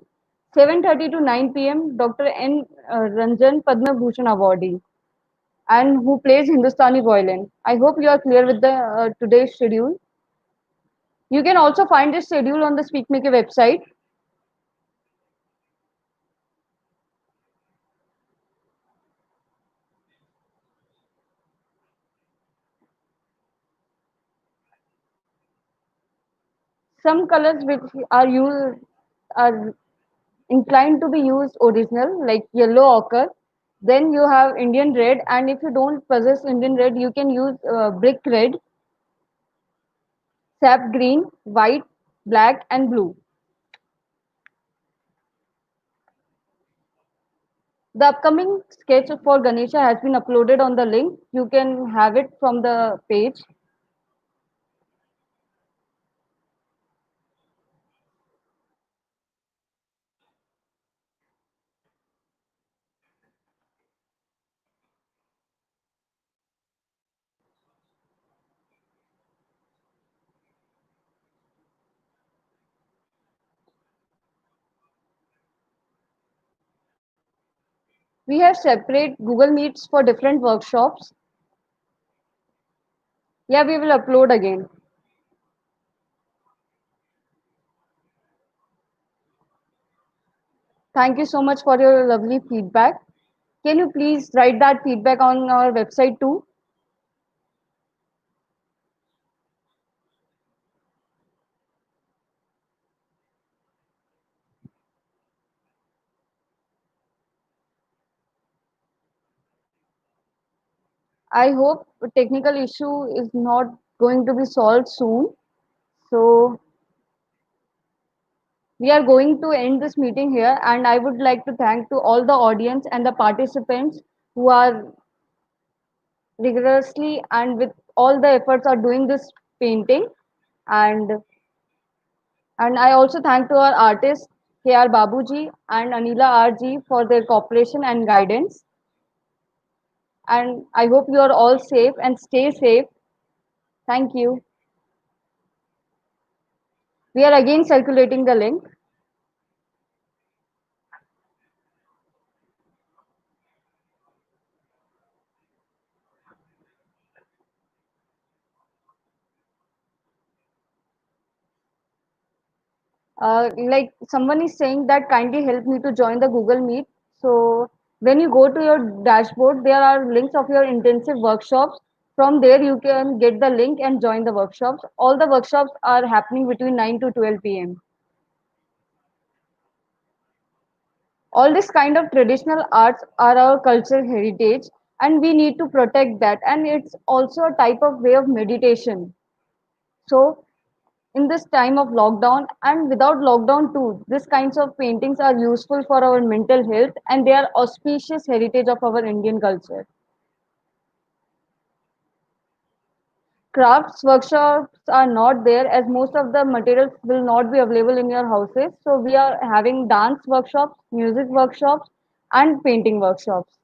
7:30 to 9 p.m. Dr. N. Ranjan, Padma Bhushan Awardee, and who plays Hindustani violin. I hope you are clear with the today's schedule. You can also find this schedule on the Speak Maker website. Some colors which are used are inclined to be used original, like yellow ochre. Then you have Indian red, and if you don't possess Indian red, you can use brick red, sap green, white, black, and blue. The upcoming sketch for Ganesha has been uploaded on the link. You can have it from the page. We have separate Google Meets for different workshops. Yeah, we will upload again. Thank you so much for your lovely feedback. Can you please write that feedback on our website too? I hope the technical issue is not going to be solved soon. So we are going to end this meeting here, and I would like to thank to all the audience and the participants who are rigorously and with all the efforts are doing this painting. And and I also thank to our artists KR Babuji and Anila RG for their cooperation and guidance. And I hope you are all safe and stay safe. Thank you. We are again circulating the link. Like someone is saying that kindly help me to join the Google Meet. So when you go to your dashboard, there are links of your intensive workshops. From there, you can get the link and join the workshops. All the workshops are happening between 9 to 12 p.m. All this kind of traditional arts are our cultural heritage, and we need to protect that. And it's also a type of way of meditation. So in this time of lockdown and without lockdown too, these kinds of paintings are useful for our mental health, and they are auspicious heritage of our Indian culture. Crafts workshops are not there as most of the materials will not be available in your houses. So we are having dance workshops, music workshops, and painting workshops.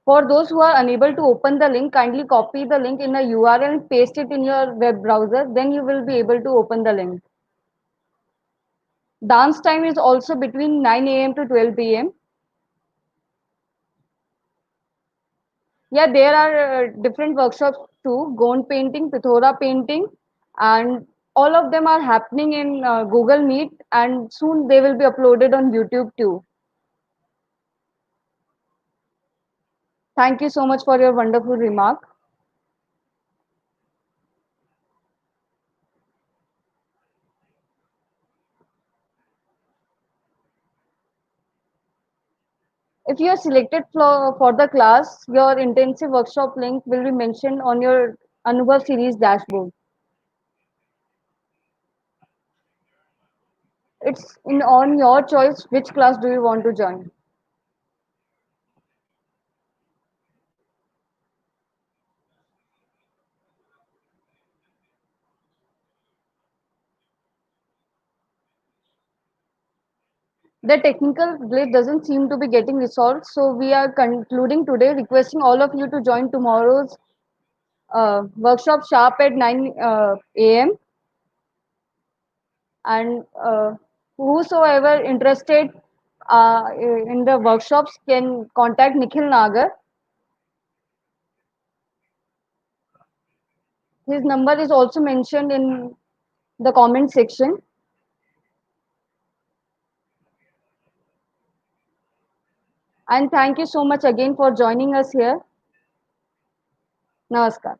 For those who are unable to open the link, kindly copy the link in a URL and paste it in your web browser. Then you will be able to open the link. Dance time is also between 9 a.m. to 12 p.m. Yeah, there are different workshops too: Gond painting, Pithora painting, and All of them are happening in Google Meet, and soon they will be uploaded on YouTube too. Thank you so much for your wonderful remark. If you are selected for the class, your intensive workshop link will be mentioned on your Anubhav series dashboard. It's on your choice which class do you want to join. The technical glitch doesn't seem to be getting resolved, so we are concluding today, requesting all of you to join tomorrow's workshop sharp at 9 a.m. And whosoever interested in the workshops can contact Nikhil Nagar. His number is also mentioned in the comment section. And thank you so much again for joining us here. Namaskar.